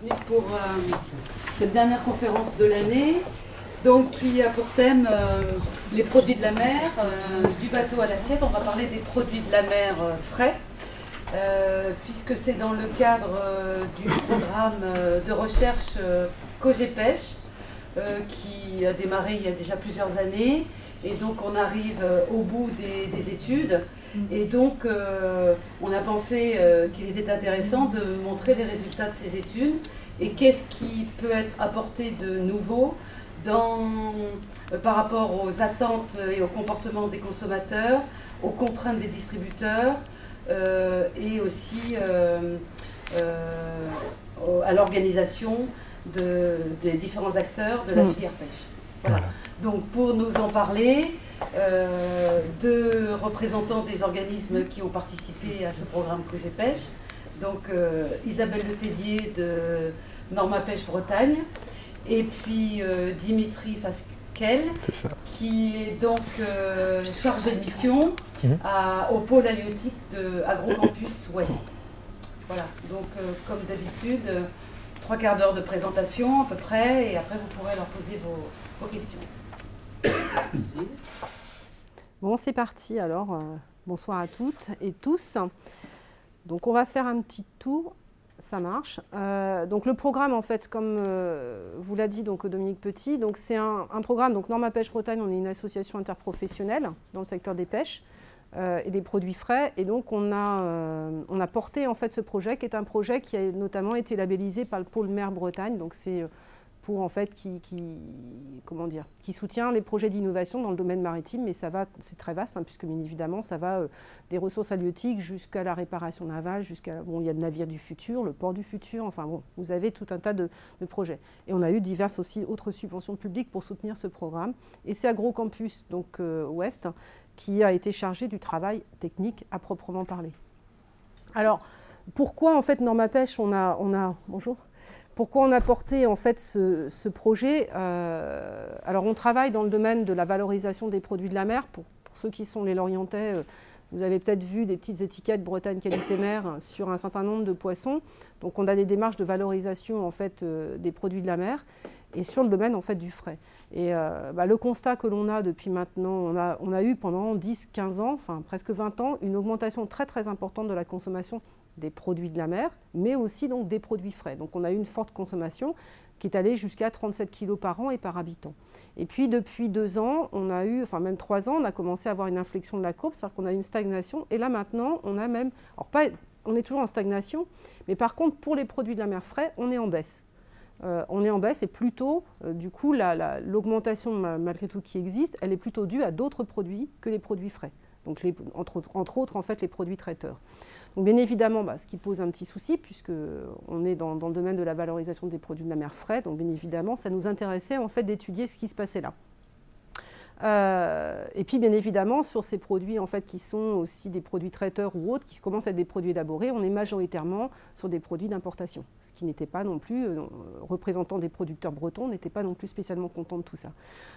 venue pour cette dernière conférence de l'année, donc qui a pour thème les produits de la mer, du bateau à l'assiette. On va parler des produits de la mer frais, puisque c'est dans le cadre du programme de recherche COGEPêche, qui a démarré il y a déjà plusieurs années. Et donc on arrive au bout des études. Et donc on a pensé qu'il était intéressant de montrer les résultats de ces études et qu'est-ce qui peut être apporté de nouveau par rapport aux attentes et au comportement des consommateurs, aux contraintes des distributeurs et aussi à l'organisation des différents acteurs de la filière pêche. Voilà. Donc pour nous en parler, deux représentants des organismes qui ont participé à ce programme COGEPêche, donc Isabelle Letellier de Norma Pêche Bretagne, et puis Dimitri Fasquelle, qui est donc chargé de mission au pôle halieutique de AgroCampus Ouest. Voilà, donc comme d'habitude, 3 quarts d'heure de présentation à peu près, et après vous pourrez leur poser vos questions. Merci. Bon, c'est parti alors. Bonsoir à toutes et tous. Donc on va faire un petit tour, ça marche. Donc le programme, en fait, comme vous l'a dit donc Dominique Petit, donc c'est un programme, donc Norma Pêche Bretagne, on est une association interprofessionnelle dans le secteur des pêches et des produits frais. Et donc on a porté en fait ce projet, qui est un projet qui a notamment été labellisé par le pôle mer Bretagne. Donc c'est pour en fait qui soutient les projets d'innovation dans le domaine maritime, mais ça va, c'est très vaste, hein, puisque bien évidemment ça va des ressources halieutiques jusqu'à la réparation navale, jusqu'à, bon, il y a le navire du futur, le port du futur, enfin bon, vous avez tout un tas de projets. Et on a eu diverses aussi autres subventions publiques pour soutenir ce programme. Et c'est AgroCampus, donc Ouest, qui a été chargé du travail technique à proprement parler. Alors, pourquoi en fait Norma Pêche, bonjour. Pourquoi on a porté en fait ce projet alors on travaille dans le domaine de la valorisation des produits de la mer. Pour ceux qui sont les Lorientais, vous avez peut-être vu des petites étiquettes Bretagne Qualité Mer sur un certain nombre de poissons. Donc on a des démarches de valorisation en fait des produits de la mer et sur le domaine en fait du frais. Et le constat que l'on a depuis maintenant, on a eu pendant 10-15 ans, enfin presque 20 ans, une augmentation très très importante de la consommation des produits de la mer, mais aussi donc des produits frais. Donc on a eu une forte consommation qui est allée jusqu'à 37 kg par an et par habitant. Et puis depuis 2 ans, on a eu, enfin même 3 ans, on a commencé à avoir une inflexion de la courbe, c'est-à-dire qu'on a eu une stagnation. Et là maintenant, on a même, on est toujours en stagnation, mais par contre pour les produits de la mer frais, on est en baisse. On est en baisse et plutôt, du coup, l'augmentation malgré tout qui existe, elle est plutôt due à d'autres produits que les produits frais. Donc entre autres en fait les produits traiteurs. Donc bien évidemment, ce qui pose un petit souci, puisqu'on est dans le domaine de la valorisation des produits de la mer frais, donc bien évidemment, ça nous intéressait en fait d'étudier ce qui se passait là. Et puis bien évidemment, sur ces produits en fait, qui sont aussi des produits traiteurs ou autres, qui commencent à être des produits élaborés, on est majoritairement sur des produits d'importation, ce qui n'était pas non plus, représentant des producteurs bretons, n'était pas non plus spécialement content de tout ça.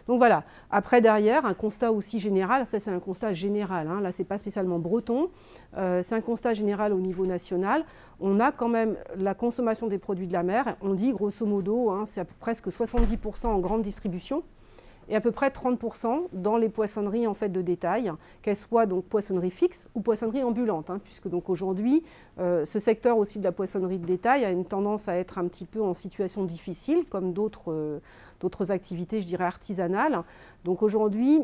Donc voilà, après derrière, un constat aussi général, ça c'est un constat général, hein, là c'est pas spécialement breton, c'est un constat général au niveau national. On a quand même la consommation des produits de la mer, on dit grosso modo, hein, c'est presque 70% en grande distribution, et à peu près 30% dans les poissonneries en fait, de détail, qu'elles soient donc poissonnerie fixe ou poissonnerie ambulante, hein, puisque donc aujourd'hui, ce secteur aussi de la poissonnerie de détail a une tendance à être un petit peu en situation difficile, comme d'autres activités, je dirais, artisanales. Donc aujourd'hui,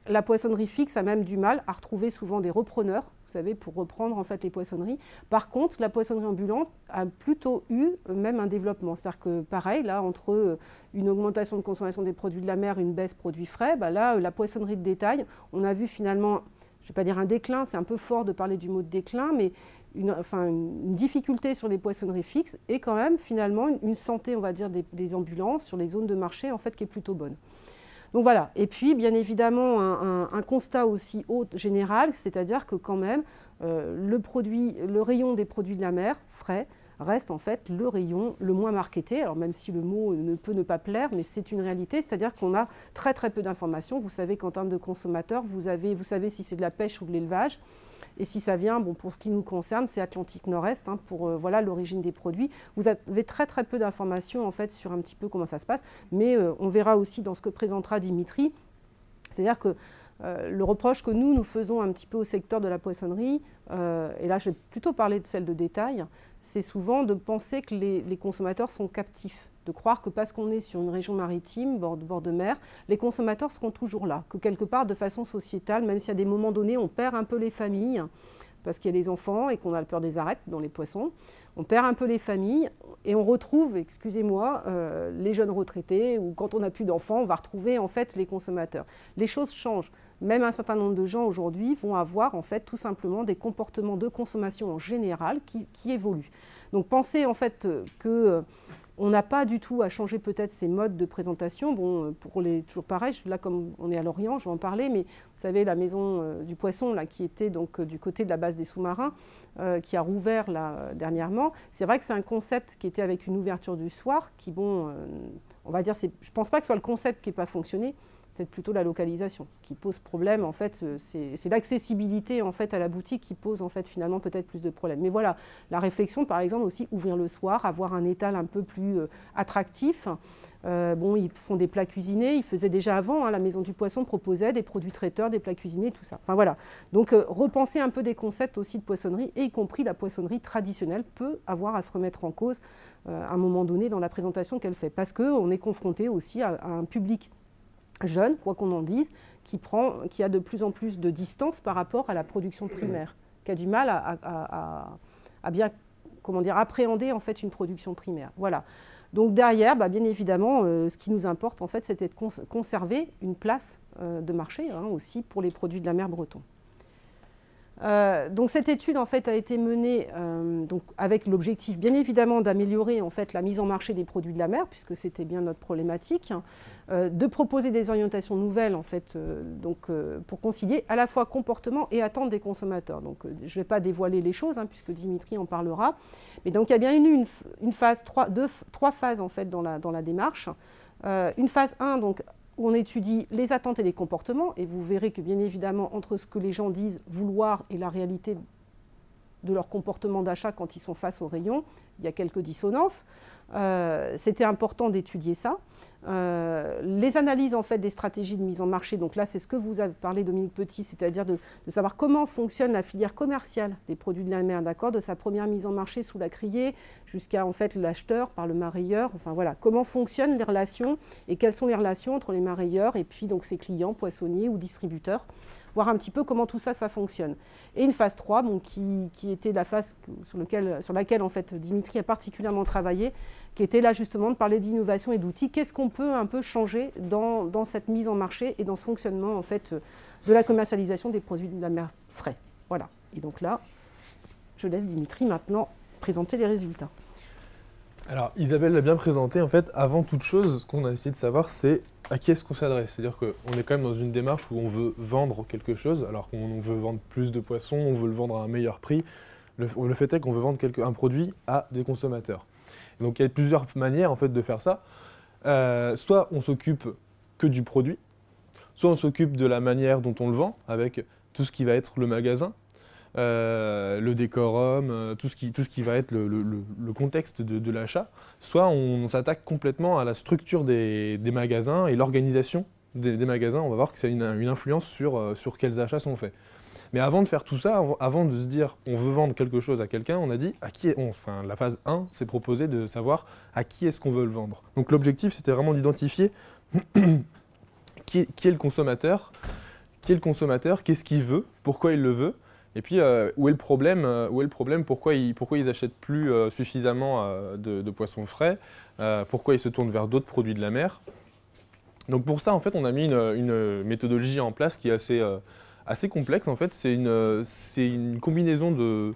la poissonnerie fixe a même du mal à retrouver souvent des repreneurs, vous savez, pour reprendre en fait les poissonneries. Par contre, la poissonnerie ambulante a plutôt eu même un développement. C'est-à-dire que pareil, là, entre une augmentation de consommation des produits de la mer, une baisse produits frais, là, la poissonnerie de détail, on a vu finalement, je ne vais pas dire un déclin, c'est un peu fort de parler du mot de déclin, mais une difficulté sur les poissonneries fixes et quand même finalement une santé, on va dire, des ambulances sur les zones de marché en fait qui est plutôt bonne. Donc voilà, et puis bien évidemment un constat aussi haut général, c'est-à-dire que quand même le rayon des produits de la mer frais reste en fait le rayon le moins marketé, alors même si le mot ne peut ne pas plaire, mais c'est une réalité, c'est-à-dire qu'on a très très peu d'informations. Vous savez qu'en termes de consommateurs, vous savez si c'est de la pêche ou de l'élevage, Et si ça vient, bon, pour ce qui nous concerne, c'est Atlantique Nord-Est, hein, pour voilà l'origine des produits. Vous avez très très peu d'informations en fait sur un petit peu comment ça se passe, mais on verra aussi dans ce que présentera Dimitri. C'est-à-dire que le reproche que nous faisons un petit peu au secteur de la poissonnerie, et là je vais plutôt parler de celle de détail, c'est souvent de penser que les consommateurs sont captifs, de croire que parce qu'on est sur une région maritime, bord de mer, les consommateurs seront toujours là, que quelque part de façon sociétale, même si à des moments donnés on perd un peu les familles, parce qu'il y a les enfants et qu'on a peur des arêtes dans les poissons, on perd un peu les familles et on retrouve, excusez-moi, les jeunes retraités, ou quand on n'a plus d'enfants, on va retrouver en fait les consommateurs. Les choses changent. Même un certain nombre de gens aujourd'hui vont avoir en fait tout simplement des comportements de consommation en général qui évoluent. Donc pensez en fait que on n'a pas du tout à changer peut-être ces modes de présentation. Bon, pour les toujours pareil, là comme on est à Lorient, je vais en parler, mais vous savez la maison du poisson là qui était donc du côté de la base des sous-marins, qui a rouvert là dernièrement. C'est vrai que c'est un concept qui était avec une ouverture du soir, qui bon, on va dire, je pense pas que ce soit le concept qui n'ait pas fonctionné. C'est plutôt la localisation qui pose problème. En fait, c'est l'accessibilité en fait à la boutique qui pose en fait finalement peut-être plus de problèmes. Mais voilà, la réflexion, par exemple aussi ouvrir le soir, avoir un étal un peu plus attractif. Bon, ils font des plats cuisinés. Ils faisaient déjà avant. Hein, la Maison du Poisson proposait des produits traiteurs, des plats cuisinés, tout ça. Enfin voilà. Donc repenser un peu des concepts aussi de poissonnerie, et y compris la poissonnerie traditionnelle peut avoir à se remettre en cause à un moment donné dans la présentation qu'elle fait, parce qu'on est confronté aussi à un public jeune, quoi qu'on en dise, qui a de plus en plus de distance par rapport à la production primaire, qui a du mal à bien appréhender en fait une production primaire. Voilà. Donc derrière, bien évidemment, ce qui nous importe en fait, c'était de conserver une place de marché hein, aussi pour les produits de la mer breton. Donc cette étude en fait a été menée donc avec l'objectif bien évidemment d'améliorer en fait la mise en marché des produits de la mer, puisque c'était bien notre problématique, de proposer des orientations nouvelles en fait pour concilier à la fois comportement et attente des consommateurs. Donc je ne vais pas dévoiler les choses hein, puisque Dimitri en parlera, mais donc il y a bien eu une phase, trois phases en fait dans la démarche. Une phase 1 donc où on étudie les attentes et les comportements, et vous verrez que bien évidemment, entre ce que les gens disent vouloir et la réalité de leur comportement d'achat quand ils sont face au rayon, il y a quelques dissonances. C'était important d'étudier ça. Les analyses en fait des stratégies de mise en marché, donc là c'est ce que vous avez parlé Dominique Petit, c'est-à-dire de savoir comment fonctionne la filière commerciale des produits de la mer, d'accord, de sa première mise en marché sous la criée jusqu'à en fait l'acheteur par le mareyeur, enfin voilà, comment fonctionnent les relations et quelles sont les relations entre les mareyeurs et puis donc ses clients, poissonniers ou distributeurs, voir un petit peu comment tout ça fonctionne. Et une phase 3, donc, qui était la phase sur laquelle en fait, Dimitri a particulièrement travaillé, qui était là justement de parler d'innovation et d'outils. Qu'est-ce qu'on peut un peu changer dans cette mise en marché et dans ce fonctionnement en fait, de la commercialisation des produits de la mer frais. Voilà. Et donc là, je laisse Dimitri maintenant présenter les résultats. Alors Isabelle l'a bien présenté, en fait, avant toute chose, ce qu'on a essayé de savoir, c'est à qui est-ce qu'on s'adresse. C'est-à-dire qu'on est quand même dans une démarche où on veut vendre quelque chose, alors qu'on veut vendre plus de poissons, on veut le vendre à un meilleur prix. Le fait est qu'on veut vendre un produit à des consommateurs. Et donc il y a plusieurs manières en fait, de faire ça. Soit on s'occupe que du produit, soit on s'occupe de la manière dont on le vend, avec tout ce qui va être le magasin, le décorum, tout ce qui va être le contexte de l'achat, soit on s'attaque complètement à la structure des magasins et l'organisation des magasins. On va voir que ça a une influence sur quels achats sont faits. Mais avant de faire tout ça, avant de se dire on veut vendre quelque chose à quelqu'un, on a dit la phase 1, c'est proposer de savoir à qui est-ce qu'on veut le vendre. Donc l'objectif, c'était vraiment d'identifier qui est le consommateur, qu'est-ce qu'il veut, pourquoi il le veut. Et puis, où est le problème, pourquoi ils n'achètent plus suffisamment de poissons frais, pourquoi ils se tournent vers d'autres produits de la mer. Donc pour ça, en fait, on a mis une méthodologie en place qui est assez complexe. En fait, c'est une combinaison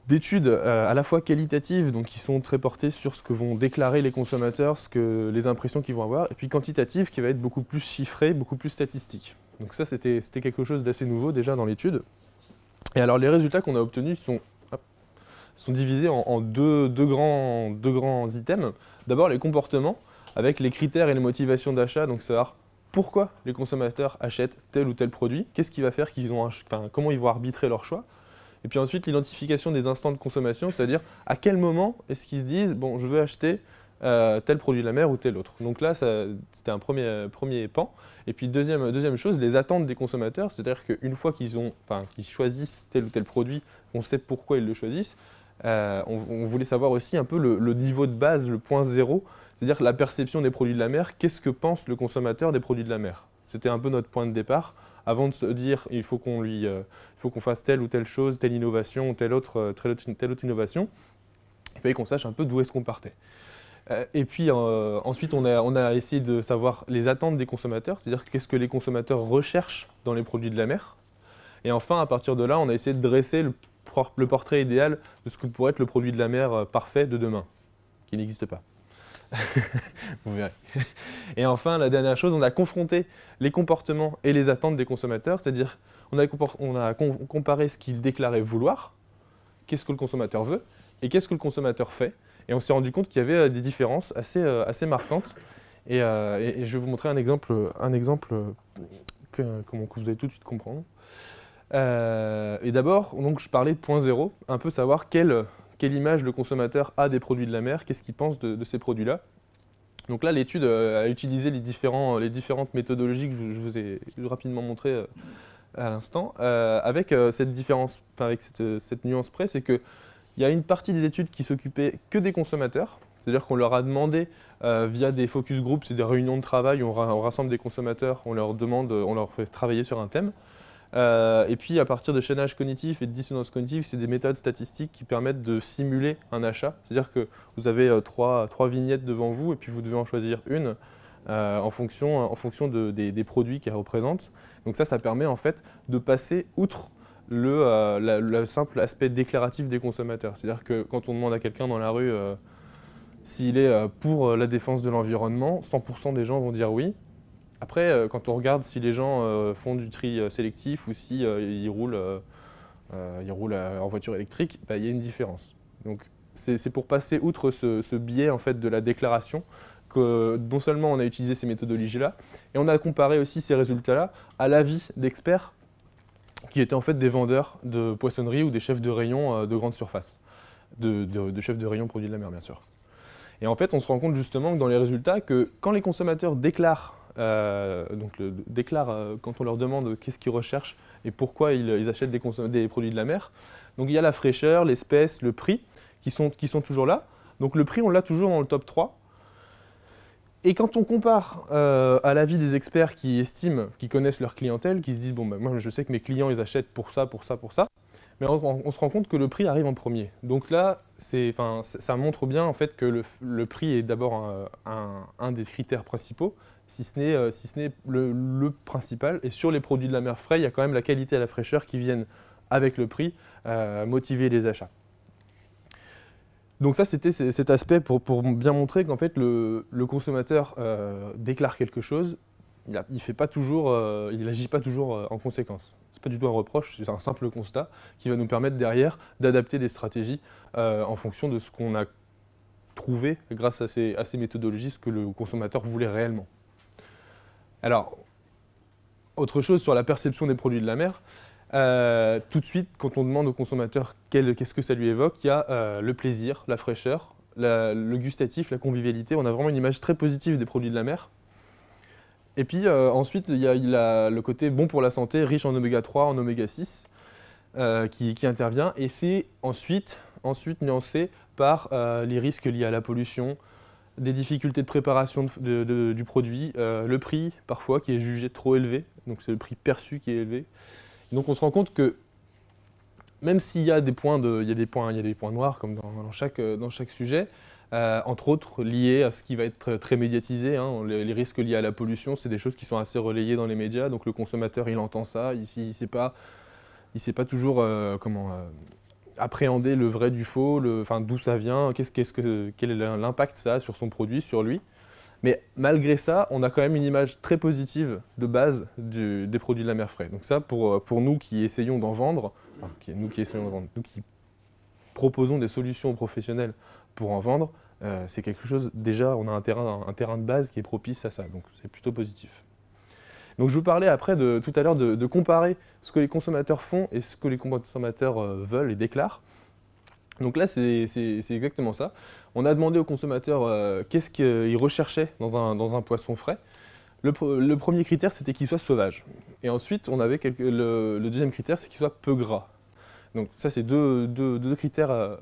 d'études à la fois qualitatives, donc qui sont très portées sur ce que vont déclarer les consommateurs, les impressions qu'ils vont avoir, et puis quantitatives qui va être beaucoup plus chiffrée, beaucoup plus statistique. Donc ça, c'était quelque chose d'assez nouveau déjà dans l'étude. Et alors les résultats qu'on a obtenus sont divisés en deux grands items. D'abord les comportements, avec les critères et les motivations d'achat, donc savoir pourquoi les consommateurs achètent tel ou tel produit, qu'est-ce qui va faire comment ils vont arbitrer leur choix. Et puis ensuite, l'identification des instants de consommation, c'est-à-dire à quel moment est-ce qu'ils se disent « bon, je veux acheter tel produit de la mer ou tel autre ». Donc là, c'était un premier pan. Et puis deuxième chose, les attentes des consommateurs, c'est-à-dire qu'une fois qu'ils choisissent tel ou tel produit, on sait pourquoi ils le choisissent. On voulait savoir aussi un peu le niveau de base, le point zéro, c'est-à-dire la perception des produits de la mer. Qu'est-ce que pense le consommateur des produits de la mer? C'était un peu notre point de départ, avant de se dire il faut qu'on fasse telle ou telle chose, telle innovation, telle autre innovation. Il fallait qu'on sache un peu d'où est-ce qu'on partait. Et puis ensuite, on a essayé de savoir les attentes des consommateurs, c'est-à-dire qu'est-ce que les consommateurs recherchent dans les produits de la mer. Et enfin, à partir de là, on a essayé de dresser le portrait idéal de ce que pourrait être le produit de la mer parfait de demain, qui n'existe pas. Vous verrez. Et enfin, la dernière chose, on a confronté les comportements et les attentes des consommateurs, c'est-à-dire on a comparé ce qu'ils déclaraient vouloir, qu'est-ce que le consommateur veut, et qu'est-ce que le consommateur fait. Et on s'est rendu compte qu'il y avait des différences assez marquantes. Et je vais vous montrer un exemple que vous allez tout de suite comprendre. Et d'abord, donc, je parlais de point zéro, un peu savoir quelle image le consommateur a des produits de la mer, qu'est-ce qu'il pense de ces produits-là. Donc là, l'étude a utilisé les différentes méthodologies que je vous ai rapidement montrées à l'instant, avec cette différence, avec cette nuance près, c'est qu'il y a une partie des études qui s'occupaient que des consommateurs, c'est-à-dire qu'on leur a demandé via des focus groups, c'est des réunions de travail où on rassemble des consommateurs, on leur fait travailler sur un thème. Et puis à partir de chaînage cognitif et de dissonance cognitive, c'est des méthodes statistiques qui permettent de simuler un achat. C'est-à-dire que vous avez trois vignettes devant vous et puis vous devez en choisir une en fonction des produits qu'elle représente. Donc ça permet en fait de passer outre le simple aspect déclaratif des consommateurs. C'est-à-dire que quand on demande à quelqu'un dans la rue s'il est pour la défense de l'environnement, 100% des gens vont dire oui. Après, quand on regarde si les gens font du tri sélectif ou si ils roulent en voiture électrique, il y a une différence. Donc c'est pour passer outre ce biais en fait, de la déclaration que non seulement on a utilisé ces méthodologies-là, et on a comparé aussi ces résultats-là à l'avis d'experts qui étaient en fait des vendeurs de poissonnerie ou des chefs de rayon de grande surface, de chefs de rayon produits de la mer bien sûr. Et en fait, on se rend compte justement que dans les résultats, que quand les consommateurs déclarent quand on leur demande qu'est-ce qu'ils recherchent et pourquoi ils achètent des produits de la mer. Donc il y a la fraîcheur, l'espèce, le prix qui sont toujours là. Donc le prix, on l'a toujours dans le top 3. Et quand on compare à l'avis des experts qui connaissent leur clientèle, qui se disent bon, moi je sais que mes clients ils achètent pour ça, pour ça, pour ça, mais on se rend compte que le prix arrive en premier. Donc là, ça montre bien en fait que le prix est d'abord un des critères principaux, si ce n'est le principal. Et sur les produits de la mer frais, il y a quand même la qualité et la fraîcheur qui viennent avec le prix motiver les achats. Donc ça, c'était cet aspect pour bien montrer qu'en fait, le consommateur déclare quelque chose, il n'agit pas toujours en conséquence. Ce n'est pas du tout un reproche, c'est un simple constat qui va nous permettre derrière d'adapter des stratégies en fonction de ce qu'on a trouvé grâce à ces méthodologies, ce que le consommateur voulait réellement. Alors, autre chose sur la perception des produits de la mer, tout de suite, quand on demande au consommateur qu'est-ce que ça lui évoque, il y a le plaisir, la fraîcheur, le gustatif, la convivialité. On a vraiment une image très positive des produits de la mer. Et puis ensuite, il y a le côté bon pour la santé, riche en oméga 3, en oméga 6, qui intervient. Et c'est ensuite nuancé par les risques liés à la pollution, des difficultés de préparation du produit, le prix parfois qui est jugé trop élevé, donc c'est le prix perçu qui est élevé. Donc on se rend compte que même s'il y a des points noirs comme dans chaque sujet, entre autres liés à ce qui va être très médiatisé, hein, les risques liés à la pollution, c'est des choses qui sont assez relayées dans les médias, donc le consommateur il entend ça, il ne sait pas toujours appréhender le vrai du faux, d'où ça vient, quel est l'impact ça a sur son produit, sur lui. Mais malgré ça, on a quand même une image très positive de base des produits de la mer frais. Donc ça, pour nous qui essayons d'en vendre, nous qui proposons des solutions aux professionnels pour en vendre, c'est quelque chose, déjà, on a un terrain de base qui est propice à ça, donc c'est plutôt positif. Donc je vous parlais après tout à l'heure de comparer ce que les consommateurs font et ce que les consommateurs veulent et déclarent. Donc là, c'est exactement ça. On a demandé aux consommateurs qu'est-ce qu'ils recherchaient dans un poisson frais. Le premier critère, c'était qu'il soit sauvage. Et ensuite, on avait le deuxième critère, c'est qu'il soit peu gras. Donc ça, c'est deux critères.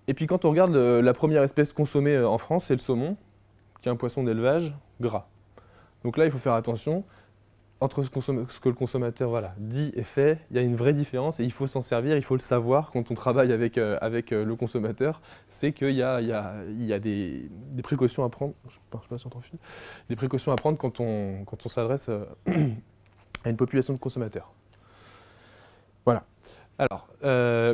Et puis quand on regarde la première espèce consommée en France, c'est le saumon, qui est un poisson d'élevage gras. Donc là, il faut faire attention. Entre ce que le consommateur dit et fait, il y a une vraie différence et il faut s'en servir, il faut le savoir quand on travaille avec le consommateur. C'est qu'il y a des précautions à prendre. Je ne sais pas si on t'enfile. Des précautions à prendre quand on s'adresse à une population de consommateurs. Voilà. Alors,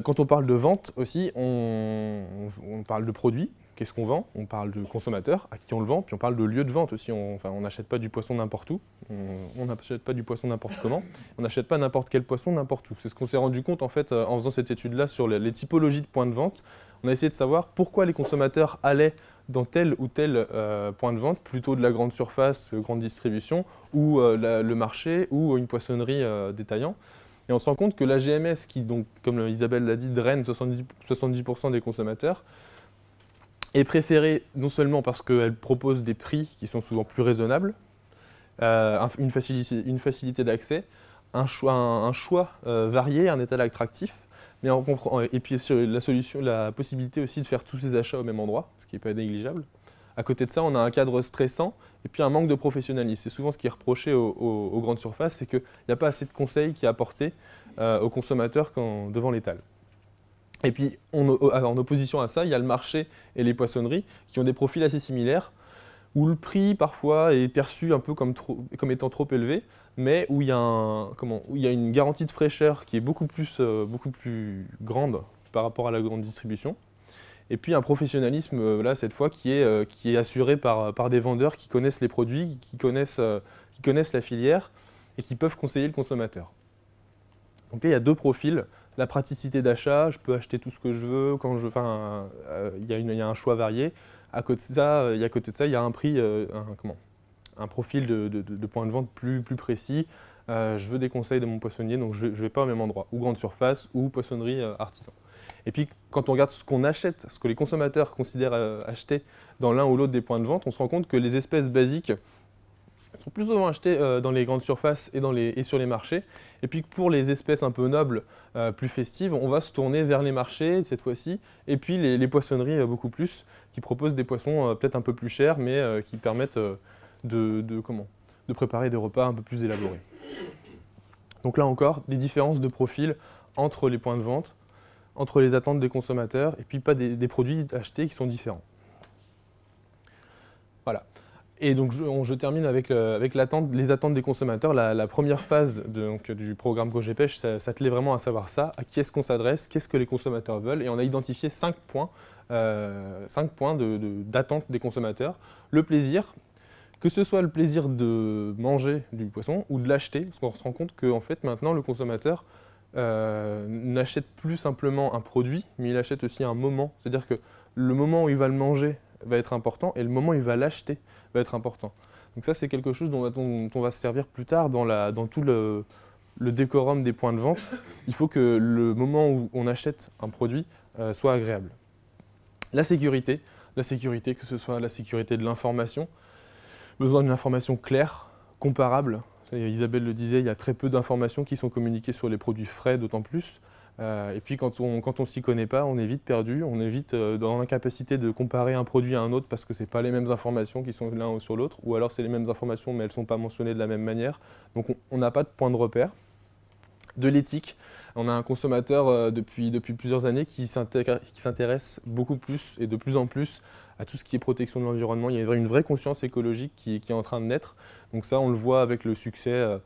quand on parle de vente aussi, on parle de produits. Qu'est-ce qu'on vend? On parle de consommateurs, à qui on le vend, puis on parle de lieu de vente aussi. On n'achète pas du poisson n'importe où, on n'achète pas du poisson n'importe comment, on n'achète pas n'importe quel poisson n'importe où. C'est ce qu'on s'est rendu compte en fait en faisant cette étude-là sur les typologies de points de vente. On a essayé de savoir pourquoi les consommateurs allaient dans tel ou tel point de vente, plutôt de la grande surface, grande distribution, ou le marché, ou une poissonnerie détaillant. Et on se rend compte que la GMS, qui, donc, comme Isabelle l'a dit, draine 70% des consommateurs, est préférée non seulement parce qu'elle propose des prix qui sont souvent plus raisonnables, une facilité d'accès, un choix varié, un étal attractif, et puis sur la possibilité aussi de faire tous ces achats au même endroit, ce qui n'est pas négligeable. À côté de ça, on a un cadre stressant et puis un manque de professionnalisme. C'est souvent ce qui est reproché aux grandes surfaces, c'est qu'il n'y a pas assez de conseils qui est apporté aux consommateurs devant l'étal. Et puis, en opposition à ça, il y a le marché et les poissonneries qui ont des profils assez similaires, où le prix parfois est perçu un peu comme étant trop élevé, mais où il y a une garantie de fraîcheur qui est beaucoup plus grande par rapport à la grande distribution. Et puis un professionnalisme, là, cette fois, qui est assuré par des vendeurs qui connaissent les produits, qui connaissent la filière et qui peuvent conseiller le consommateur. Donc là, il y a deux profils. La praticité d'achat, je peux acheter tout ce que je veux, il y a un choix varié. À côté de ça, il y a un prix, un profil de point de vente plus précis. Je veux des conseils de mon poissonnier, donc je ne vais pas au même endroit, ou grande surface, ou poissonnerie artisan. Et puis, quand on regarde ce qu'on achète, ce que les consommateurs considèrent acheter dans l'un ou l'autre des points de vente, on se rend compte que les espèces basiques sont plus souvent achetées dans les grandes surfaces et sur les marchés. Et puis, pour les espèces un peu nobles, plus festives, on va se tourner vers les marchés cette fois-ci, et puis les poissonneries beaucoup plus, qui proposent des poissons peut-être un peu plus chers, mais qui permettent de préparer des repas un peu plus élaborés. Donc là encore, des différences de profil entre les points de vente, entre les attentes des consommateurs et puis pas des produits achetés qui sont différents. Voilà. Et donc je termine avec les attentes des consommateurs. La première phase du programme Cogépêche, ça s'attelait vraiment à savoir ça, à qui est-ce qu'on s'adresse, qu'est-ce que les consommateurs veulent, et on a identifié 5 points d'attente des consommateurs. Le plaisir, que ce soit le plaisir de manger du poisson ou de l'acheter, parce qu'on se rend compte qu'en fait maintenant le consommateur n'achète plus simplement un produit, mais il achète aussi un moment. C'est-à-dire que le moment où il va le manger va être important et le moment où il va l'acheter va être important. Donc ça, c'est quelque chose dont on va se servir plus tard dans tout le décorum des points de vente. Il faut que le moment où on achète un produit soit agréable. La sécurité, que ce soit la sécurité de l'information, besoin d'une information claire, comparable. Isabelle le disait, il y a très peu d'informations qui sont communiquées sur les produits frais, d'autant plus. Et puis quand on s'y connaît pas, on est vite perdu, on est vite dans l'incapacité de comparer un produit à un autre parce que ce n'est pas les mêmes informations qui sont l'un sur l'autre, ou alors c'est les mêmes informations mais elles ne sont pas mentionnées de la même manière. Donc on n'a pas de point de repère. De l'éthique, on a un consommateur depuis plusieurs années qui s'intéresse beaucoup plus et de plus en plus à tout ce qui est protection de l'environnement. Il y a une vraie conscience écologique qui est en train de naître. Donc ça, on le voit avec le succès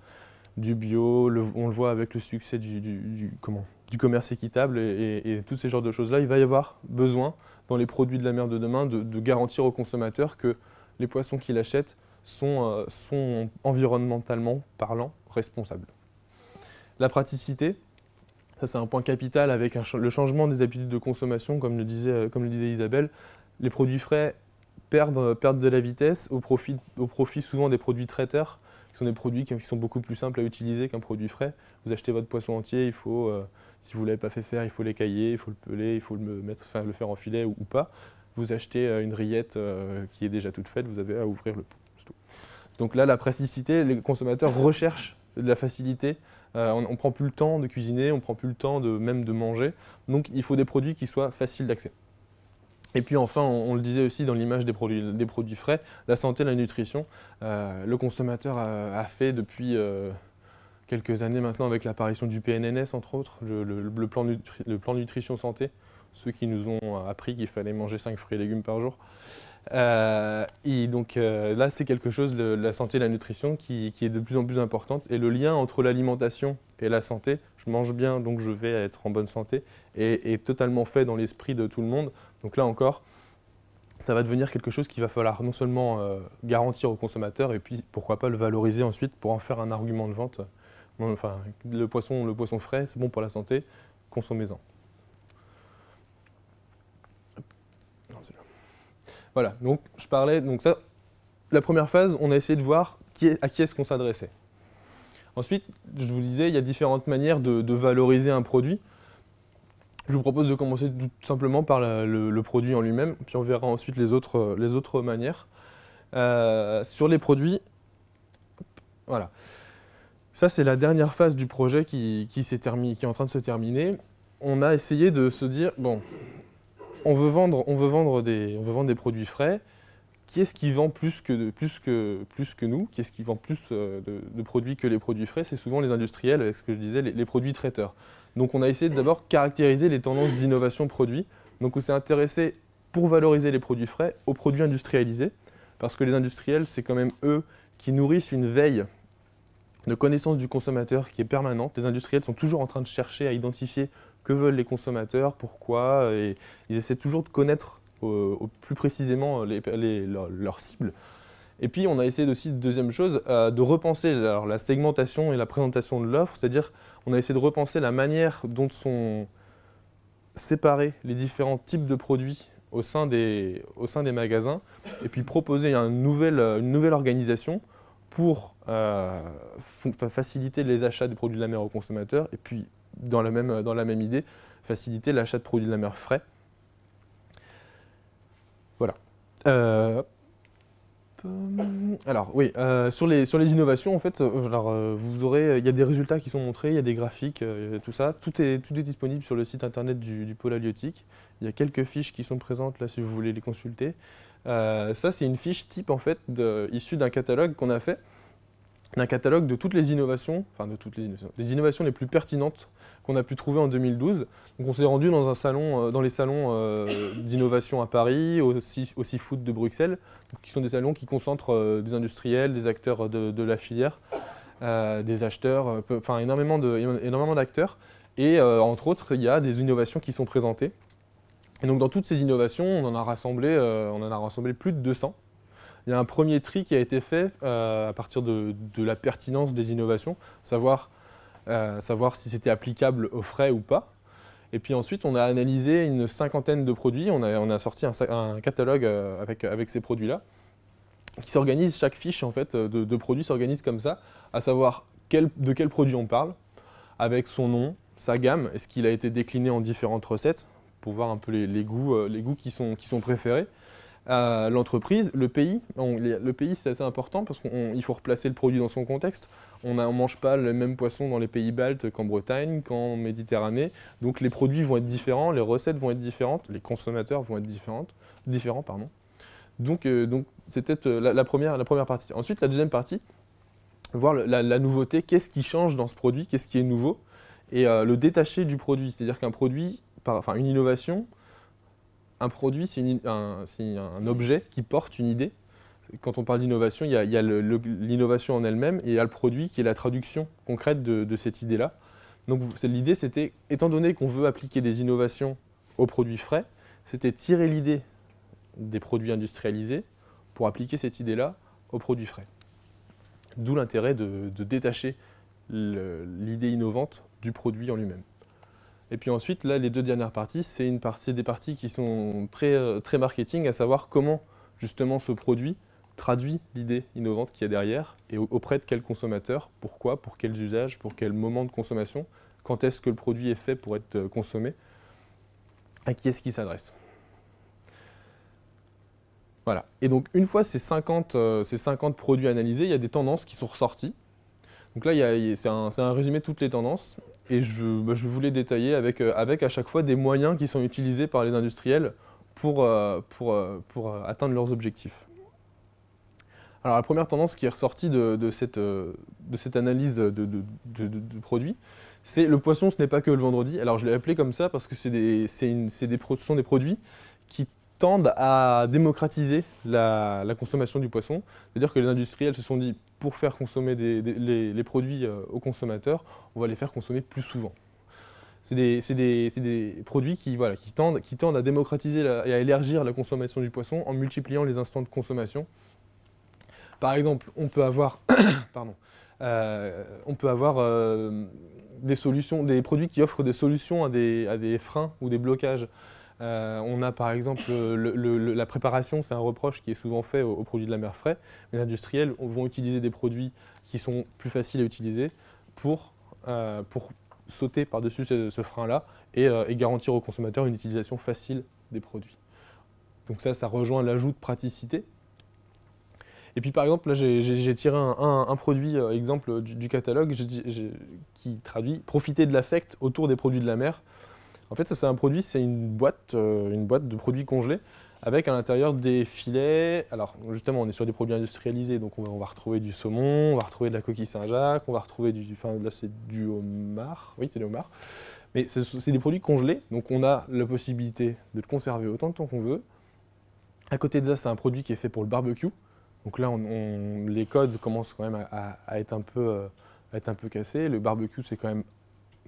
du bio, on le voit avec le succès du commerce équitable et tous ces genres de choses-là. Il va y avoir besoin, dans les produits de la mer de demain, de garantir aux consommateurs que les poissons qu'il achète sont environnementalement parlant responsables. La praticité, ça c'est un point capital avec le changement des habitudes de consommation, comme le disait Isabelle. Les produits frais perdent de la vitesse au profit souvent des produits traiteurs qui sont des produits qui sont beaucoup plus simples à utiliser qu'un produit frais. Vous achetez votre poisson entier, il faut, si vous ne l'avez pas fait faire, il faut l'écailler, il faut le peler, il faut le faire en filet ou pas. Vous achetez une rillette qui est déjà toute faite, vous avez à ouvrir le pot. C'est tout. Donc là, la praticité, les consommateurs recherchent de la facilité. On ne prend plus le temps de cuisiner, on ne prend plus le temps même de manger. Donc il faut des produits qui soient faciles d'accès. Et puis enfin, on le disait aussi dans l'image des produits frais, la santé, la nutrition. Le consommateur a fait depuis quelques années maintenant avec l'apparition du PNNS entre autres, le plan nutrition santé, ceux qui nous ont appris qu'il fallait manger 5 fruits et légumes par jour. Et donc là, c'est quelque chose, la santé et la nutrition, qui est de plus en plus importante. Et le lien entre l'alimentation et la santé, je mange bien, donc je vais être en bonne santé, est totalement fait dans l'esprit de tout le monde. Donc là encore, ça va devenir quelque chose qu'il va falloir non seulement garantir aux consommateurs, et puis pourquoi pas le valoriser ensuite pour en faire un argument de vente. Enfin, le poisson frais, c'est bon pour la santé, consommez-en. Voilà, donc je parlais, donc ça, la première phase, on a essayé de voir à qui est-ce qu'on s'adressait. Ensuite, je vous disais, il y a différentes manières de valoriser un produit. Je vous propose de commencer tout simplement par le produit en lui-même, puis on verra ensuite les autres manières. Sur les produits, voilà. Ça, c'est la dernière phase du projet qui est en train de se terminer. On a essayé de se dire, bon, on veut vendre des produits frais. Qui est-ce qui vend plus que nous? Qui est-ce qui vend plus de produits que les produits frais? C'est souvent les industriels, avec ce que je disais, les produits traiteurs. Donc on a essayé d'abord caractériser les tendances d'innovation produits. Donc on s'est intéressé, pour valoriser les produits frais, aux produits industrialisés, parce que les industriels, c'est quand même eux qui nourrissent une veille de connaissance du consommateur qui est permanente. Les industriels sont toujours en train de chercher à identifier que veulent les consommateurs, pourquoi, et ils essaient toujours de connaître plus précisément leurs cibles. Et puis on a essayé aussi, deuxième chose, de repenser la segmentation et la présentation de l'offre, c'est-à-dire on a essayé de repenser la manière dont sont séparés les différents types de produits au sein des magasins, et puis proposer une nouvelle organisation pour faciliter les achats des produits de la mer aux consommateurs, et puis dans la même idée, faciliter l'achat de produits de la mer frais. Voilà. Alors oui, sur les innovations, en fait, vous aurez, il y a des résultats qui sont montrés, il y a des graphiques, tout ça. Tout est disponible sur le site internet du pôle halieutique. Il y a quelques fiches qui sont présentes là si vous voulez les consulter. Ça, c'est une fiche type en fait issue d'un catalogue qu'on a fait, d'un catalogue de toutes les innovations, des innovations les plus pertinentes qu'on a pu trouver en 2012. Donc on s'est rendu dans les salons d'innovation à Paris, au Seafood de Bruxelles, qui sont des salons qui concentrent des industriels, des acteurs de la filière, des acheteurs, énormément d'acteurs. Et entre autres, il y a des innovations qui sont présentées. Et donc dans toutes ces innovations, on en a rassemblé plus de 200. Il y a un premier tri qui a été fait à partir de la pertinence des innovations, savoir si c'était applicable aux frais ou pas. Et puis ensuite, on a analysé une cinquantaine de produits, on a sorti un catalogue avec ces produits-là, qui s'organise, chaque fiche en fait, de produits s'organise comme ça, à savoir de quel produit on parle, avec son nom, sa gamme, est-ce qu'il a été décliné en différentes recettes, pour voir un peu les goûts qui sont préférés. L'entreprise, le pays. Le pays, c'est assez important parce qu'il faut replacer le produit dans son contexte. On ne mange pas le même poisson dans les pays baltes qu'en Bretagne, qu'en Méditerranée. Donc les produits vont être différents, les recettes vont être différentes, les consommateurs vont être différents. Donc c'était la première partie. Ensuite, la deuxième partie, voir la nouveauté, qu'est-ce qui change dans ce produit, qu'est-ce qui est nouveau, et le détacher du produit. C'est-à-dire qu'un produit, une innovation, un produit, c'est un objet qui porte une idée. Quand on parle d'innovation, il y a l'innovation en elle-même et il y a le produit qui est la traduction concrète de cette idée-là. Donc l'idée, c'était, étant donné qu'on veut appliquer des innovations aux produits frais, c'était tirer l'idée des produits industrialisés pour appliquer cette idée-là aux produits frais. D'où l'intérêt de détacher l'idée innovante du produit en lui-même. Et puis ensuite, là, les deux dernières parties, c'est des parties qui sont très marketing, à savoir comment justement ce produit traduit l'idée innovante qu'il y a derrière et auprès de quel consommateur, pourquoi, pour quels usages, pour quel moment de consommation, quand est-ce que le produit est fait pour être consommé, à qui est-ce qu'il s'adresse. Voilà. Et donc, une fois ces 50 produits analysés, il y a des tendances qui sont ressorties. Donc là, c'est un résumé de toutes les tendances. Et je vais les détailler avec à chaque fois des moyens qui sont utilisés par les industriels pour atteindre leurs objectifs. Alors, la première tendance qui est ressortie de cette analyse de produits, c'est le poisson, ce n'est pas que le vendredi. Alors, je l'ai appelé comme ça parce que ce sont des produits qui tendent à démocratiser la consommation du poisson. C'est-à-dire que les industriels se sont dit, pour faire consommer les produits aux consommateurs, on va les faire consommer plus souvent. C'est des produits qui tendent à démocratiser et à élargir la consommation du poisson en multipliant les instants de consommation. Par exemple, on peut avoir, des produits qui offrent des solutions à des freins ou des blocages. On a par exemple la préparation, c'est un reproche qui est souvent fait aux produits de la mer frais. Les industriels vont utiliser des produits qui sont plus faciles à utiliser pour sauter par-dessus ce frein-là et garantir aux consommateurs une utilisation facile des produits. Donc ça rejoint l'ajout de praticité. Et puis par exemple, là j'ai tiré un produit exemple du catalogue qui traduit « Profiter de l'affect autour des produits de la mer ». En fait, ça c'est un produit, c'est une boîte de produits congelés avec à l'intérieur des filets. Alors justement, on est sur des produits industrialisés, donc on va retrouver du saumon, on va retrouver de la coquille Saint-Jacques, on va retrouver là c'est du homard, oui c'est du homard. Mais c'est des produits congelés, donc on a la possibilité de le conserver autant de temps qu'on veut. À côté de ça, c'est un produit qui est fait pour le barbecue. Donc là, les codes commencent quand même à être un peu cassés. Le barbecue, c'est quand même...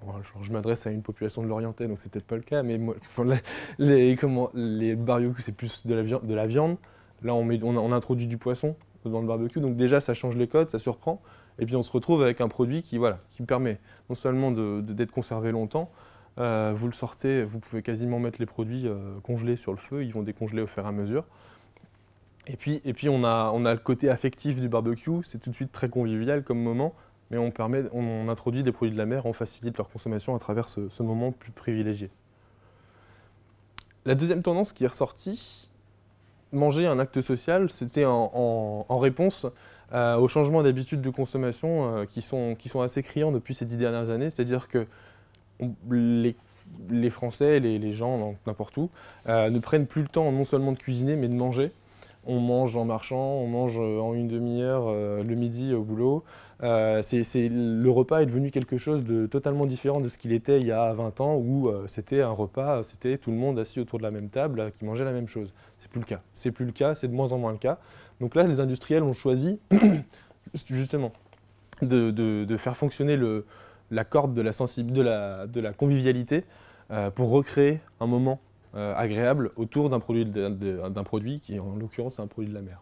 Bon, je m'adresse à une population de l'Orientais, donc c'est peut-être pas le cas, mais moi, les barbecues, c'est plus de la viande. Là, on introduit du poisson dans le barbecue, donc déjà, ça change les codes, ça surprend. Et puis, on se retrouve avec un produit qui permet non seulement d'être conservé longtemps, vous le sortez, vous pouvez quasiment mettre les produits congelés sur le feu, ils vont décongeler au fur et à mesure. Et puis on a le côté affectif du barbecue, c'est tout de suite très convivial comme moment, mais on introduit des produits de la mer, on facilite leur consommation à travers ce moment plus privilégié. La deuxième tendance qui est ressortie, manger un acte social, c'était en réponse aux changements d'habitudes de consommation qui sont assez criants depuis ces 10 dernières années, c'est-à-dire que les Français, les gens n'importe où, ne prennent plus le temps non seulement de cuisiner, mais de manger. On mange en marchant, on mange en une demi-heure le midi au boulot. Le repas est devenu quelque chose de totalement différent de ce qu'il était il y a 20 ans où c'était un repas, c'était tout le monde assis autour de la même table qui mangeait la même chose. C'est plus le cas. C'est plus le cas, c'est de moins en moins le cas. Donc là, les industriels ont choisi justement de faire fonctionner la corde de la convivialité pour recréer un moment agréable autour d'un produit qui, en l'occurrence, est un produit de la mer.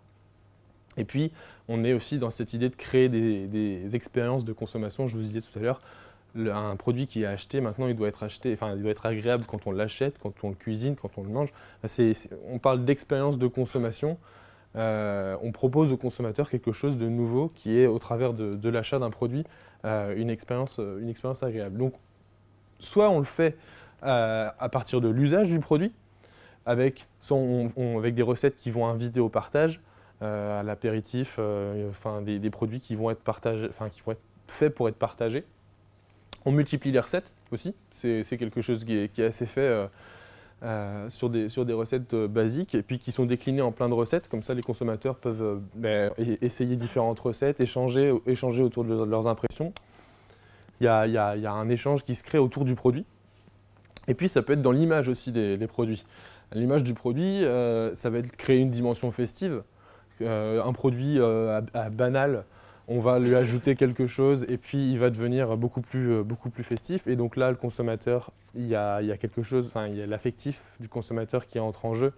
Et puis, on est aussi dans cette idée de créer des expériences de consommation. Je vous disais tout à l'heure, un produit qui est acheté, maintenant, il doit être agréable quand on l'achète, quand on le cuisine, quand on le mange. On parle d'expérience de consommation. On propose au consommateur quelque chose de nouveau qui est, au travers de l'achat d'un produit, une expérience agréable. Donc, soit on le fait à partir de l'usage du produit, avec des recettes qui vont inviter au partage, à l'apéritif, des produits qui vont être faits pour être partagés. On multiplie les recettes aussi, c'est quelque chose qui est assez fait sur des recettes basiques et puis qui sont déclinées en plein de recettes, comme ça les consommateurs peuvent essayer différentes recettes, échanger autour de leurs impressions. Il y a un échange qui se crée autour du produit. Et puis ça peut être dans l'image aussi des produits. L'image du produit, ça va être créer une dimension festive. Un produit banal, on va lui ajouter quelque chose et puis il va devenir beaucoup plus festif. Et donc là, le consommateur, il y a quelque chose, il y a l'affectif du consommateur qui entre en jeu.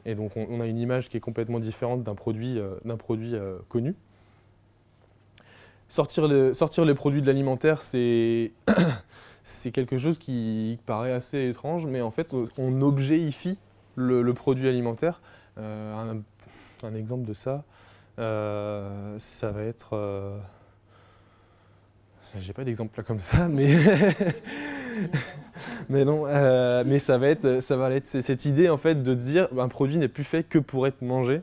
Et donc on a une image qui est complètement différente d'un produit connu. Sortir les produits de l'alimentaire, c'est quelque chose qui paraît assez étrange, mais en fait, on objet-ifie le produit alimentaire. Un exemple de ça, Ça va être... J'ai pas d'exemple là comme ça, mais... mais non, mais ça va être cette idée en fait de dire un produit n'est plus fait que pour être mangé,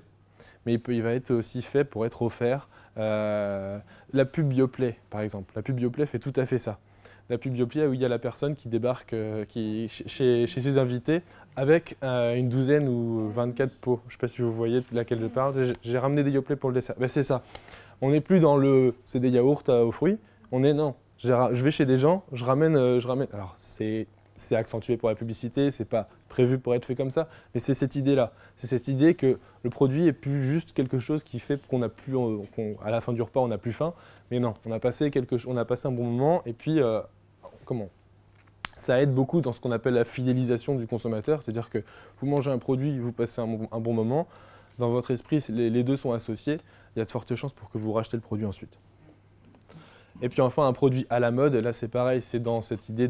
mais il va être aussi fait pour être offert. La pub Bioplay, par exemple. La pub Bioplay fait tout à fait ça. La pub Bioplay où il y a la personne qui débarque chez ses invités avec une douzaine ou 24 pots. Je ne sais pas si vous voyez de laquelle je parle. J'ai ramené des Bioplay pour le dessert. Ben, c'est ça. On n'est plus dans c'est des yaourts aux fruits. Non. Je vais chez des gens, je ramène. Alors c'est accentué pour la publicité, c'est pas prévu pour être fait comme ça, mais c'est cette idée-là. C'est cette idée que le produit est plus juste quelque chose qui fait qu'on a plus, à la fin du repas, on n'a plus faim. Mais non, on a passé un bon moment et puis ça aide beaucoup dans ce qu'on appelle la fidélisation du consommateur, c'est-à-dire que vous mangez un produit, vous passez un bon moment, dans votre esprit, les deux sont associés, il y a de fortes chances pour que vous rachetez le produit ensuite. Et puis enfin, un produit à la mode, là c'est pareil, c'est dans cette idée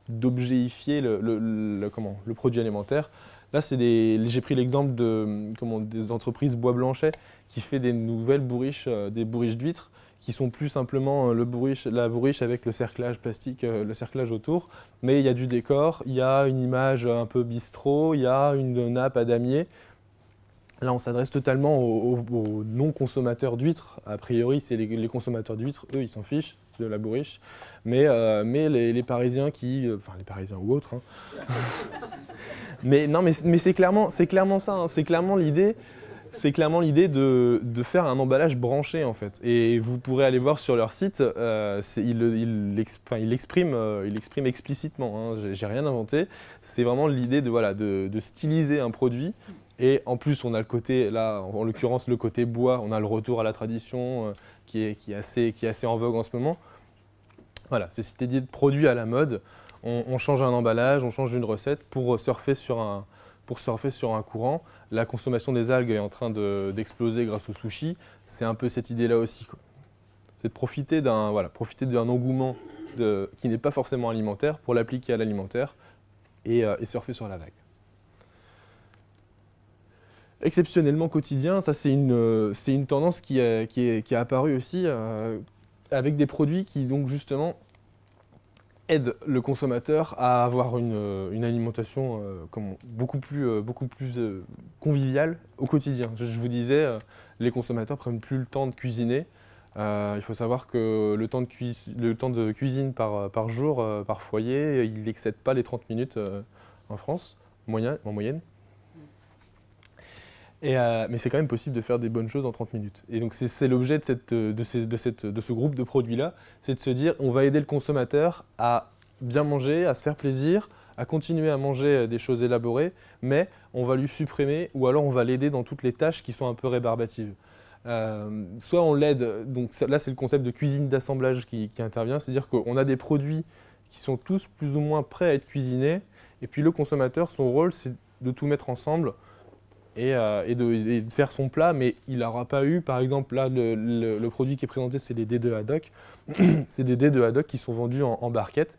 d'objéifier le produit alimentaire. Là, j'ai pris l'exemple des entreprises Bois Blanchet qui fait des nouvelles bourriches, des bourriches d'huîtres, qui sont plus simplement la bourriche avec le cerclage plastique, le cerclage autour, mais il y a du décor, il y a une image un peu bistrot, il y a une nappe à damier. Là, on s'adresse totalement aux non-consommateurs d'huîtres. A priori, c'est les consommateurs d'huîtres, eux, ils s'en fichent de la bourriche. Mais les Parisiens enfin les Parisiens ou autres. Hein. mais c'est clairement ça. Hein. C'est clairement l'idée de faire un emballage branché en fait. Et vous pourrez aller voir sur leur site, il l'exprime explicitement. Hein. J'ai rien inventé. C'est vraiment l'idée de styliser un produit. Et en plus, on a le côté, là, en l'occurrence, le côté bois, on a le retour à la tradition qui est assez en vogue en ce moment. Voilà, c'est cette idée de produit à la mode. On change un emballage, on change une recette pour surfer sur un courant. La consommation des algues est en train d'exploser grâce au sushi. C'est un peu cette idée-là aussi, quoi. C'est de profiter d'un engouement qui n'est pas forcément alimentaire pour l'appliquer à l'alimentaire et surfer sur la vague. Exceptionnellement quotidien, ça c'est une tendance qui est apparue aussi avec des produits qui donc justement aident le consommateur à avoir une alimentation beaucoup plus conviviale au quotidien. Je vous disais, les consommateurs prennent plus le temps de cuisiner. Il faut savoir que le temps de cuisine par jour, par foyer, il n'excède pas les 30 minutes en France, en moyenne. Mais c'est quand même possible de faire des bonnes choses en 30 minutes. Et donc c'est l'objet de ce groupe de produits-là, c'est de se dire on va aider le consommateur à bien manger, à se faire plaisir, à continuer à manger des choses élaborées, mais on va lui supprimer ou alors on va l'aider dans toutes les tâches qui sont un peu rébarbatives. Soit on l'aide, donc là c'est le concept de cuisine d'assemblage qui intervient, c'est-à-dire qu'on a des produits qui sont tous plus ou moins prêts à être cuisinés, et puis le consommateur, son rôle c'est de tout mettre ensemble, et de faire son plat, mais il n'aura pas eu, par exemple, là, le produit qui est présenté, c'est les D2 haddock. C'est des D2 haddock qui sont vendus en barquette.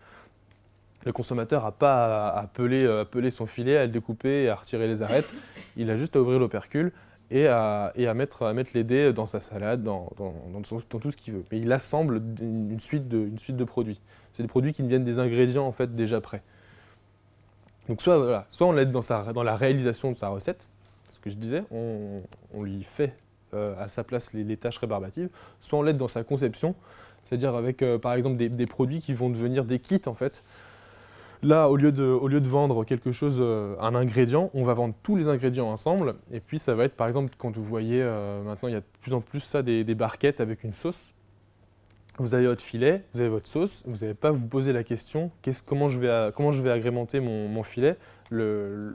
Le consommateur n'a pas à peler son filet, à le découper et à retirer les arêtes. Il a juste à ouvrir l'opercule et à mettre les dés dans sa salade, dans tout ce qu'il veut. Mais il assemble une suite de produits. C'est des produits qui viennent des ingrédients en fait, déjà prêts. Donc soit on l'aide dans la réalisation de sa recette, ce que je disais, on lui fait à sa place les tâches rébarbatives, soit on l'aide dans sa conception, c'est-à-dire avec par exemple des produits qui vont devenir des kits en fait. Là, au lieu de vendre quelque chose, un ingrédient, on va vendre tous les ingrédients ensemble, et puis ça va être par exemple, quand vous voyez, maintenant il y a de plus en plus ça, des barquettes avec une sauce. Vous avez votre filet, vous avez votre sauce, vous n'avez pas à vous poser la question comment je vais agrémenter mon filet. Le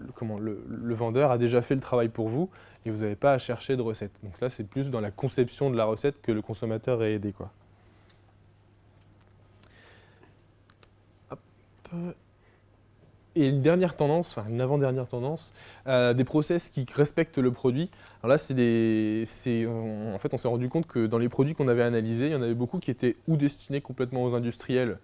vendeur a déjà fait le travail pour vous et vous n'avez pas à chercher de recette. Donc là, c'est plus dans la conception de la recette que le consommateur est aidé, quoi. Hop. Et une dernière tendance, enfin une avant-dernière tendance, des process qui respectent le produit. Alors là, en fait, on s'est rendu compte que dans les produits qu'on avait analysés, il y en avait beaucoup qui étaient ou destinés complètement aux industriels,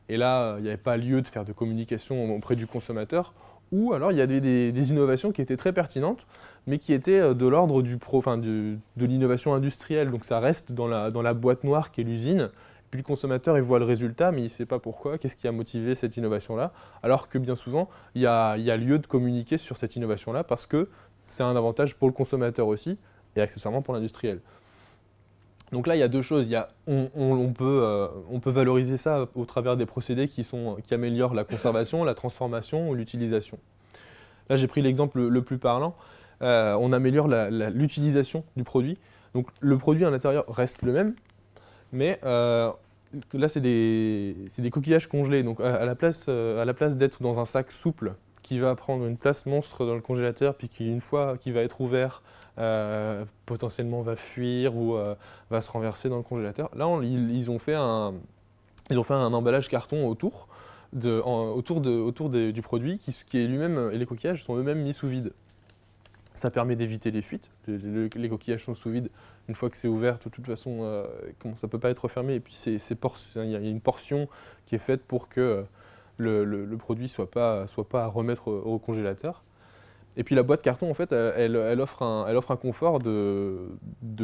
et là, il n'y avait pas lieu de faire de communication auprès du consommateur, ou alors il y a des innovations qui étaient très pertinentes, mais qui étaient de l'ordre de l'innovation industrielle. Donc ça reste dans la boîte noire qu'est l'usine. Puis le consommateur, il voit le résultat, mais il ne sait pas pourquoi, qu'est-ce qui a motivé cette innovation-là. Alors que bien souvent, il y a lieu de communiquer sur cette innovation-là parce que c'est un avantage pour le consommateur aussi, et accessoirement pour l'industriel. Donc là, il y a deux choses. On peut valoriser ça au travers des procédés qui améliorent la conservation, la transformation ou l'utilisation. Là, j'ai pris l'exemple le plus parlant. On améliore l'utilisation du produit. Donc le produit à l'intérieur reste le même, mais là, c'est des coquillages congelés. Donc à la place d'être dans un sac souple qui va prendre une place monstre dans le congélateur, puis qui, une fois qu'il va être ouvert, potentiellement va fuir ou va se renverser dans le congélateur. Là, ils ont fait un emballage carton autour du produit qui est lui-même, et les coquillages sont eux-mêmes mis sous vide. Ça permet d'éviter les fuites. Les coquillages sont sous vide. Une fois que c'est ouvert, de toute façon, ça ne peut pas être refermé. Et puis il y a une portion qui est faite pour que le produit ne soit pas à remettre au congélateur. Et puis la boîte carton, en fait, elle offre un confort de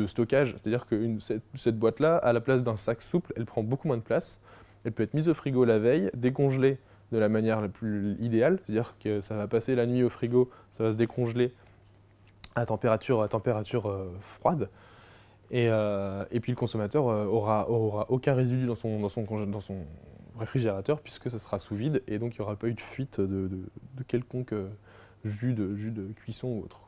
stockage. C'est-à-dire que cette boîte-là, à la place d'un sac souple, elle prend beaucoup moins de place. Elle peut être mise au frigo la veille, décongelée de la manière la plus idéale. C'est-à-dire que ça va passer la nuit au frigo, ça va se décongeler à température froide. Et puis le consommateur aura aucun résidu dans son réfrigérateur puisque ce sera sous vide et donc il n'y aura pas eu de fuite de quelconque jus de cuisson ou autre.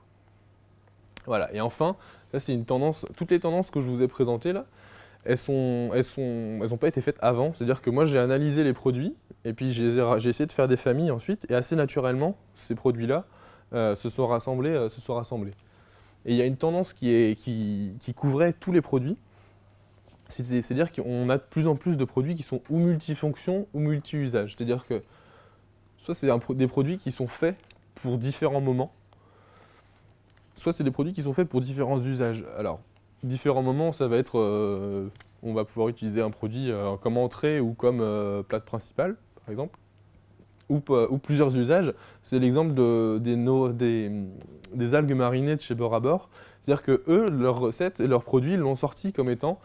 Voilà, et enfin, ça c'est une tendance, toutes les tendances que je vous ai présentées là, elles n'ont pas été faites avant, c'est-à-dire que moi j'ai analysé les produits et puis j'ai essayé de faire des familles ensuite et assez naturellement ces produits-là se sont rassemblés. Et il y a une tendance qui couvrait tous les produits, c'est-à-dire qu'on a de plus en plus de produits qui sont ou multifonctions ou multi-usages. C'est-à-dire que soit c'est des produits qui sont faits pour différents moments, soit c'est des produits qui sont faits pour différents usages. Alors, différents moments, ça va être, on va pouvoir utiliser un produit comme entrée ou comme plat principal, par exemple. Ou plusieurs usages. C'est l'exemple des algues marinées de chez Bord à Bord. C'est-à-dire que eux, leurs recettes et leurs produits l'ont sorti comme étant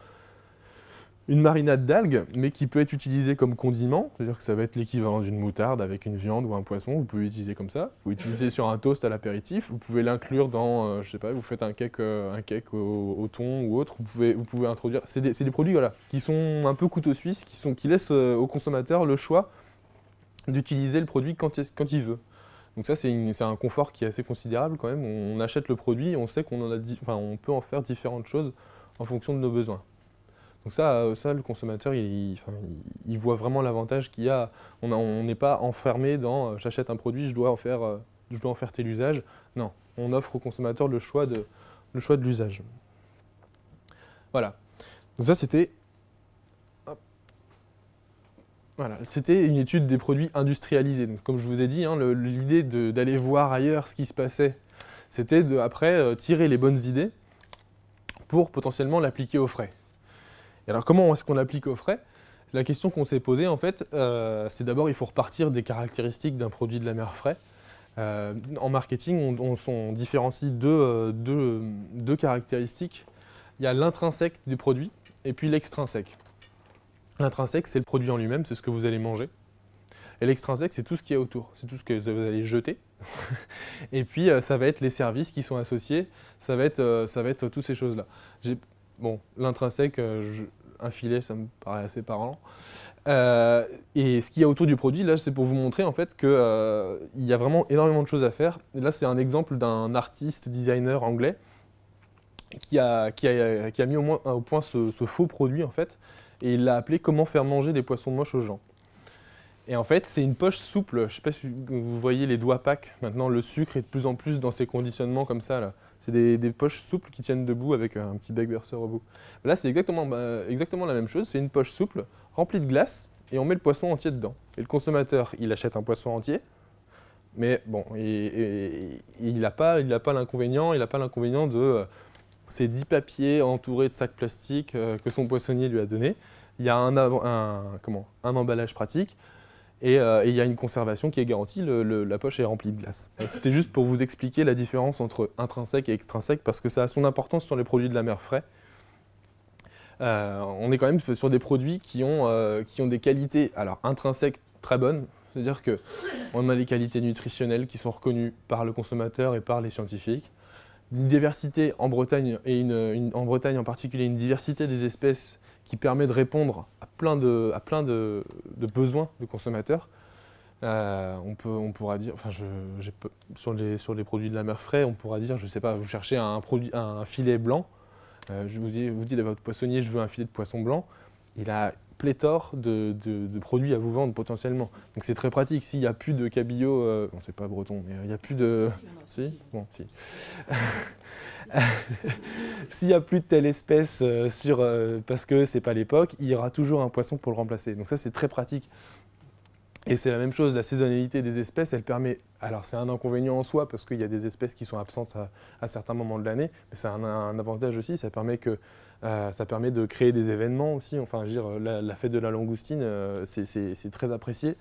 une marinade d'algues, mais qui peut être utilisée comme condiment. C'est-à-dire que ça va être l'équivalent d'une moutarde avec une viande ou un poisson. Vous pouvez l'utiliser comme ça. Vous pouvez l'utiliser sur un toast à l'apéritif. Vous pouvez l'inclure dans, je sais pas, vous faites un cake au thon ou autre. Vous pouvez introduire. C'est des produits voilà, qui sont un peu couteau suisse, qui laissent au consommateur le choix d'utiliser le produit quand il veut. Donc ça, c'est un confort qui est assez considérable quand même. On achète le produit et on sait on peut en faire différentes choses en fonction de nos besoins. Donc ça le consommateur, il voit vraiment l'avantage qu'il y a. On n'est pas enfermé dans j'achète un produit, je dois en faire tel usage. Non, on offre au consommateur le choix de l'usage. Voilà. Donc ça, c'était une étude des produits industrialisés. Donc, comme je vous ai dit, l'idée d'aller voir ailleurs ce qui se passait, c'était après tirer les bonnes idées pour potentiellement l'appliquer au frais. Et alors comment est-ce qu'on l'applique au frais? La question qu'on s'est posée en fait, c'est d'abord il faut repartir des caractéristiques d'un produit de la mer frais. En marketing, on différencie deux caractéristiques. Il y a l'intrinsèque du produit et puis l'extrinsèque. L'intrinsèque, c'est le produit en lui-même, c'est ce que vous allez manger. Et l'extrinsèque, c'est tout ce qu'il y a autour, c'est tout ce que vous allez jeter. Et puis, ça va être les services qui sont associés, ça va être toutes ces choses-là. Bon, l'intrinsèque, un filet, ça me paraît assez parlant. Et ce qu'il y a autour du produit, là, c'est pour vous montrer en fait qu'il y a vraiment énormément de choses à faire. Et là, c'est un exemple d'un artiste, designer anglais qui a mis au point ce faux produit en fait. Et il l'a appelé « Comment faire manger des poissons moches aux gens ». Et en fait, c'est une poche souple. Je ne sais pas si vous voyez les doigts Pâques. Maintenant, le sucre est de plus en plus dans ces conditionnements comme ça. C'est des poches souples qui tiennent debout avec un petit bec berceur au bout. Là, c'est exactement la même chose. C'est une poche souple remplie de glace et on met le poisson entier dedans. Et le consommateur, il achète un poisson entier. Mais bon, il n'a pas l'inconvénient de ces 10 papiers entourés de sacs plastiques que son poissonnier lui a donné. Il y a un emballage pratique et il y a une conservation qui est garantie, la poche est remplie de glace. C'était juste pour vous expliquer la différence entre intrinsèque et extrinsèque, parce que ça a son importance sur les produits de la mer frais. On est quand même sur des produits qui ont des qualités intrinsèques très bonnes, c'est-à-dire qu'on a des qualités nutritionnelles qui sont reconnues par le consommateur et par les scientifiques. Une diversité en Bretagne, en Bretagne en particulier, une diversité des espèces qui permet de répondre à plein de besoins de consommateurs. On pourra dire, sur les produits de la mer frais, on pourra dire, je ne sais pas, vous cherchez un filet blanc, je vous dis à votre poissonnier, je veux un filet de poisson blanc, il a pléthore de produits à vous vendre potentiellement. Donc c'est très pratique. S'il n'y a plus de cabillaud, bon, c'est pas breton, mais il n'y a plus de... Si, bon, si. S'il n'y a plus de telle espèce parce que c'est pas l'époque, il y aura toujours un poisson pour le remplacer. Donc ça, c'est très pratique. Et c'est la même chose, la saisonnalité des espèces, elle permet... Alors c'est un inconvénient en soi, parce qu'il y a des espèces qui sont absentes à certains moments de l'année, mais c'est un avantage aussi, ça permet de créer des événements aussi. Enfin, je veux dire, la fête de la langoustine, c'est très apprécié.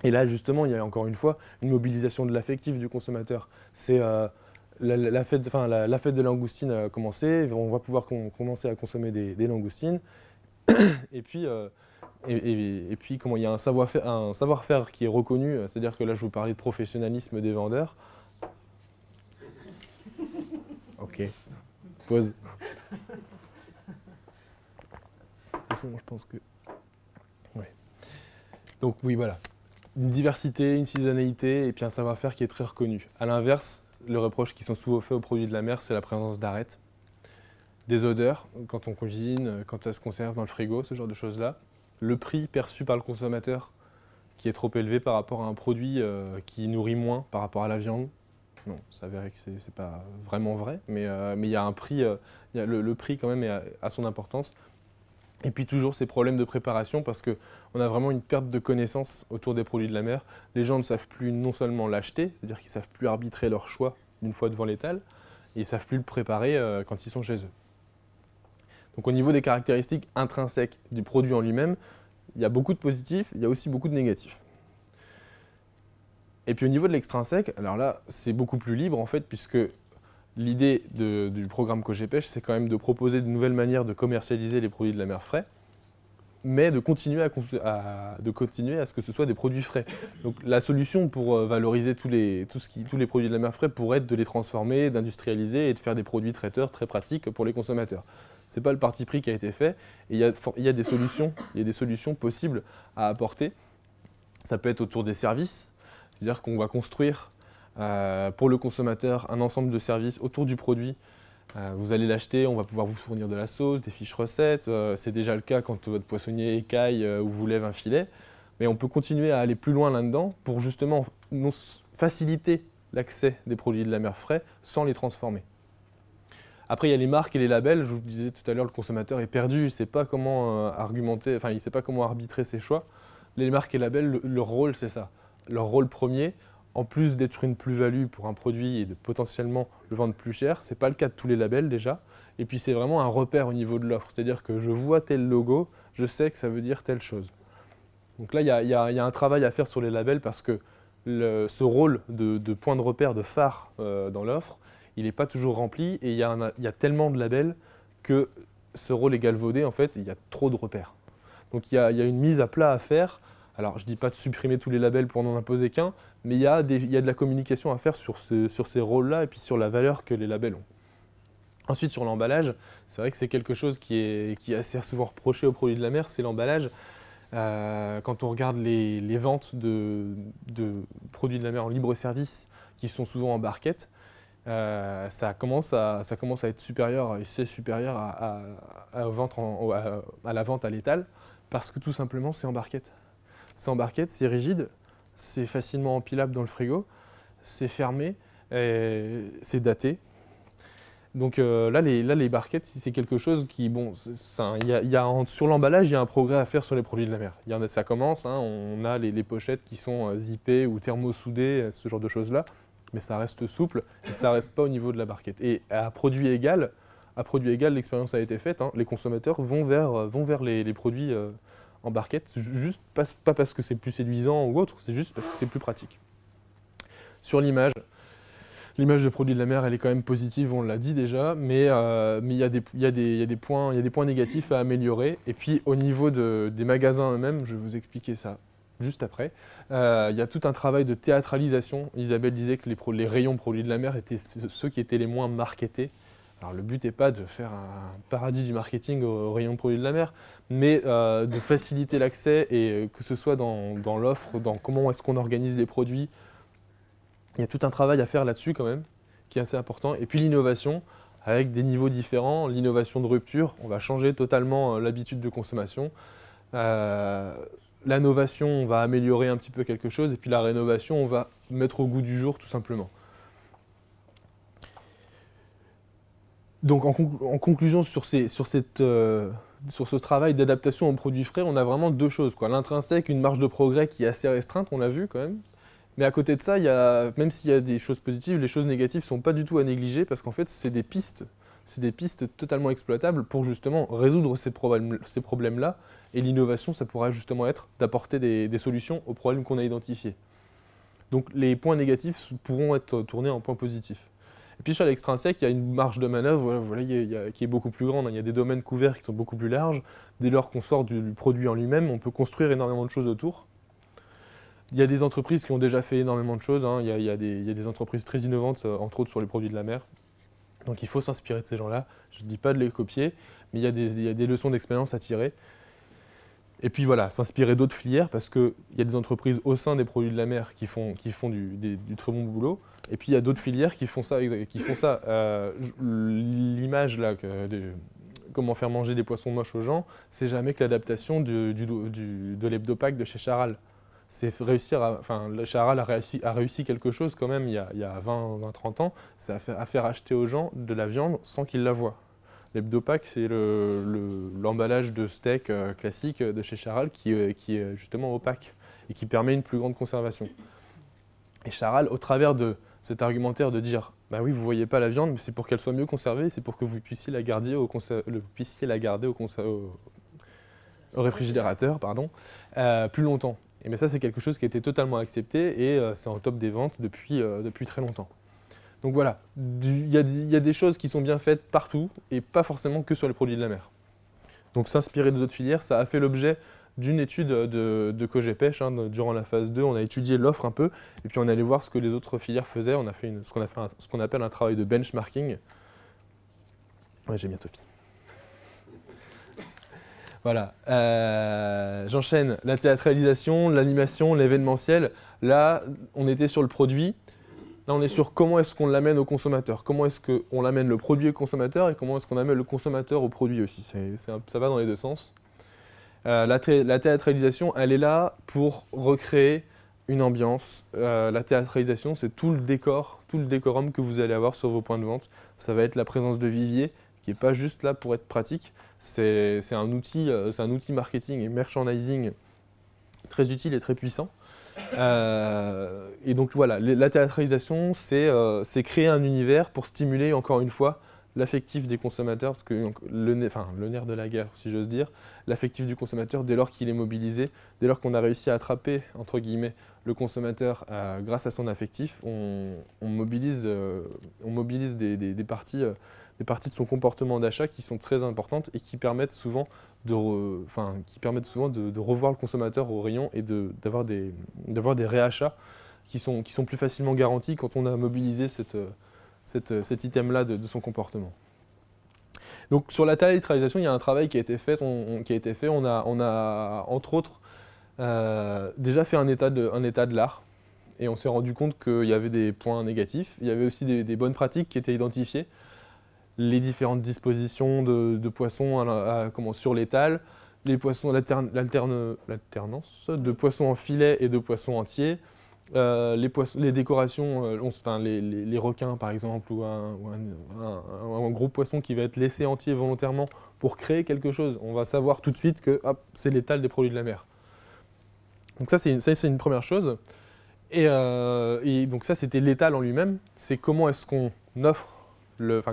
Et là, justement, il y a encore une fois une mobilisation de l'affectif du consommateur. C'est la fête de la langoustine a commencé, on va pouvoir commencer à consommer des langoustines. Et puis, comment il y a un savoir-faire qui est reconnu, c'est-à-dire que là, je vous parlais de professionnalisme des vendeurs. Ok, pause. De toute façon, je pense que... Ouais. Donc oui, voilà. Une diversité, une saisonnalité et puis un savoir-faire qui est très reconnu. A l'inverse, le reproche qui sont souvent faits aux produits de la mer, c'est la présence d'arêtes, des odeurs, quand on cuisine, quand ça se conserve dans le frigo, ce genre de choses-là. Le prix perçu par le consommateur qui est trop élevé par rapport à un produit qui nourrit moins par rapport à la viande. Non, ça s'avère que c'est pas vraiment vrai, mais il y a un prix, le prix quand même a son importance. Et puis toujours ces problèmes de préparation parce qu'on a vraiment une perte de connaissance autour des produits de la mer. Les gens ne savent plus non seulement l'acheter, c'est-à-dire qu'ils ne savent plus arbitrer leur choix une fois devant l'étal, et ils ne savent plus le préparer quand ils sont chez eux. Donc au niveau des caractéristiques intrinsèques du produit en lui-même, il y a beaucoup de positifs, il y a aussi beaucoup de négatifs. Et puis au niveau de l'extrinsèque, alors là c'est beaucoup plus libre en fait, puisque l'idée du programme Cogépêche, c'est quand même de proposer de nouvelles manières de commercialiser les produits de la mer frais, mais de continuer à ce que ce soit des produits frais. Donc la solution pour valoriser tous les produits de la mer frais pourrait être de les transformer, d'industrialiser et de faire des produits traiteurs très pratiques pour les consommateurs. Ce n'est pas le parti pris qui a été fait, et il y a des solutions possibles à apporter. Ça peut être autour des services, c'est-à-dire qu'on va construire pour le consommateur un ensemble de services autour du produit. Vous allez l'acheter, on va pouvoir vous fournir de la sauce, des fiches recettes. C'est déjà le cas quand votre poissonnier écaille ou vous lève un filet. Mais on peut continuer à aller plus loin là-dedans pour justement faciliter l'accès des produits de la mer frais sans les transformer. Après, il y a les marques et les labels. Je vous disais tout à l'heure, le consommateur est perdu, il ne sait pas comment argumenter, enfin, il ne sait pas comment arbitrer ses choix. Les marques et labels, leur rôle, c'est ça. Leur rôle premier, en plus d'être une plus-value pour un produit et de potentiellement le vendre plus cher, ce n'est pas le cas de tous les labels déjà. Et puis c'est vraiment un repère au niveau de l'offre, c'est-à-dire que je vois tel logo, je sais que ça veut dire telle chose. Donc là, il y a un travail à faire sur les labels parce que ce rôle de point de repère, de phare dans l'offre, il n'est pas toujours rempli et il y a tellement de labels que ce rôle est galvaudé, en fait, il y a trop de repères. Donc il y a une mise à plat à faire. Alors, je ne dis pas de supprimer tous les labels pour n'en imposer qu'un, mais il y a de la communication à faire sur ces rôles-là et puis sur la valeur que les labels ont. Ensuite, sur l'emballage, c'est vrai que c'est quelque chose qui est assez souvent reproché aux produits de la mer, c'est l'emballage. Quand on regarde les ventes de produits de la mer en libre-service, qui sont souvent en barquette, ça commence à être supérieur, et c'est supérieur à la vente à l'étal, parce que tout simplement, c'est en barquette. C'est en barquette, c'est rigide, c'est facilement empilable dans le frigo, c'est fermé, c'est daté. Donc là, les barquettes, c'est quelque chose qui, bon, sur l'emballage, il y a un progrès à faire sur les produits de la mer. Ça commence, hein, on a les pochettes qui sont zippées ou thermosoudées, ce genre de choses-là, mais ça reste souple et ça ne reste pas au niveau de la barquette. Et à produit égal, l'expérience a été faite, hein, les consommateurs vont vers les produits en barquette, juste pas parce que c'est plus séduisant ou autre, c'est juste parce que c'est plus pratique. Sur l'image de produit de la mer, elle est quand même positive, on l'a dit déjà, mais il y a des points négatifs à améliorer. Et puis au niveau des magasins eux-mêmes, je vais vous expliquer ça juste après, il y a tout un travail de théâtralisation. Isabelle disait que les rayons produits de la mer étaient ceux qui étaient les moins marketés. Alors le but n'est pas de faire un paradis du marketing aux rayons produits de la mer, mais de faciliter l'accès et que ce soit dans l'offre, dans comment est-ce qu'on organise les produits. Il y a tout un travail à faire là-dessus quand même, qui est assez important. Et puis l'innovation, avec des niveaux différents. L'innovation de rupture, on va changer totalement l'habitude de consommation. L'innovation, on va améliorer un petit peu quelque chose. Et puis la rénovation, on va mettre au goût du jour tout simplement. Donc en conclusion sur ce travail d'adaptation aux produits frais, on a vraiment deux choses, quoi. L'intrinsèque, une marge de progrès qui est assez restreinte, on l'a vu quand même. Mais à côté de ça, même s'il y a des choses positives, les choses négatives ne sont pas du tout à négliger parce qu'en fait, c'est des pistes totalement exploitables pour justement résoudre ces problèmes-là. Et l'innovation, ça pourra justement être d'apporter des solutions aux problèmes qu'on a identifiés. Donc les points négatifs pourront être tournés en points positifs. Et puis sur l'extrinsèque, il y a une marge de manœuvre qui est beaucoup plus grande. Il y a des domaines couverts qui sont beaucoup plus larges. Dès lors qu'on sort du produit en lui-même, on peut construire énormément de choses autour. Il y a des entreprises qui ont déjà fait énormément de choses. Il y a des entreprises très innovantes, entre autres sur les produits de la mer. Donc il faut s'inspirer de ces gens-là. Je ne dis pas de les copier, mais il y a des leçons d'expérience à tirer. Et puis voilà, s'inspirer d'autres filières parce qu'il y a des entreprises au sein des produits de la mer qui font du très bon boulot. Et puis il y a d'autres filières qui font ça. L'image là, comment faire manger des poissons moches aux gens, c'est jamais que l'adaptation de l'hebdopack de chez Charal. Charal a réussi quelque chose quand même il y a 20-30 ans, c'est à faire acheter aux gens de la viande sans qu'ils la voient. L'hebdopack, c'est l'emballage de steak classique de chez Charal qui est justement opaque et qui permet une plus grande conservation. Et Charal, au travers de cet argumentaire de dire « bah oui, vous ne voyez pas la viande, mais c'est pour qu'elle soit mieux conservée, c'est pour que vous puissiez la garder au réfrigérateur plus longtemps ». Et bien ça, c'est quelque chose qui a été totalement accepté et c'est en top des ventes depuis très longtemps. Donc voilà, il y a des choses qui sont bien faites partout et pas forcément que sur les produits de la mer. Donc s'inspirer des autres filières, ça a fait l'objet d'une étude de Cogepêche. Durant la phase 2, on a étudié l'offre un peu et puis on allait voir ce que les autres filières faisaient. On a fait ce qu'on appelle un travail de benchmarking. Ouais, j'ai bientôt fini. Voilà, j'enchaîne la théâtralisation, l'animation, l'événementiel. Là, on était sur le produit. Là, on est sur comment est-ce qu'on l'amène au consommateur. Comment est-ce qu'on l'amène le produit au consommateur et comment est-ce qu'on amène le consommateur au produit aussi. Ça va dans les deux sens. La théâtralisation, elle est là pour recréer une ambiance. La théâtralisation, c'est tout le décorum que vous allez avoir sur vos points de vente. Ça va être la présence de vivier, qui n'est pas juste là pour être pratique. C'est un outil marketing et merchandising très utile et très puissant. Et donc voilà, la théâtralisation, c'est créer un univers pour stimuler encore une fois l'affectif des consommateurs, parce que le nerf de la guerre, si j'ose dire, l'affectif du consommateur dès lors qu'il est mobilisé, dès lors qu'on a réussi à attraper, entre guillemets, le consommateur grâce à son affectif, on mobilise des parties de son comportement d'achat qui sont très importantes et qui permettent souvent de revoir le consommateur au rayon et d'avoir des réachats qui sont plus facilement garantis quand on a mobilisé cet item-là de son comportement. Donc sur la théâtralisation, il y a un travail qui a été fait. On a entre autres déjà fait un état de l'art et on s'est rendu compte qu'il y avait des points négatifs. Il y avait aussi des bonnes pratiques qui étaient identifiées. Les différentes dispositions de poissons sur l'étal, les poissons, l'alternance de poissons en filet et de poissons entiers, les décorations, les requins par exemple, ou un gros poisson qui va être laissé entier volontairement pour créer quelque chose. On va savoir tout de suite que c'est l'étal des produits de la mer. Donc ça c'est une première chose. Et donc ça c'était l'étal en lui-même, c'est comment est-ce qu'on offre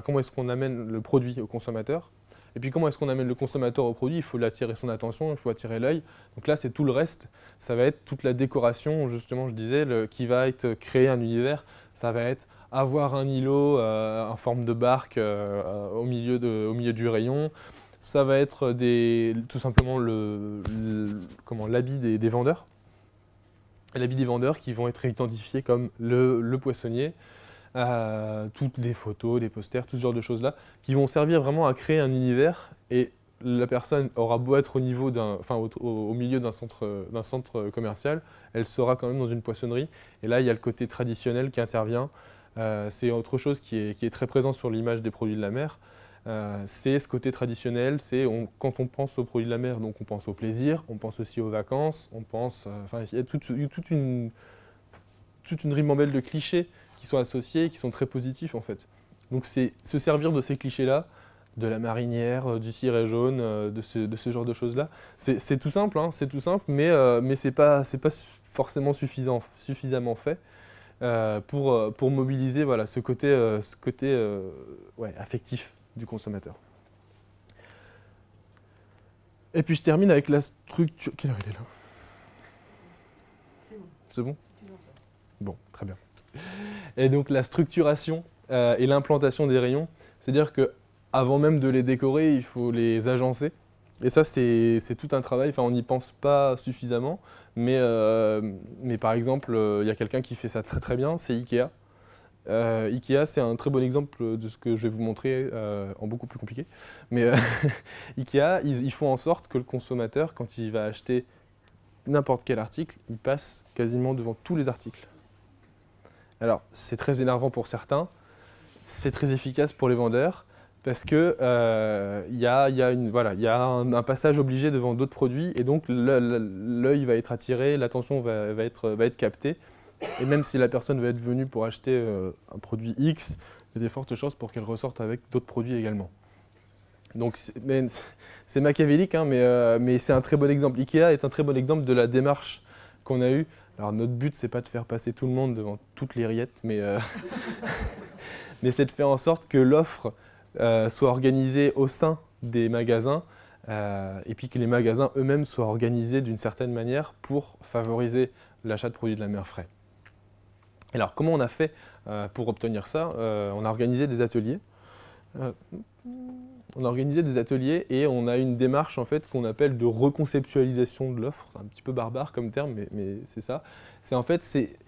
comment est-ce qu'on amène le produit au consommateur. Et puis comment est-ce qu'on amène le consommateur au produit? Il faut attirer son attention, il faut attirer l'œil. Donc là, c'est tout le reste. Ça va être toute la décoration, justement, je disais, qui va être créer un univers. Ça va être avoir un îlot en forme de barque au milieu du rayon. Ça va être tout simplement l'habit des vendeurs. L'habit des vendeurs qui vont être identifiés comme le poissonnier. Toutes des photos, des posters, tout ce genre de choses-là, qui vont servir vraiment à créer un univers. Et la personne aura beau être au milieu d'un centre commercial, elle sera quand même dans une poissonnerie. Et là, il y a le côté traditionnel qui intervient. C'est autre chose qui est très présent sur l'image des produits de la mer. C'est ce côté traditionnel, quand on pense aux produits de la mer, donc on pense au plaisir, on pense aussi aux vacances, il y a toute une ribambelle de clichés qui sont associés, qui sont très positifs en fait. Donc c'est se servir de ces clichés-là, de la marinière, du ciré jaune, de ce genre de choses-là. C'est tout simple, hein, mais c'est pas forcément suffisamment fait pour mobiliser voilà, ce côté affectif du consommateur. Et puis je termine avec la structure. Quelle heure il est là? C'est bon. C'est bon? Bon, très bien. Et donc la structuration et l'implantation des rayons, c'est-à-dire qu'avant même de les décorer, il faut les agencer. Et ça, c'est tout un travail, on n'y pense pas suffisamment, mais par exemple, il y a quelqu'un qui fait ça très très bien, c'est Ikea. Ikea, c'est un très bon exemple de ce que je vais vous montrer en beaucoup plus compliqué. Mais Ikea, ils font en sorte que le consommateur, quand il va acheter n'importe quel article, il passe quasiment devant tous les articles. Alors, c'est très énervant pour certains, c'est très efficace pour les vendeurs, parce que y a un passage obligé devant d'autres produits, et donc l'œil va être attiré, l'attention va être captée. Et même si la personne va être venue pour acheter un produit X, il y a des fortes chances pour qu'elle ressorte avec d'autres produits également. Donc c'est machiavélique, hein, mais c'est un très bon exemple. Ikea est un très bon exemple de la démarche qu'on a eue. Alors notre but, c'est pas de faire passer tout le monde devant toutes les rillettes, mais c'est de faire en sorte que l'offre soit organisée au sein des magasins et puis que les magasins eux-mêmes soient organisés d'une certaine manière pour favoriser l'achat de produits de la mer frais. Alors comment on a fait pour obtenir ça? On a organisé des ateliers. Et on a une démarche en fait qu'on appelle de reconceptualisation de l'offre. C'est un petit peu barbare comme terme, mais c'est ça. C'est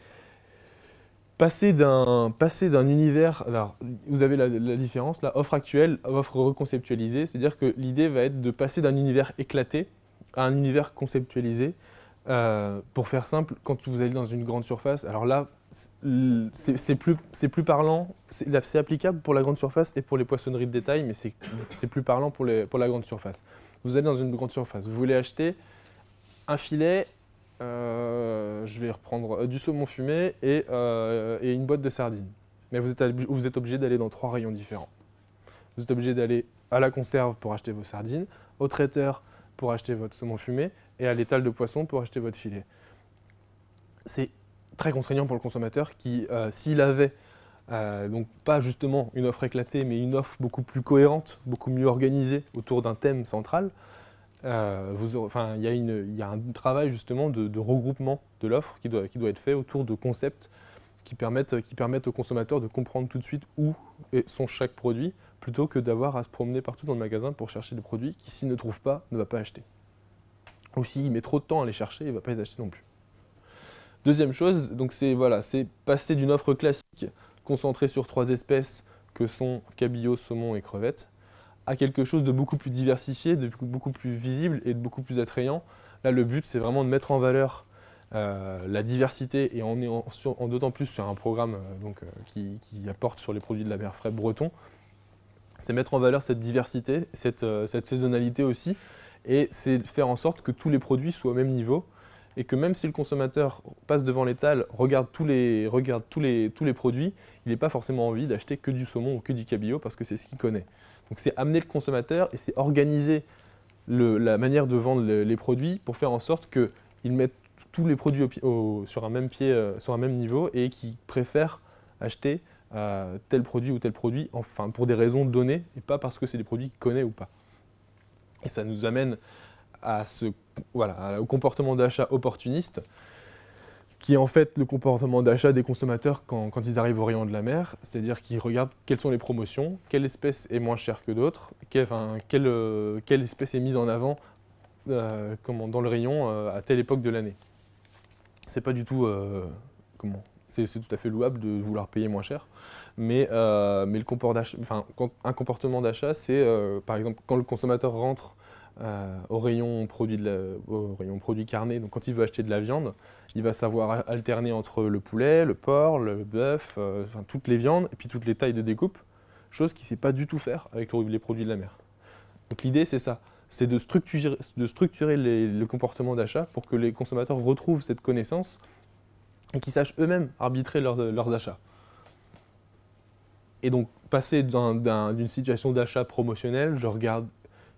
passer d'un univers. Alors vous avez la différence, la offre actuelle, offre reconceptualisée, c'est-à-dire que l'idée va être de passer d'un univers éclaté à un univers conceptualisé. Pour faire simple, quand vous allez dans une grande surface, alors là, c'est plus parlant, c'est applicable pour la grande surface et pour les poissonneries de détail, mais c'est plus parlant pour la grande surface. Vous allez dans une grande surface, vous voulez acheter un filet, je vais reprendre du saumon fumé et une boîte de sardines. Mais vous êtes obligé d'aller dans 3 rayons différents. Vous êtes obligé d'aller à la conserve pour acheter vos sardines, au traiteur pour acheter votre saumon fumé et à l'étal de poisson pour acheter votre filet. C'est très contraignant pour le consommateur qui, s'il avait donc pas justement une offre éclatée, mais une offre beaucoup plus cohérente, beaucoup mieux organisée autour d'un thème central, il y a un travail justement de regroupement de l'offre qui doit être fait autour de concepts qui permettent au consommateur de comprendre tout de suite où sont chaque produit, plutôt que d'avoir à se promener partout dans le magasin pour chercher des produits qui, s'il ne trouve pas, ne va pas acheter. Ou s'il met trop de temps à les chercher, il ne va pas les acheter non plus. Deuxième chose, c'est passer d'une offre classique concentrée sur 3 espèces que sont cabillaud, saumon et crevettes, à quelque chose de beaucoup plus diversifié, de beaucoup plus visible et de beaucoup plus attrayant. Là, le but, c'est vraiment de mettre en valeur la diversité, et on est d'autant plus sur un programme qui apporte sur les produits de la mer frais bretons. C'est mettre en valeur cette diversité, cette saisonnalité aussi, et c'est faire en sorte que tous les produits soient au même niveau, et que même si le consommateur passe devant l'étal, regarde tous les produits, il n'a pas forcément envie d'acheter que du saumon ou que du cabillaud parce que c'est ce qu'il connaît. Donc c'est amener le consommateur et c'est organiser la manière de vendre les produits pour faire en sorte qu'ils mettent tous les produits sur un même pied, sur un même niveau, et qu'ils préfèrent acheter tel produit ou tel produit, enfin pour des raisons données et pas parce que c'est des produits qu'il connaît ou pas. Et ça nous amène à au comportement d'achat opportuniste, qui est en fait le comportement d'achat des consommateurs quand ils arrivent au rayon de la mer, c'est-à-dire qu'ils regardent quelles sont les promotions, quelle espèce est moins chère que d'autres, quelle espèce est mise en avant dans le rayon à telle époque de l'année. C'est pas du tout c'est tout à fait louable de vouloir payer moins cher, mais un comportement d'achat, c'est par exemple quand le consommateur rentre au rayon produits carnés, donc quand il veut acheter de la viande, il va savoir alterner entre le poulet, le porc, le bœuf, toutes les viandes et puis toutes les tailles de découpe, chose qu'il ne sait pas du tout faire avec les produits de la mer. Donc l'idée c'est ça, c'est de structurer le comportement d'achat pour que les consommateurs retrouvent cette connaissance et qu'ils sachent eux-mêmes arbitrer leurs achats. Et donc passer d'une situation d'achat promotionnel, je regarde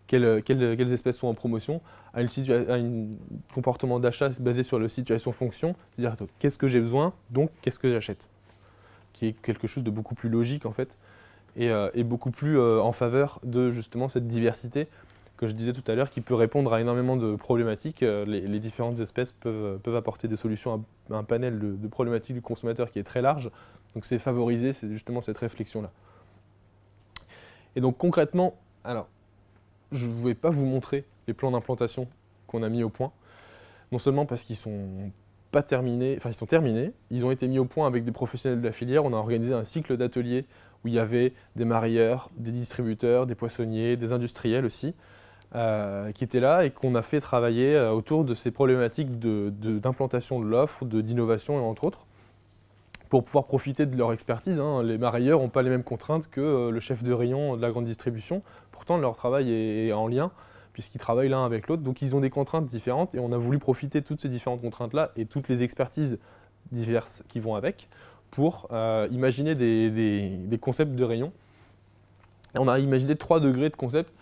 quelles espèces sont en promotion, à un comportement d'achat basé sur la situation-fonction, c'est-à-dire qu'est-ce que j'ai besoin, donc qu'est-ce que j'achète, qui est quelque chose de beaucoup plus logique en fait, et beaucoup plus en faveur de justement cette diversité que je disais tout à l'heure, qui peut répondre à énormément de problématiques. Les différentes espèces peuvent apporter des solutions à un panel de problématiques du consommateur qui est très large, donc c'est favoriser justement cette réflexion-là. Et donc concrètement, alors, je ne vais pas vous montrer les plans d'implantation qu'on a mis au point, non seulement parce qu'ils sont pas terminés, enfin ils sont terminés, ils ont été mis au point avec des professionnels de la filière, on a organisé un cycle d'ateliers où il y avait des marailleurs, des distributeurs, des poissonniers, des industriels aussi, qui étaient là et qu'on a fait travailler autour de ces problématiques d'implantation de l'offre, d'innovation entre autres, pour pouvoir profiter de leur expertise. Les marailleurs n'ont pas les mêmes contraintes que le chef de rayon de la grande distribution. Pourtant, leur travail est en lien, puisqu'ils travaillent l'un avec l'autre. Donc, ils ont des contraintes différentes et on a voulu profiter de toutes ces différentes contraintes-là et toutes les expertises diverses qui vont avec pour imaginer des concepts de rayon. Et on a imaginé 3 degrés de concepts.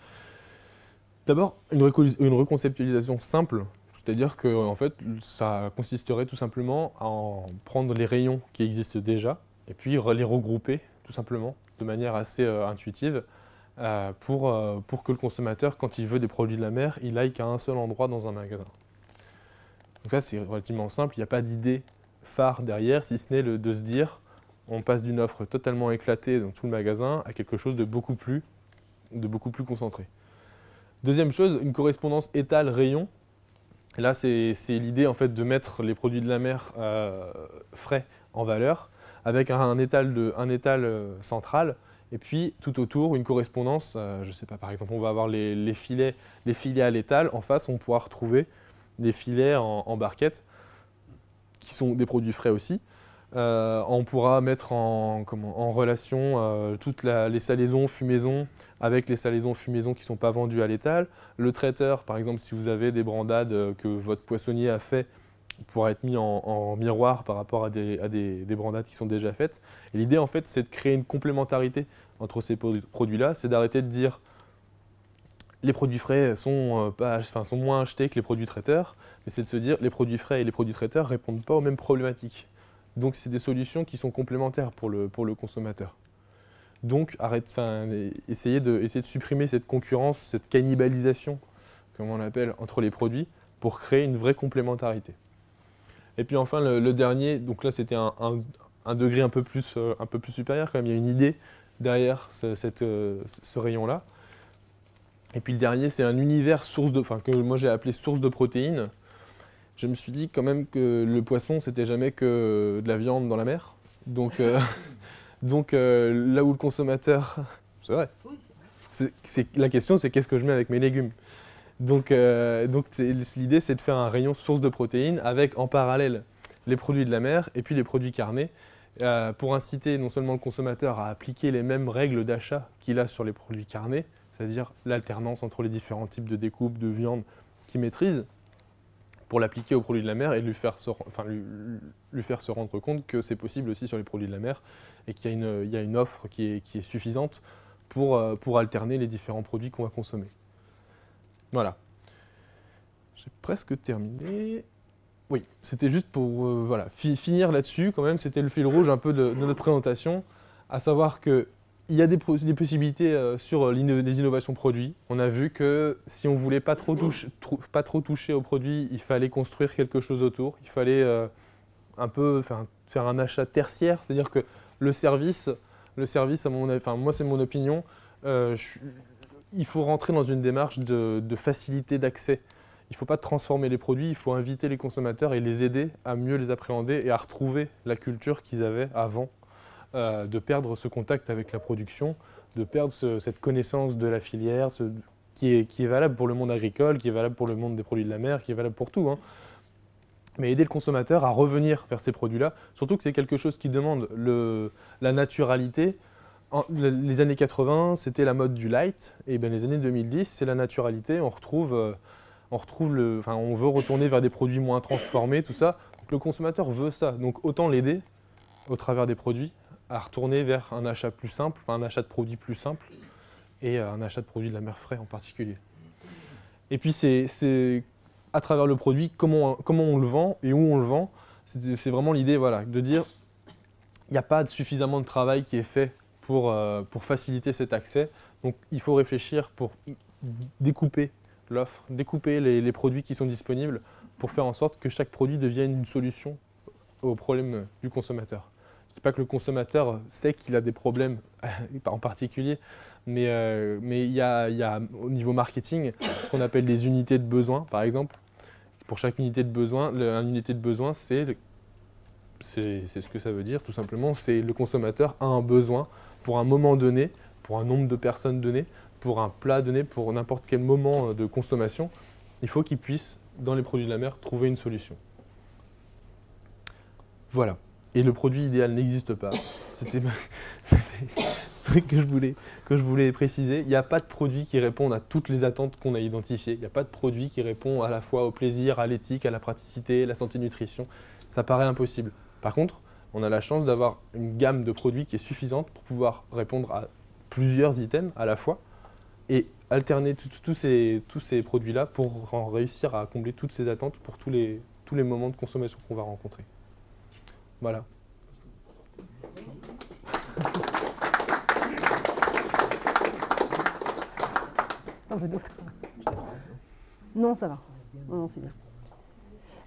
D'abord, une reconceptualisation simple. C'est-à-dire que en fait, ça consisterait tout simplement à prendre les rayons qui existent déjà et puis les regrouper tout simplement de manière assez intuitive pour que le consommateur, quand il veut des produits de la mer, il aille qu'à un seul endroit dans un magasin. Donc ça, c'est relativement simple, il n'y a pas d'idée phare derrière, si ce n'est de se dire on passe d'une offre totalement éclatée dans tout le magasin à quelque chose de beaucoup plus concentré. Deuxième chose, une correspondance étal-rayon. Là, c'est l'idée en fait de mettre les produits de la mer frais en valeur avec un étal central et puis tout autour une correspondance. Je ne sais pas, par exemple, on va avoir les filets à l'étal. En face, on pourra retrouver des filets en barquette qui sont des produits frais aussi. On pourra mettre en relation toutes les salaisons, fumaisons avec les salaisons, fumaisons qui ne sont pas vendues à l'étal. Le traiteur, par exemple, si vous avez des brandades que votre poissonnier a fait, pourra être mis en miroir par rapport à des brandades qui sont déjà faites. Et l'idée, en fait, c'est de créer une complémentarité entre ces produits-là. C'est d'arrêter de dire les produits frais sont moins achetés que les produits traiteurs, mais c'est de se dire les produits frais et les produits traiteurs ne répondent pas aux mêmes problématiques. Donc, c'est des solutions qui sont complémentaires pour le consommateur. Donc, essayer de supprimer cette concurrence, cette cannibalisation, comme on l'appelle, entre les produits, pour créer une vraie complémentarité. Et puis enfin, le dernier, donc là c'était un degré un peu plus supérieur, quand même, il y a une idée derrière ce rayon-là. Et puis le dernier, c'est un univers que moi j'ai appelé source de protéines. Je me suis dit quand même que le poisson, c'était jamais que de la viande dans la mer. Donc là où le consommateur... C'est vrai. Oui, c'est vrai. La question, c'est qu'est-ce que je mets avec mes légumes. Donc l'idée, c'est de faire un rayon source de protéines avec en parallèle les produits de la mer et puis les produits carnés pour inciter non seulement le consommateur à appliquer les mêmes règles d'achat qu'il a sur les produits carnés, c'est-à-dire l'alternance entre les différents types de découpe, de viande qu'il maîtrise, pour l'appliquer aux produits de la mer et lui faire se rendre compte que c'est possible aussi sur les produits de la mer et qu'il y a une offre qui est suffisante pour alterner les différents produits qu'on va consommer. Voilà. J'ai presque terminé. Oui, c'était juste pour finir là-dessus quand même. C'était le fil rouge un peu de notre présentation, à savoir que il y a des possibilités sur des innovations produits. On a vu que si on ne voulait pas trop toucher aux produits, il fallait construire quelque chose autour. Il fallait un peu faire un achat tertiaire, c'est-à-dire que le service moi c'est mon opinion, il faut rentrer dans une démarche de facilité d'accès. Il ne faut pas transformer les produits, il faut inviter les consommateurs et les aider à mieux les appréhender et à retrouver la culture qu'ils avaient avant de perdre ce contact avec la production, de perdre cette connaissance de la filière qui est valable pour le monde agricole, qui est valable pour le monde des produits de la mer, qui est valable pour tout, hein. Mais aider le consommateur à revenir vers ces produits-là, surtout que c'est quelque chose qui demande la naturalité. Les années 80, c'était la mode du light, et bien les années 2010, c'est la naturalité. On veut retourner vers des produits moins transformés, tout ça. Donc, le consommateur veut ça, donc autant l'aider au travers des produits à retourner vers un achat plus simple, un achat de produits plus simple, et un achat de produits de la mer frais en particulier. Et puis c'est à travers le produit, comment on le vend et où on le vend. C'est vraiment l'idée, voilà, de dire il n'y a pas suffisamment de travail qui est fait pour faciliter cet accès. Donc il faut réfléchir pour découper l'offre, découper les produits qui sont disponibles pour faire en sorte que chaque produit devienne une solution au problème du consommateur. Je ne dis pas que le consommateur sait qu'il a des problèmes en particulier, mais il y a au niveau marketing ce qu'on appelle les unités de besoin, par exemple. Pour chaque unité de besoin, une unité de besoin, c'est ce que ça veut dire, tout simplement. C'est le consommateur a un besoin pour un moment donné, pour un nombre de personnes donné, pour un plat donné, pour n'importe quel moment de consommation. Il faut qu'il puisse, dans les produits de la mer, trouver une solution. Voilà. Et le produit idéal n'existe pas. C'était le truc que je voulais préciser. Il n'y a pas de produit qui réponde à toutes les attentes qu'on a identifiées. Il n'y a pas de produit qui répond à la fois au plaisir, à l'éthique, à la praticité, à la santé nutrition. Ça paraît impossible. Par contre, on a la chance d'avoir une gamme de produits qui est suffisante pour pouvoir répondre à plusieurs items à la fois et alterner tous ces produits-là pour réussir à combler toutes ces attentes pour tous les moments de consommation qu'on va rencontrer. Voilà. Non, ça va. Non, c'est bien.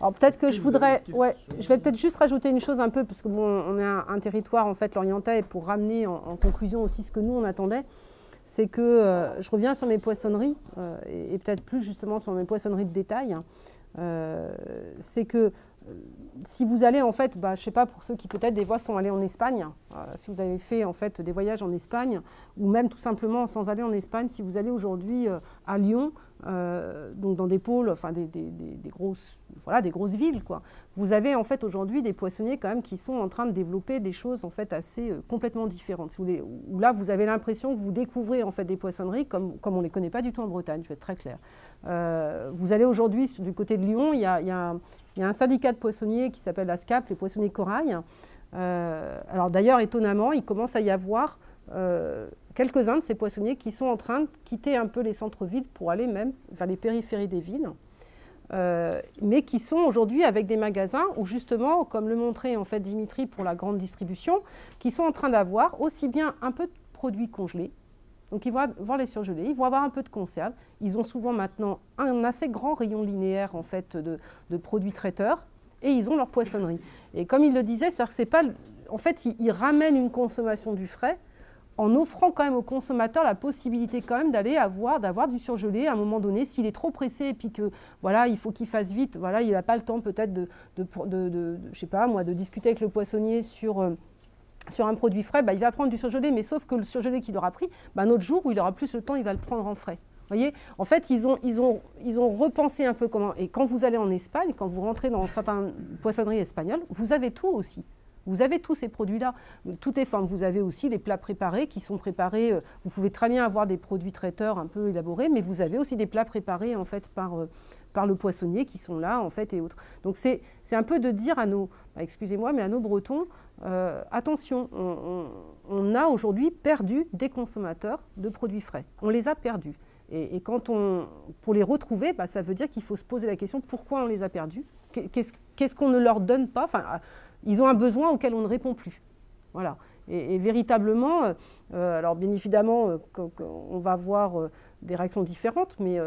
Alors peut-être que je vais peut-être juste rajouter une chose un peu, parce que bon, on est un territoire en fait l'orientais, et pour ramener en conclusion aussi ce que nous on attendait, c'est que je reviens sur mes poissonneries, et peut-être plus justement sur mes poissonneries de détail. C'est que si vous allez en fait, je ne sais pas, pour ceux qui peut-être des fois sont allés en Espagne, si vous avez fait en fait des voyages en Espagne, ou même tout simplement sans aller en Espagne, si vous allez aujourd'hui à Lyon, donc dans des pôles, enfin des grosses villes, quoi. Vous avez en fait aujourd'hui des poissonniers quand même qui sont en train de développer des choses en fait assez complètement différentes. Si vous voulez, où là vous avez l'impression que vous découvrez en fait des poissonneries comme on ne les connaît pas du tout en Bretagne, je vais être très clair. Vous allez aujourd'hui du côté de Lyon, il y a un syndicat de poissonniers qui s'appelle la SCAP, les poissonniers corail. Alors d'ailleurs, étonnamment, il commence à y avoir quelques-uns de ces poissonniers qui sont en train de quitter un peu les centres-villes pour aller même vers les périphéries des villes, mais qui sont aujourd'hui avec des magasins où justement, comme le montrait en fait Dimitri pour la grande distribution, qui sont en train d'avoir aussi bien un peu de produits congelés. Donc ils vont avoir les surgelés, ils vont avoir un peu de conserve. Ils ont souvent maintenant un assez grand rayon linéaire en fait, de produits traiteurs et ils ont leur poissonnerie. Et comme il le disait, c'est pas, en fait, ils ramènent une consommation du frais en offrant quand même au consommateur la possibilité quand même d'avoir du surgelé à un moment donné. S'il est trop pressé et puis que voilà, il faut qu'il fasse vite, voilà, il n'a pas le temps peut-être je sais pas moi, de discuter avec le poissonnier sur un produit frais, il va prendre du surgelé, mais sauf que le surgelé qu'il aura pris, un autre jour où il aura plus le temps, il va le prendre en frais. Vous voyez, en fait, ils ont repensé un peu comment. Et quand vous allez en Espagne, quand vous rentrez dans certaines poissonneries espagnoles, vous avez tout aussi. Vous avez tous ces produits-là. Tout est fin. Vous avez aussi les plats préparés qui sont préparés. Vous pouvez très bien avoir des produits traiteurs un peu élaborés, mais vous avez aussi des plats préparés en fait par le poissonnier qui sont là en fait et autres. Donc c'est un peu de dire à nos, excusez-moi, mais à nos Bretons, attention, on a aujourd'hui perdu des consommateurs de produits frais. On les a perdus. Et pour les retrouver, ça veut dire qu'il faut se poser la question pourquoi on les a perdus. Qu'est-ce qu'on ne leur donne pas? Enfin, ils ont un besoin auquel on ne répond plus. Voilà. Et véritablement, alors bien évidemment, on va avoir des réactions différentes, mais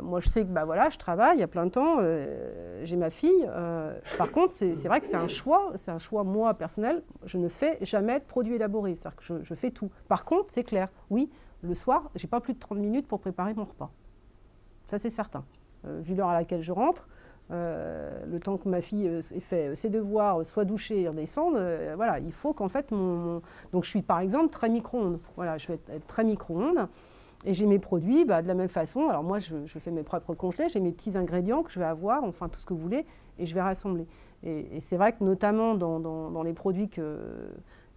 moi je sais que voilà, je travaille à plein temps, j'ai ma fille. Par contre, c'est vrai que c'est un choix moi personnel. Je ne fais jamais de produits élaborés, c'est-à-dire que je fais tout. Par contre, c'est clair, oui, le soir, j'ai pas plus de 30 minutes pour préparer mon repas. Ça c'est certain. Vu l'heure à laquelle je rentre, le temps que ma fille ait fait ses devoirs, soit doucher et redescendre, voilà, il faut qu'en fait donc je suis par exemple très micro-ondes. Voilà, je vais être très micro-ondes. Et j'ai mes produits de la même façon. Alors moi, je fais mes propres congelés, j'ai mes petits ingrédients que je vais avoir, enfin tout ce que vous voulez, et je vais rassembler. Et c'est vrai que notamment dans les produits que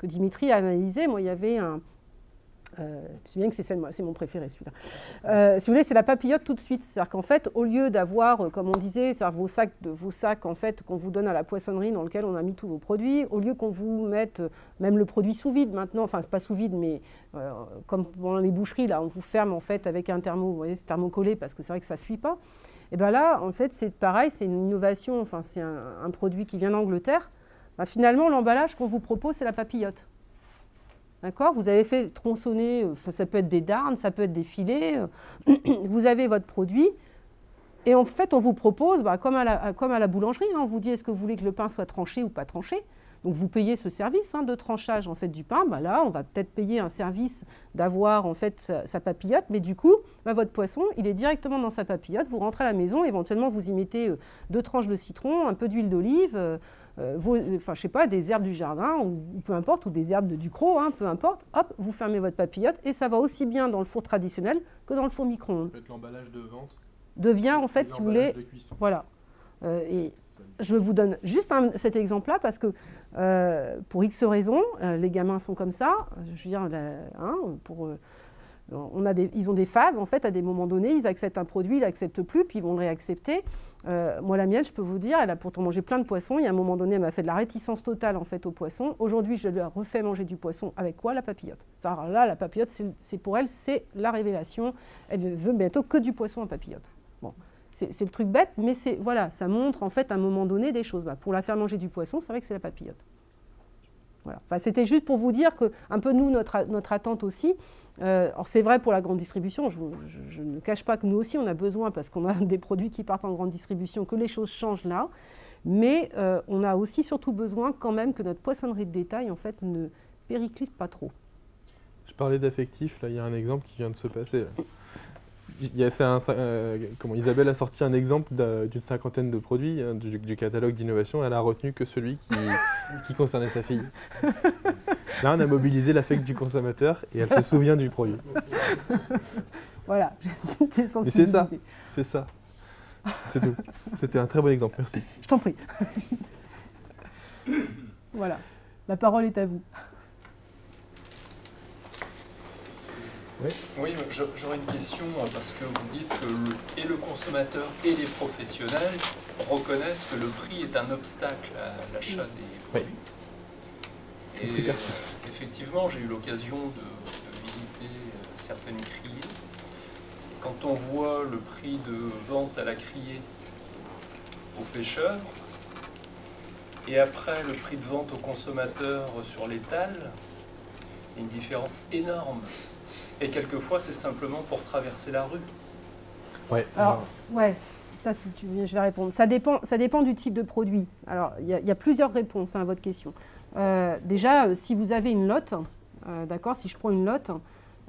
Dimitri a analysés, moi, il y avait un... je sais bien que c'est mon préféré celui-là. Si vous voulez, c'est la papillote tout de suite. C'est-à-dire qu'en fait, au lieu d'avoir, comme on disait, vos sacs en fait, qu'on vous donne à la poissonnerie dans lequel on a mis tous vos produits, au lieu qu'on vous mette même le produit sous vide maintenant, enfin c'est pas sous vide, mais comme dans les boucheries, là, on vous ferme en fait avec un thermo, vous voyez, c'est thermocollé parce que c'est vrai que ça fuit pas. Et bien là, en fait, c'est pareil, c'est une innovation, enfin c'est un produit qui vient d'Angleterre. Finalement, l'emballage qu'on vous propose, c'est la papillote. D'accord ? Vous avez fait tronçonner, ça peut être des darnes, ça peut être des filets, vous avez votre produit, et en fait, on vous propose, comme à la boulangerie, on vous dit est-ce que vous voulez que le pain soit tranché ou pas tranché ? Donc vous payez ce service de tranchage en fait, du pain, là on va peut-être payer un service d'avoir en fait sa papillote, mais du coup, votre poisson, il est directement dans sa papillote, vous rentrez à la maison, éventuellement vous y mettez 2 tranches de citron, un peu d'huile d'olive, je sais pas, des herbes du jardin, ou peu importe, ou des herbes de Ducros, peu importe, hop, vous fermez votre papillote, et ça va aussi bien dans le four traditionnel que dans le four micro-ondes. L'emballage de vente devient en fait, si vous voulez, voilà. Et je vous donne juste cet exemple-là parce que pour X raisons, les gamins sont comme ça. Je veux dire, ils ont des phases en fait. À des moments donnés, ils acceptent un produit, ils l'acceptent plus, puis ils vont le réaccepter. Moi, la mienne, je peux vous dire, elle a pourtant mangé plein de poissons. Il y a un moment donné, elle m'a fait de la réticence totale en fait au poisson. Aujourd'hui, je lui refais manger du poisson avec quoi ? La papillote. Alors là, la papillote, c'est pour elle, c'est la révélation. Elle veut bientôt que du poisson en papillote. Bon. C'est le truc bête, mais voilà, ça montre en fait à un moment donné des choses. Pour la faire manger du poisson, c'est vrai que c'est la papillote. Voilà. Enfin, c'était juste pour vous dire que un peu nous, notre attente aussi. Alors c'est vrai pour la grande distribution, je ne cache pas que nous aussi on a besoin, parce qu'on a des produits qui partent en grande distribution, que les choses changent là. Mais on a aussi surtout besoin quand même que notre poissonnerie de détail en fait ne périclite pas trop. Je parlais d'affectif, là il y a un exemple qui vient de se passer. Isabelle a sorti un exemple d'une 50aine de produits du catalogue d'innovation. Elle a retenu que celui qui concernait sa fille. Là, on a mobilisé l'affect du consommateur et elle se souvient du produit. Voilà, j'étais sensibilisée. Et c'est ça. C'est tout. C'était un très bon exemple, merci. Je t'en prie. Voilà, la parole est à vous. Oui, j'aurais une question parce que vous dites que le consommateur et les professionnels reconnaissent que le prix est un obstacle à l'achat des produits. Et effectivement, j'ai eu l'occasion de visiter certaines criées. Quand on voit le prix de vente à la criée aux pêcheurs et après le prix de vente aux consommateurs sur l'étal, il y a une différence énorme. Et quelquefois, c'est simplement pour traverser la rue. Ouais. Alors, ça, si tu veux, je vais répondre. Ça dépend du type de produit. Alors, il y a plusieurs réponses à votre question. Déjà, si vous avez une lotte, d'accord, si je prends une lotte,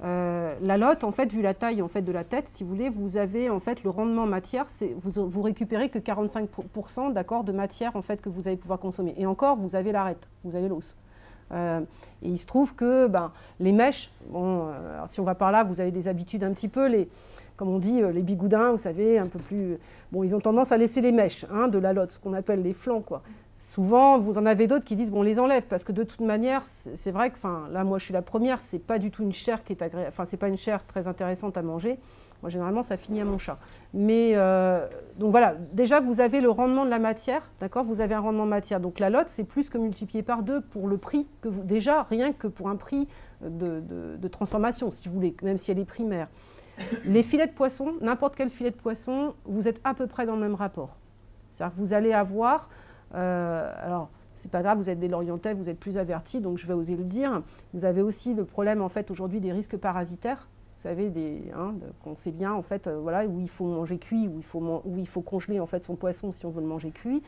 la lotte, en fait, vu la taille en fait, de la tête, si vous voulez, vous avez en fait le rendement matière, vous récupérez que 45% d'accord, de matière en fait, que vous allez pouvoir consommer. Et encore, vous avez l'arête, vous avez l'os. Et il se trouve que les mèches, alors si on va par là, vous avez des habitudes un petit peu, comme on dit, les bigoudins, vous savez, un peu plus... Bon, ils ont tendance à laisser les mèches de la lotte, ce qu'on appelle les flancs, quoi. Souvent, vous en avez d'autres qui disent, on les enlève, parce que de toute manière, c'est vrai que, là, moi, je suis la première, c'est pas du tout une chair qui est agréable, enfin, c'est pas une chair très intéressante à manger. Moi, généralement, ça finit à mon chat. Mais, donc voilà, déjà, vous avez le rendement de la matière, d'accord ? Vous avez un rendement de matière. Donc la lotte, c'est plus que multiplié par 2 pour le prix, que déjà, rien que pour un prix de transformation, si vous voulez, même si elle est primaire. Les filets de poisson, n'importe quel filet de poisson, vous êtes à peu près dans le même rapport. C'est-à-dire que vous allez avoir... alors, c'est pas grave, vous êtes des Lorientais, vous êtes plus avertis, donc je vais oser le dire. Vous avez aussi le problème en fait aujourd'hui des risques parasitaires. Vous savez, qu'on sait bien en fait, voilà, où il faut manger cuit, où il faut congeler en fait son poisson si on veut le manger cru.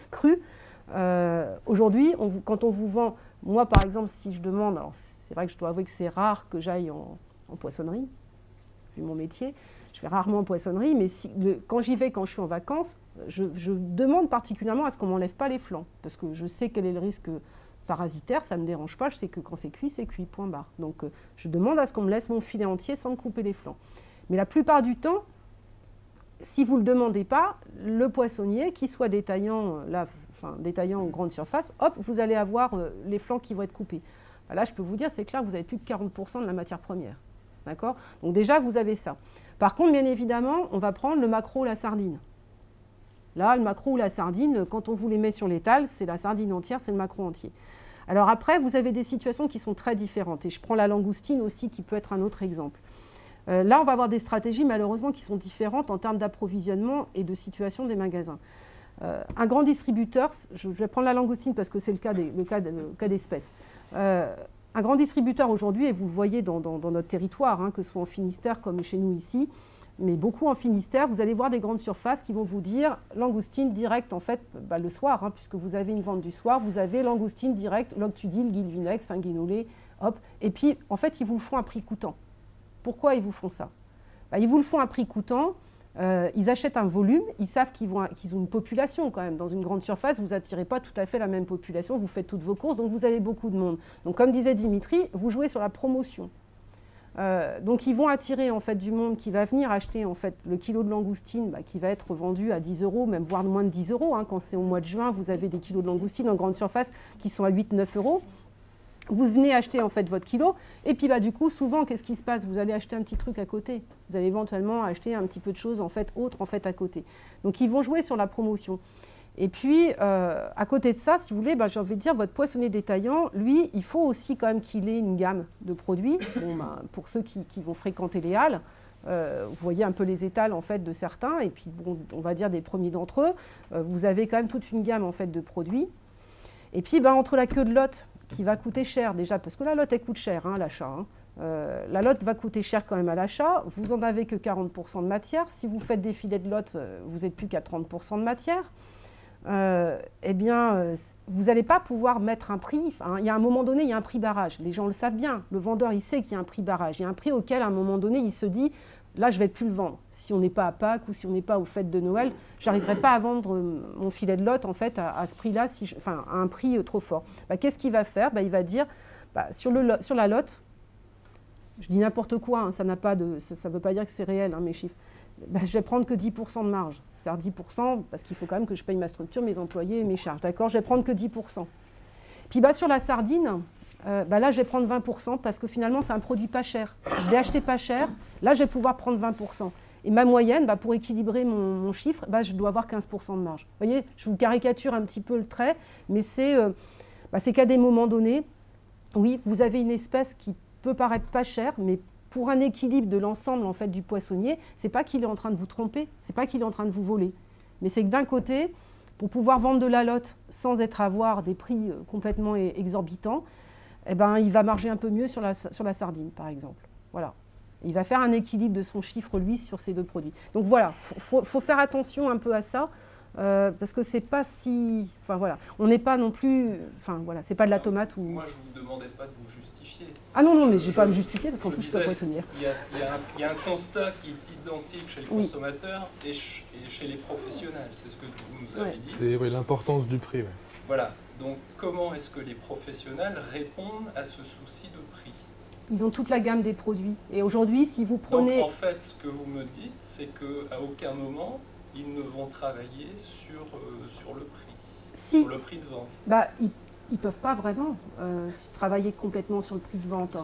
Aujourd'hui, quand on vous vend, moi par exemple, si je demande, alors c'est vrai que je dois avouer que c'est rare que j'aille en poissonnerie, vu mon métier, je vais rarement en poissonnerie, mais quand j'y vais, quand je suis en vacances, je demande particulièrement à ce qu'on ne m'enlève pas les flancs, parce que je sais quel est le risque parasitaire, ça ne me dérange pas, je sais que quand c'est cuit, point barre. Donc je demande à ce qu'on me laisse mon filet entier sans me couper les flancs. Mais la plupart du temps, si vous ne le demandez pas, le poissonnier, qui soit détaillant, détaillant ou grande surface, hop, vous allez avoir les flancs qui vont être coupés. Là, je peux vous dire, c'est clair, vous avez plus de 40% de la matière première. D'accord ? Donc déjà, vous avez ça. Par contre, bien évidemment, on va prendre le maquereau ou la sardine. Là, le maquereau ou la sardine, quand on vous les met sur l'étal, c'est la sardine entière, c'est le maquereau entier. Alors après, vous avez des situations qui sont très différentes. Et je prends la langoustine aussi, qui peut être un autre exemple. Là, on va avoir des stratégies, malheureusement, qui sont différentes en termes d'approvisionnement et de situation des magasins. Un grand distributeur, je vais prendre la langoustine parce que c'est le cas d'espèce. Un grand distributeur aujourd'hui, et vous le voyez dans notre territoire, que ce soit en Finistère comme chez nous ici, mais beaucoup en Finistère, vous allez voir des grandes surfaces qui vont vous dire langoustine directe en fait le soir, puisque vous avez une vente du soir, vous avez langoustine directe, loctudile, guilvinec, sanguinolé, hop, et puis en fait ils vous le font à prix coûtant. Pourquoi ils vous font ça ? Ils vous le font à prix coûtant. Ils achètent un volume, ils savent qu'ils ont une population quand même. Dans une grande surface, vous n'attirez pas tout à fait la même population, vous faites toutes vos courses, donc vous avez beaucoup de monde. Donc comme disait Dimitri, vous jouez sur la promotion. Donc ils vont attirer en fait du monde qui va venir acheter en fait le kilo de langoustine qui va être vendu à 10 €, même voire moins de 10 €. Quand c'est au mois de juin, vous avez des kilos de langoustine en grande surface qui sont à 8-9 €. Vous venez acheter en fait votre kilo et puis du coup souvent qu'est-ce qui se passe? Vous allez acheter un petit truc à côté. Vous allez éventuellement acheter un petit peu de choses en fait autres en fait à côté. Donc ils vont jouer sur la promotion. Et puis à côté de ça, si vous voulez, j'ai envie de dire votre poissonnier détaillant, lui, il faut aussi quand même qu'il ait une gamme de produits. Pour ceux qui vont fréquenter les halles, vous voyez un peu les étals en fait de certains et puis on va dire des premiers d'entre eux. Vous avez quand même toute une gamme en fait de produits. Et puis entre la queue de lotte qui va coûter cher déjà, parce que la lotte, elle coûte cher à l'achat. La lotte va coûter cher quand même à l'achat. Vous n'en avez que 40% de matière. Si vous faites des filets de lotte, vous n'êtes plus qu'à 30% de matière. Vous n'allez pas pouvoir mettre un prix. Il y a un moment donné, il y a un prix barrage. Les gens le savent bien. Le vendeur, il sait qu'il y a un prix barrage. Il y a un prix auquel, à un moment donné, il se dit là, je ne vais plus le vendre. Si on n'est pas à Pâques ou si on n'est pas aux fêtes de Noël, je n'arriverai pas à vendre mon filet de lotte en fait, à ce prix-là, à un prix trop fort. Qu'est-ce qu'il va faire? Il va dire, sur la lotte, je dis n'importe quoi, ça ne veut pas dire que c'est réel, mes chiffres, je vais prendre que 10% de marge. C'est-à-dire 10%, parce qu'il faut quand même que je paye ma structure, mes employés et mes charges. D'accord, je vais prendre que 10%. Puis sur la sardine, là, je vais prendre 20% parce que finalement, c'est un produit pas cher. Je l'ai acheté pas cher, là, je vais pouvoir prendre 20%. Et ma moyenne, pour équilibrer mon chiffre, je dois avoir 15% de marge. Vous voyez, je vous caricature un petit peu le trait, mais c'est qu'à des moments donnés, oui, vous avez une espèce qui peut paraître pas chère, mais pour un équilibre de l'ensemble en fait, du poissonnier, c'est pas qu'il est en train de vous tromper, c'est pas qu'il est en train de vous voler. Mais c'est que d'un côté, pour pouvoir vendre de la lotte sans avoir des prix complètement exorbitants, il va marger un peu mieux sur la sardine, par exemple. Voilà. Il va faire un équilibre de son chiffre, lui, sur ces deux produits. Donc voilà, faut faire attention un peu à ça, parce que c'est pas si... Enfin voilà, on n'est pas non plus... Enfin voilà, c'est pas de la tomate ou... Moi, je ne vous demandais pas de vous justifier. Ah non, mais je ne vais pas me justifier, parce qu'en plus, je suis pas poissonnière. Il y a un constat qui est identique chez le consommateur et chez les professionnels, c'est ce que vous nous avez dit. C'est l'importance du prix. Ouais. Voilà, donc comment est-ce que les professionnels répondent à ce souci de prix? Ils ont toute la gamme des produits. Et aujourd'hui, si vous prenez... Donc en fait, ce que vous me dites, c'est qu'à aucun moment, ils ne vont travailler sur le prix, sur le prix de vente. Ils ne peuvent pas vraiment travailler complètement sur le prix de vente.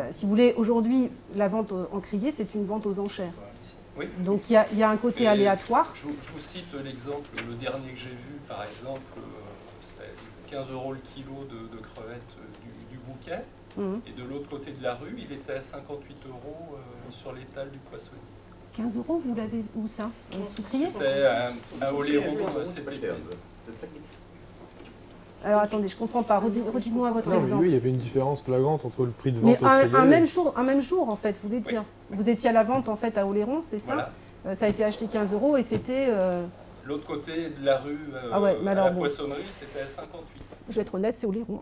Si vous voulez, aujourd'hui, la vente en criée, c'est une vente aux enchères. Oui. Donc il y a un côté aléatoire. Je vous cite l'exemple, le dernier que j'ai vu, par exemple, c'était 15 € le kilo de crevettes du bouquet. Et de l'autre côté de la rue, il était à 58 € sur l'étal du poissonnier. 15 €, vous l'avez où ça? Sucrier? C'était à Oléron cet été. Alors attendez, je ne comprends pas. Redites-moi votre Non, mais exemple. oui, il y avait une différence flagrante entre le prix de Mais vente au prix un même jour, en fait, vous voulez dire. Vous étiez à la vente, en fait, à Oléron, c'est ça? Voilà. Ça a été acheté 15 € et c'était... L'autre côté de la rue, Ah ouais, mais alors, à la bon. poissonnerie, c'était à 58. Je vais être honnête, c'est Oléron.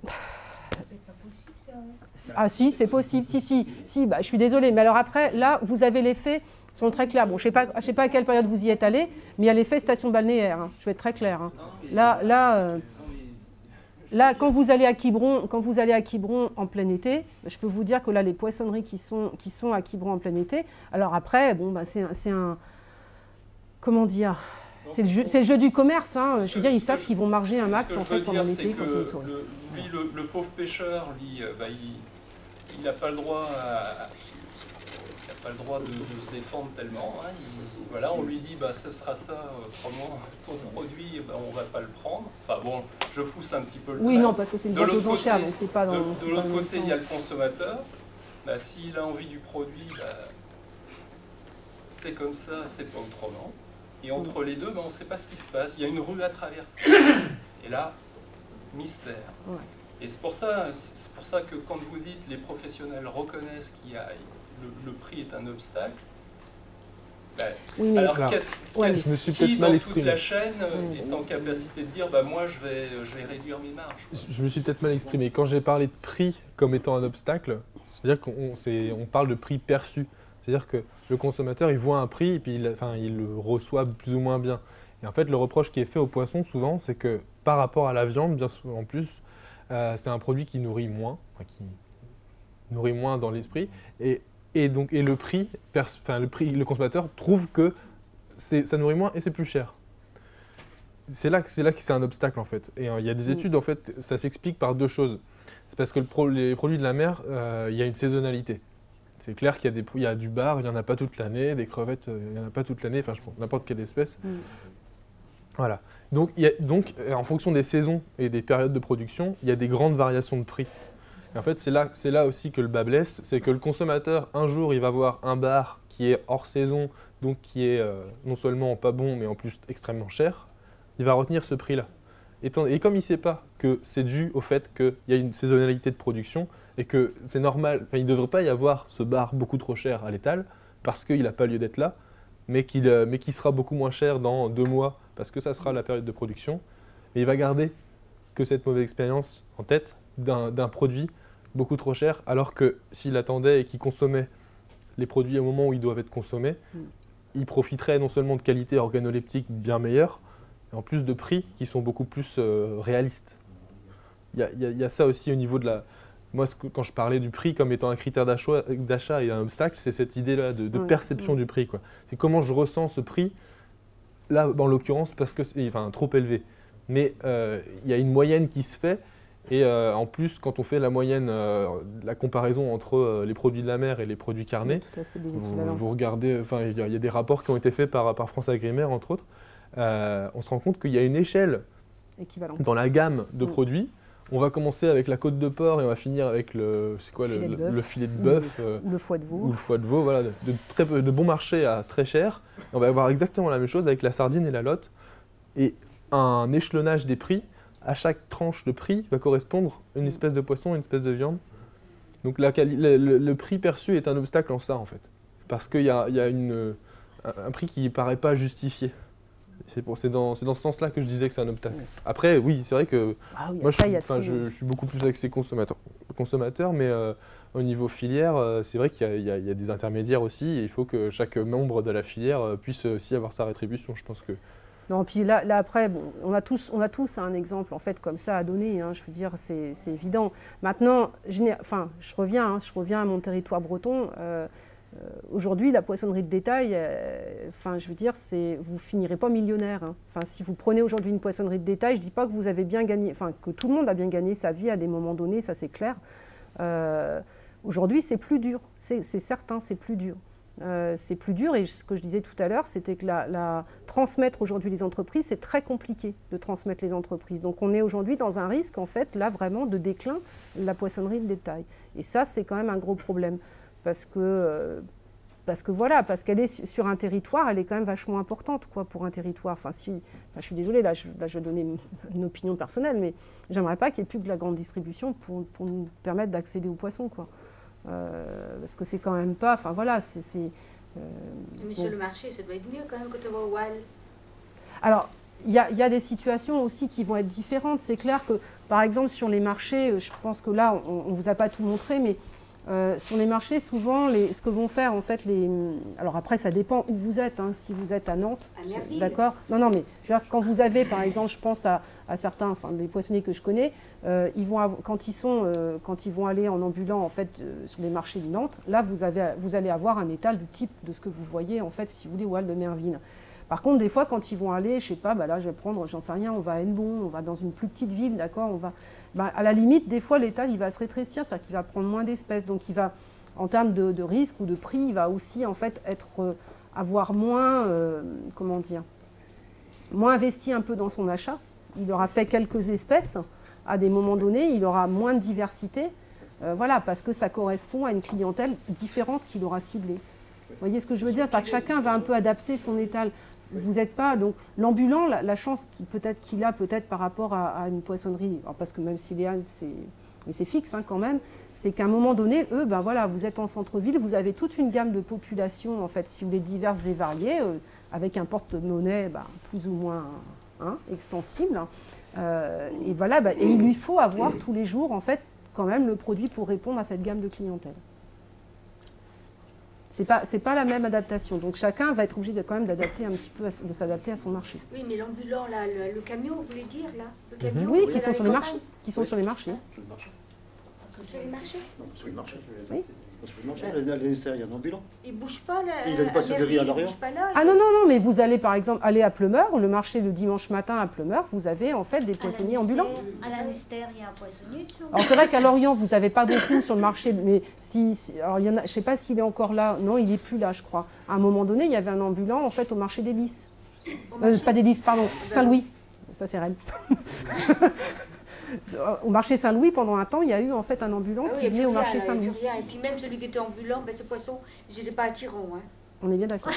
Ah si, c'est possible, si, bah, je suis désolée. Mais alors après, là, vous avez les faits, qui sont très clairs. Bon, je sais pas à quelle période vous y êtes allé, mais il y a les faits station balnéaire, hein. Je vais être très claire. Hein. Là, quand vous allez à Quiberon en plein été, je peux vous dire que là, les poissonneries qui sont à Quiberon en plein été, alors après, bon, bah, c'est un comment dire, c'est le jeu du commerce. Hein. Je veux dire, ils savent qu'ils vont marger un max en fait pendant l'été quand il y a les touristes. Lui, le pauvre pêcheur, lui, il n'a pas le droit de se défendre tellement. Hein. Voilà, on lui dit, ce sera ça, autrement, ton produit, on ne va pas le prendre. Enfin bon, je pousse un petit peu le trait. Oui, non, parce que c'est une vente aux enchères, donc c'est pas dans De dans l'autre le côté, même il y a le sens. consommateur. S'il a envie du produit, c'est comme ça, c'est pas autrement. Et entre les deux, on ne sait pas ce qui se passe. Il y a une rue à traverser. Et là, mystère. Ouais. Et c'est pour ça que quand vous dites les professionnels reconnaissent qu'il y a le prix est un obstacle, Oui, mais alors Alors, qu'est-ce je me suis qui peut-être mal dans toute exprimé. la chaîne est en capacité de dire moi je vais réduire mes marges, quoi. Je me suis peut-être mal exprimé. Quand j'ai parlé de prix comme étant un obstacle, c'est-à-dire qu'on parle de prix perçu. C'est-à-dire que le consommateur, il voit un prix et puis il le reçoit plus ou moins bien. Et en fait, le reproche qui est fait aux poissons, souvent, c'est que par rapport à la viande, bien souvent en plus, c'est un produit qui nourrit moins, dans l'esprit. Et le prix, le consommateur trouve que ça nourrit moins et c'est plus cher. C'est là que c'est un obstacle en fait. Et il y a des études en fait, ça s'explique par deux choses. C'est parce que les produits de la mer, il y a une saisonnalité. C'est clair qu'il y a du bar, il n'y en a pas toute l'année, des crevettes, il n'y en a pas toute l'année, enfin je pense n'importe quelle espèce. Voilà. Donc en fonction des saisons et des périodes de production, il y a des grandes variations de prix. Et en fait, c'est là aussi que le bas blesse, c'est que le consommateur, un jour, il va voir un bar qui est hors saison, donc qui est non seulement pas bon, mais en plus extrêmement cher. Il va retenir ce prix-là. Et comme il ne sait pas que c'est dû au fait qu'il y a une saisonnalité de production et que c'est normal, il ne devrait pas y avoir ce bar beaucoup trop cher à l'étal parce qu'il n'a pas lieu d'être là, mais qui sera beaucoup moins cher dans 2 mois parce que ça sera la période de production. Et il va garder que cette mauvaise expérience en tête d'un produit beaucoup trop cher, alors que s'il attendait et qu'il consommait les produits au moment où ils doivent être consommés, il profiterait non seulement de qualité organoleptique bien meilleure, et en plus de prix qui sont beaucoup plus réalistes. Il y a ça aussi au niveau de la... Moi, quand je parlais du prix comme étant un critère d'achat et un obstacle, c'est cette idée-là de perception du prix, quoi. C'est comment je ressens ce prix, là, en l'occurrence, parce que c'est trop élevé. Mais il y a une moyenne qui se fait, et en plus, quand on fait la moyenne, la comparaison entre les produits de la mer et les produits carnés, Tout à fait, des vous regardez, il y a des rapports qui ont été faits par France Agrimaire, entre autres, on se rend compte qu'il y a une échelle dans la gamme de produits. On va commencer avec la côte de porc et on va finir avec le filet de bœuf ou le foie de veau. Ou le foie de veau, voilà, de bon marché à très cher. Et on va avoir exactement la même chose avec la sardine et la lotte. Et un échelonnage des prix, à chaque tranche de prix va correspondre une espèce de poisson, une espèce de viande. Donc le prix perçu est un obstacle en ça en fait. Parce qu'il y a un prix qui ne paraît pas justifié. C'est dans ce sens-là que je disais que c'est un obstacle. Après, oui, c'est vrai que moi, je suis beaucoup plus axé consommateur, mais au niveau filière, c'est vrai qu'il y a des intermédiaires aussi, et il faut que chaque membre de la filière puisse aussi avoir sa rétribution, je pense que... Non, puis là après, bon, on a tous un exemple en fait comme ça à donner. Hein, je veux dire, c'est évident. Maintenant, je reviens à mon territoire breton. Aujourd'hui, la poissonnerie de détail, je veux dire, vous finirez pas millionnaire. Hein. Enfin, si vous prenez aujourd'hui une poissonnerie de détail, je dis pas que vous avez bien gagné, que tout le monde a bien gagné sa vie à des moments donnés, ça c'est clair. Aujourd'hui, c'est plus dur. C'est certain, c'est plus dur. C'est plus dur, et ce que je disais tout à l'heure, c'était que transmettre aujourd'hui les entreprises, c'est très compliqué de transmettre les entreprises. Donc on est aujourd'hui dans un risque, en fait, là vraiment de déclin de la poissonnerie de détail. Et ça, c'est quand même un gros problème, parce que parce que voilà, parce qu'elle est sur un territoire, elle est quand même vachement importante quoi, pour un territoire. Enfin, je suis désolée, là je vais donner une opinion personnelle, mais j'aimerais pas qu'il n'y ait plus que la grande distribution pour nous permettre d'accéder aux poissons, quoi. Parce que c'est quand même pas, enfin voilà, mais sur le marché, ça doit être mieux quand même que tu vas au Wall. Alors, il y a des situations aussi qui vont être différentes. C'est clair que, par exemple, sur les marchés, je pense que là, on ne vous a pas tout montré, mais sur les marchés, souvent, ce que vont faire, en fait, alors après, ça dépend où vous êtes. Hein, si vous êtes à Nantes, d'accord. Non, mais je veux dire, quand vous avez, par exemple, je pense à certains, enfin, des poissonniers que je connais, quand ils vont aller en ambulant, en fait, sur les marchés de Nantes, là, vous allez avoir un étal du type de ce que vous voyez, en fait, si vous voulez, au Hall de Merville. Par contre, des fois, quand ils vont aller, je sais pas, là, je vais prendre, j'en sais rien, on va à Hennebont, on va dans une plus petite ville, d'accord, à la limite, des fois, l'étal, il va se rétrécir, c'est-à-dire qu'il va prendre moins d'espèces. Donc, il va, en termes de risque ou de prix, il va aussi, en fait, avoir moins, comment dire, moins investi un peu dans son achat. Il aura fait quelques espèces. À des moments donnés, il aura moins de diversité. Voilà, parce que ça correspond à une clientèle différente qu'il aura ciblée. Vous voyez ce que je veux dire? C'est-à-dire que chacun va un peu adapter son étal. Vous n'êtes pas, donc l'ambulant, la chance peut-être qu'il a peut-être par rapport à une poissonnerie, parce que même s'il est, c'est fixe hein, quand même, c'est qu'à un moment donné, eux, ben voilà, vous êtes en centre-ville, vous avez toute une gamme de populations, en fait, si vous voulez, diverses et variées, avec un porte-monnaie plus ou moins extensible. Et voilà, et il lui faut avoir tous les jours, en fait, quand même le produit pour répondre à cette gamme de clientèle. C'est pas la même adaptation. Donc chacun va être obligé quand même d'adapter un petit peu, de s'adapter à son marché. Oui, mais l'ambulant, là, le camion, vous voulez dire, là le camion, oui, qui sont sur les marchés. Qui sont sur les marchés. Sur les marchés. Sur les marchés. Oui. Sur le marché, il y a un ambulant. Il ne bouge pas, là. Il a une poissonnerie à Lorient. Ah non, mais vous allez par exemple aller à Pleumeur, le marché le dimanche matin à Pleumeur, vous avez en fait des poissonniers ambulants. À la Mystère, il y a un poissonnier. Alors c'est vrai qu'à Lorient, vous n'avez pas beaucoup sur le marché, mais alors, il y en a, je ne sais pas s'il est encore là, non, il n'est plus là, je crois. À un moment donné, il y avait un ambulant en fait au marché des Lys. Pas des Lys, pardon, Saint-Louis. Ça c'est Rennes. Au marché Saint-Louis, pendant un temps, il y a eu en fait un ambulant qui venait au marché Saint-Louis. Et puis même celui qui était ambulant, ce poisson, ils n'étaient pas attirants. Hein. On est bien d'accord.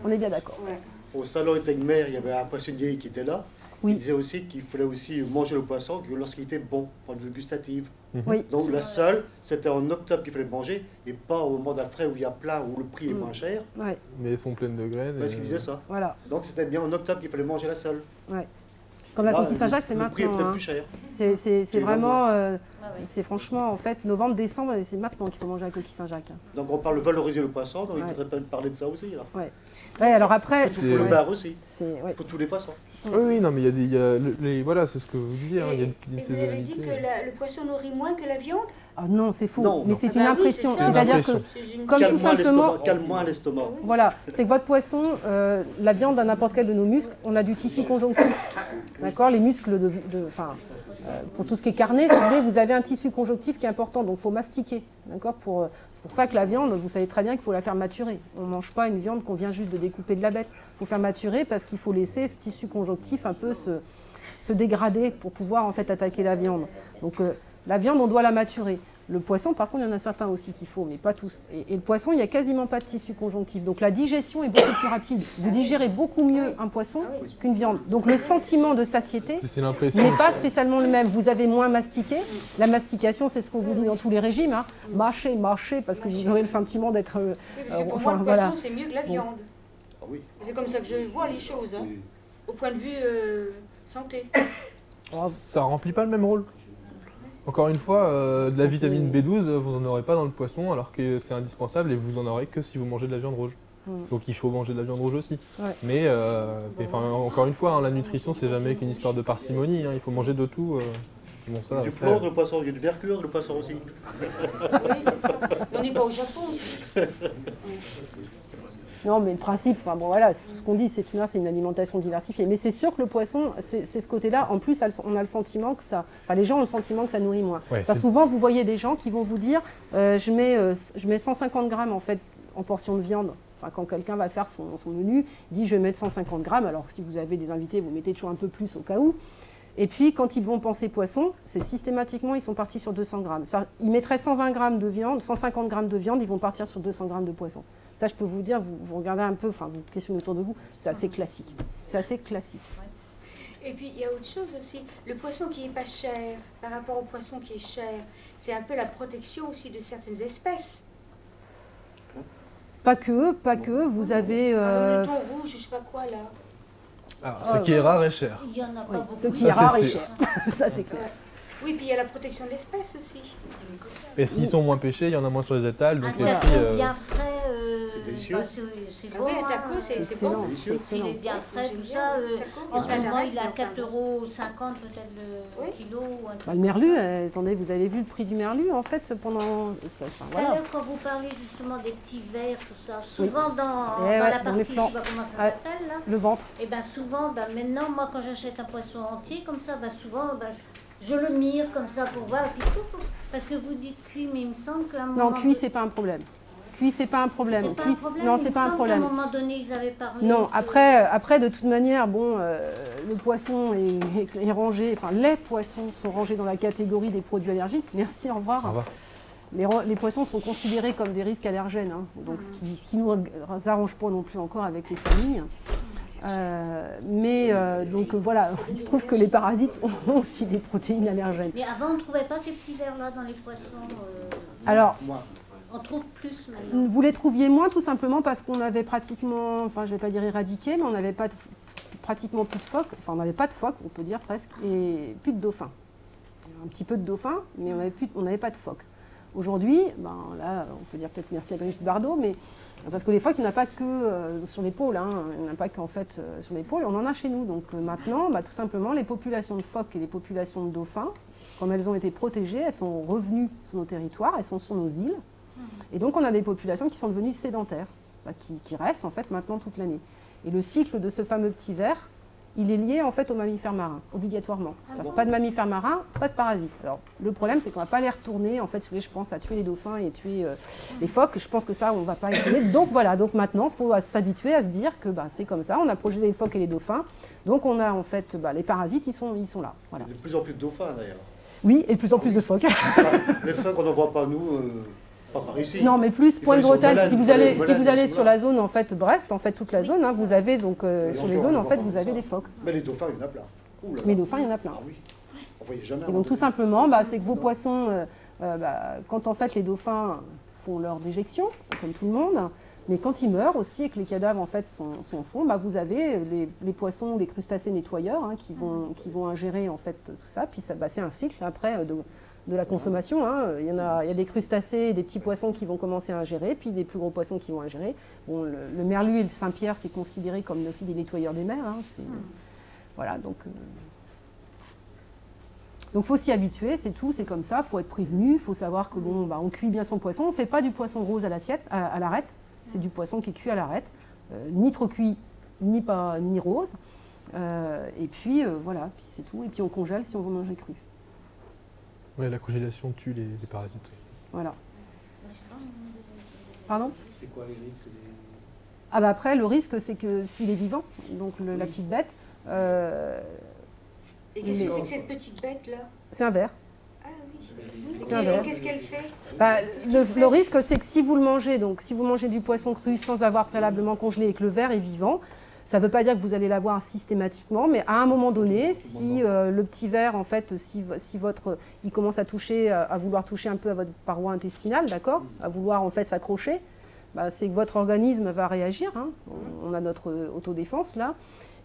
On est bien d'accord. Ouais. Au salon Éteigne-Mer, il y avait un poissonnier qui était là. Oui. Il disait aussi qu'il fallait aussi manger le poisson lorsqu'il était bon, point de vue gustatif. Oui. Donc la seule, c'était en octobre qu'il fallait manger, et pas au moment d'après où il y a plein, où le prix est moins cher. Ouais. Mais elles sont pleines de graines. Parce qu'il disait ça. Voilà. Donc c'était bien en octobre qu'il fallait manger la seule. Ouais. Comme la coquille Saint-Jacques, c'est maintenant. Le prix est maintenant. peut-être plus cher. C'est vraiment, c'est franchement, en fait, novembre, décembre, c'est maintenant qu'il faut manger la coquille Saint-Jacques. Donc on parle de valoriser le poisson, donc Ouais. il faudrait peut-être parler de ça aussi. Là. Ouais, alors après, C'est pour le bar aussi, ouais. pour tous les poissons. Oui, non, mais voilà, c'est ce que vous disiez, il y a une Et vous avez dit saisonnalité. que le poisson nourrit moins que la viande? Ah non, c'est faux, Non, mais non. c'est Ah une bah oui, impression. c'est ça. C'est-à-dire C'est une que, comme tout simplement, Calme-moi l'estomac. voilà, c'est que votre poisson, la viande à n'importe quel de nos muscles, on a du tissu conjonctif. D'accord? Les muscles, pour tout ce qui est carné, si vous voulez, vous avez un tissu conjonctif qui est important, donc il faut mastiquer. D'accord? C'est pour ça que la viande, vous savez très bien qu'il faut la faire maturer. On ne mange pas une viande qu'on vient juste de découper de la bête. Il faut faire maturer parce qu'il faut laisser ce tissu conjonctif un peu se dégrader pour pouvoir en fait attaquer la viande. Donc la viande, on doit la maturer. Le poisson, par contre, il y en a certains aussi qu'il faut, mais pas tous. Et le poisson, il n'y a quasiment pas de tissu conjonctif. Donc la digestion est beaucoup plus rapide. Vous digérez beaucoup mieux un poisson qu'une viande. Donc le sentiment de satiété C'est l'impression. n'est pas spécialement le même. Vous avez moins mastiqué. La mastication, c'est ce qu'on vous dit dans tous les régimes. Hein. Mâchez, parce que vous aurez le sentiment d'être... Parce que pour moi, le poisson, c'est mieux que la viande. Ah oui. C'est comme ça que je vois les choses, hein, au point de vue santé. Ça remplit pas le même rôle. Encore une fois, de la vitamine B12, vous n'en aurez pas dans le poisson, alors que c'est indispensable et vous en aurez que si vous mangez de la viande rouge. Donc il faut manger de la viande rouge aussi. Ouais. Mais encore une fois, la nutrition, c'est jamais qu'une histoire de parcimonie. Il faut manger de tout. Bon, ça, Du après, plomb, le poisson, il y a du mercure, le poisson aussi. Oui, c'est ça. Mais on n'est pas au Japon. Non, mais le principe, enfin bon voilà, c'est tout ce qu'on dit, c'est une alimentation diversifiée. Mais c'est sûr que le poisson, c'est ce côté-là. En plus, on a le sentiment que ça, enfin les gens ont le sentiment que ça nourrit moins. Ouais, Enfin, souvent, vous voyez des gens qui vont vous dire, je mets 150 grammes en fait en portion de viande. Enfin, quand quelqu'un va faire son menu, il dit je vais mettre 150 grammes. Alors si vous avez des invités, vous mettez toujours un peu plus au cas où. Et puis, quand ils vont penser poisson, c'est systématiquement, ils sont partis sur 200 grammes. Ça, ils mettraient 120 grammes de viande, 150 grammes de viande, ils vont partir sur 200 grammes de poisson. Ça, je peux vous dire, vous regardez un peu, enfin, vous questionnez autour de vous, c'est assez classique. C'est assez classique. Et puis, il y a autre chose aussi. Le poisson qui n'est pas cher par rapport au poisson qui est cher, c'est un peu la protection aussi de certaines espèces. Pas que, vous avez... Le thon rouge, je ne sais pas quoi, là. Alors, ce qui est rare est cher. Il y en a pas beaucoup. Ce qui est rare est cher. Ça, c'est clair. Oui, puis il y a la protection de l'espèce aussi. Et s'ils sont moins pêchés, il y en a moins sur les étals, donc les Un prix... taco bien frais, c'est délicieux. bah, c'est Ah bon. oui, un taco, c'est bon. excellent, c'est Il excellent. est bien frais, J'aime tout bien ça. le taco. En ce Il y a moment, il est à enfin, 4,50 € peut-être le Oui. kilo. Ou un truc Bah, le merlu, comme ça. attendez, vous avez vu le prix du merlu, en fait, pendant... Enfin, Tout à voilà. l'heure, quand vous parlez justement des petits verres, tout ça, souvent dans Eh la ouais, partie, dans les je flancs. sais pas comment ça Ouais. s'appelle là, Le ventre. et bien souvent, maintenant, moi quand j'achète un poisson entier comme ça, souvent, je le mire comme ça pour voir, et puis parce que vous dites cuit, mais il me semble qu'à un moment... Non, cuit, c'est pas un problème. Cuit, c'est pas un problème. C'était pas Cuit, un problème, non, il c'est me pas un semble problème. qu'à un moment donné, ils avaient parlé... Non, que- après, de toute manière, bon, le poisson est rangé, enfin, les poissons sont rangés dans la catégorie des produits allergiques. Merci, au revoir. Au revoir. Les poissons sont considérés comme des risques allergènes, hein, donc ce qui nous arrange pas non plus encore avec les familles. Donc voilà, il se trouve que les parasites ont aussi des protéines allergènes. Mais avant, on ne trouvait pas ces petits verres-là dans les poissons. Alors, Moi, On trouve plus maintenant. vous les trouviez moins tout simplement parce qu'on avait pratiquement, enfin je ne vais pas dire éradiqué, mais on n'avait pas pratiquement plus de phoques, enfin on n'avait pas de phoques, on peut dire presque, et plus de dauphins. Un petit peu de dauphins, mais on n'avait pas de phoques. Aujourd'hui, ben, là, on peut dire peut-être merci à Brigitte Bardot, mais parce que les phoques, il n'y en a pas que sur les pôles, hein, il n'y en a pas qu'en fait sur les pôles, on en a chez nous. Donc maintenant, tout simplement, les populations de phoques et les populations de dauphins, comme elles ont été protégées, elles sont revenues sur nos territoires, elles sont sur nos îles. Et donc on a des populations qui sont devenues sédentaires, ça, qui restent en fait maintenant toute l'année. Et le cycle de ce fameux petit ver, il est lié en fait aux mammifères marins, obligatoirement. Pas de mammifères marins, pas de parasites. Alors le problème c'est qu'on ne va pas les retourner, en fait, si vous voulez, je pense, à tuer les dauphins et tuer les phoques. Je pense que ça, on ne va pas y retourner. Donc voilà, donc maintenant, il faut s'habituer à se dire que c'est comme ça, on a protégé les phoques et les dauphins. Donc on a en fait, les parasites, ils sont là. Voilà. il y a de plus en plus de dauphins d'ailleurs. Oui, et de plus en plus de phoques. Les phoques, on n'en voit pas nous, pas par ici. Non, mais plus Il Pointe faut les Bretagne. malades, Si il vous faut les allez, malades, sur la zone en fait Brest, en fait toute la zone, hein, vous avez donc sur les encore, zones on en voit fait pas vous ça. avez des phoques. Mais les dauphins, il y en a plein. Ouh là là. Mais les dauphins, il y en a plein. Ah oui. On voyait jamais. Et donc tout simplement, c'est que vos poissons, quand en fait les dauphins font leur déjection, comme tout le monde, mais quand ils meurent aussi et que les cadavres en fait sont au fond, vous avez les poissons, les crustacés nettoyeurs qui vont ingérer en fait tout ça. Puis ça, c'est un cycle après de la consommation. Hein. Il y a des crustacés, des petits poissons qui vont commencer à ingérer, puis des plus gros poissons qui vont ingérer. Bon, le merlu et le Saint-Pierre, c'est considéré comme aussi des nettoyeurs des mers. Hein. Voilà, donc faut s'y habituer, c'est tout, c'est comme ça, faut être prévenu, faut savoir que on cuit bien son poisson, on ne fait pas du poisson rose à l'assiette, à l'arête, c'est du poisson qui est cuit à l'arête, ni trop cuit, ni rose, et puis voilà, puis c'est tout, et puis on congèle si on veut manger cru. Ouais, la congélation tue les parasites. Voilà. Pardon ? C'est quoi les risques Après, le risque, c'est que s'il est vivant, donc la petite bête, Et qu'est-ce que c'est que cette petite bête-là? c'est un ver. Ah oui. C'est un ver. Qu'est-ce qu'elle fait? Le risque, c'est que si vous le mangez, donc si vous mangez du poisson cru sans avoir préalablement congelé et que le ver est vivant, ça ne veut pas dire que vous allez l'avoir systématiquement, mais à un moment donné, si le petit ver, en fait, si il commence à vouloir toucher un peu à votre paroi intestinale, d'accord, à vouloir en fait s'accrocher, c'est que votre organisme va réagir. Hein. On a notre autodéfense là.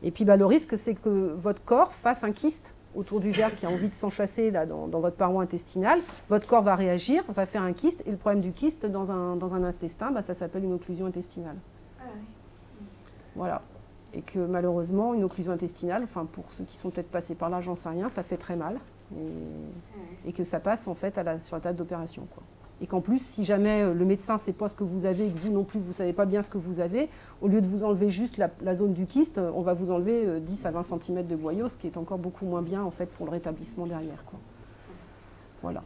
Et puis le risque, c'est que votre corps fasse un kyste autour du ver qui a envie de s'enchasser là, dans votre paroi intestinale. Votre corps va réagir, va faire un kyste. Et le problème du kyste dans un intestin, ça s'appelle une occlusion intestinale. Ah oui. Voilà. Et que malheureusement, une occlusion intestinale, pour ceux qui sont peut-être passés par là, j'en sais rien, ça fait très mal. Et que ça passe en fait sur la table d'opération, quoi. Et qu'en plus, si jamais le médecin ne sait pas ce que vous avez et que vous non plus, vous ne savez pas bien ce que vous avez, au lieu de vous enlever juste la zone du kyste, on va vous enlever 10 à 20 cm de boyau, ce qui est encore beaucoup moins bien en fait, pour le rétablissement derrière, quoi. Voilà.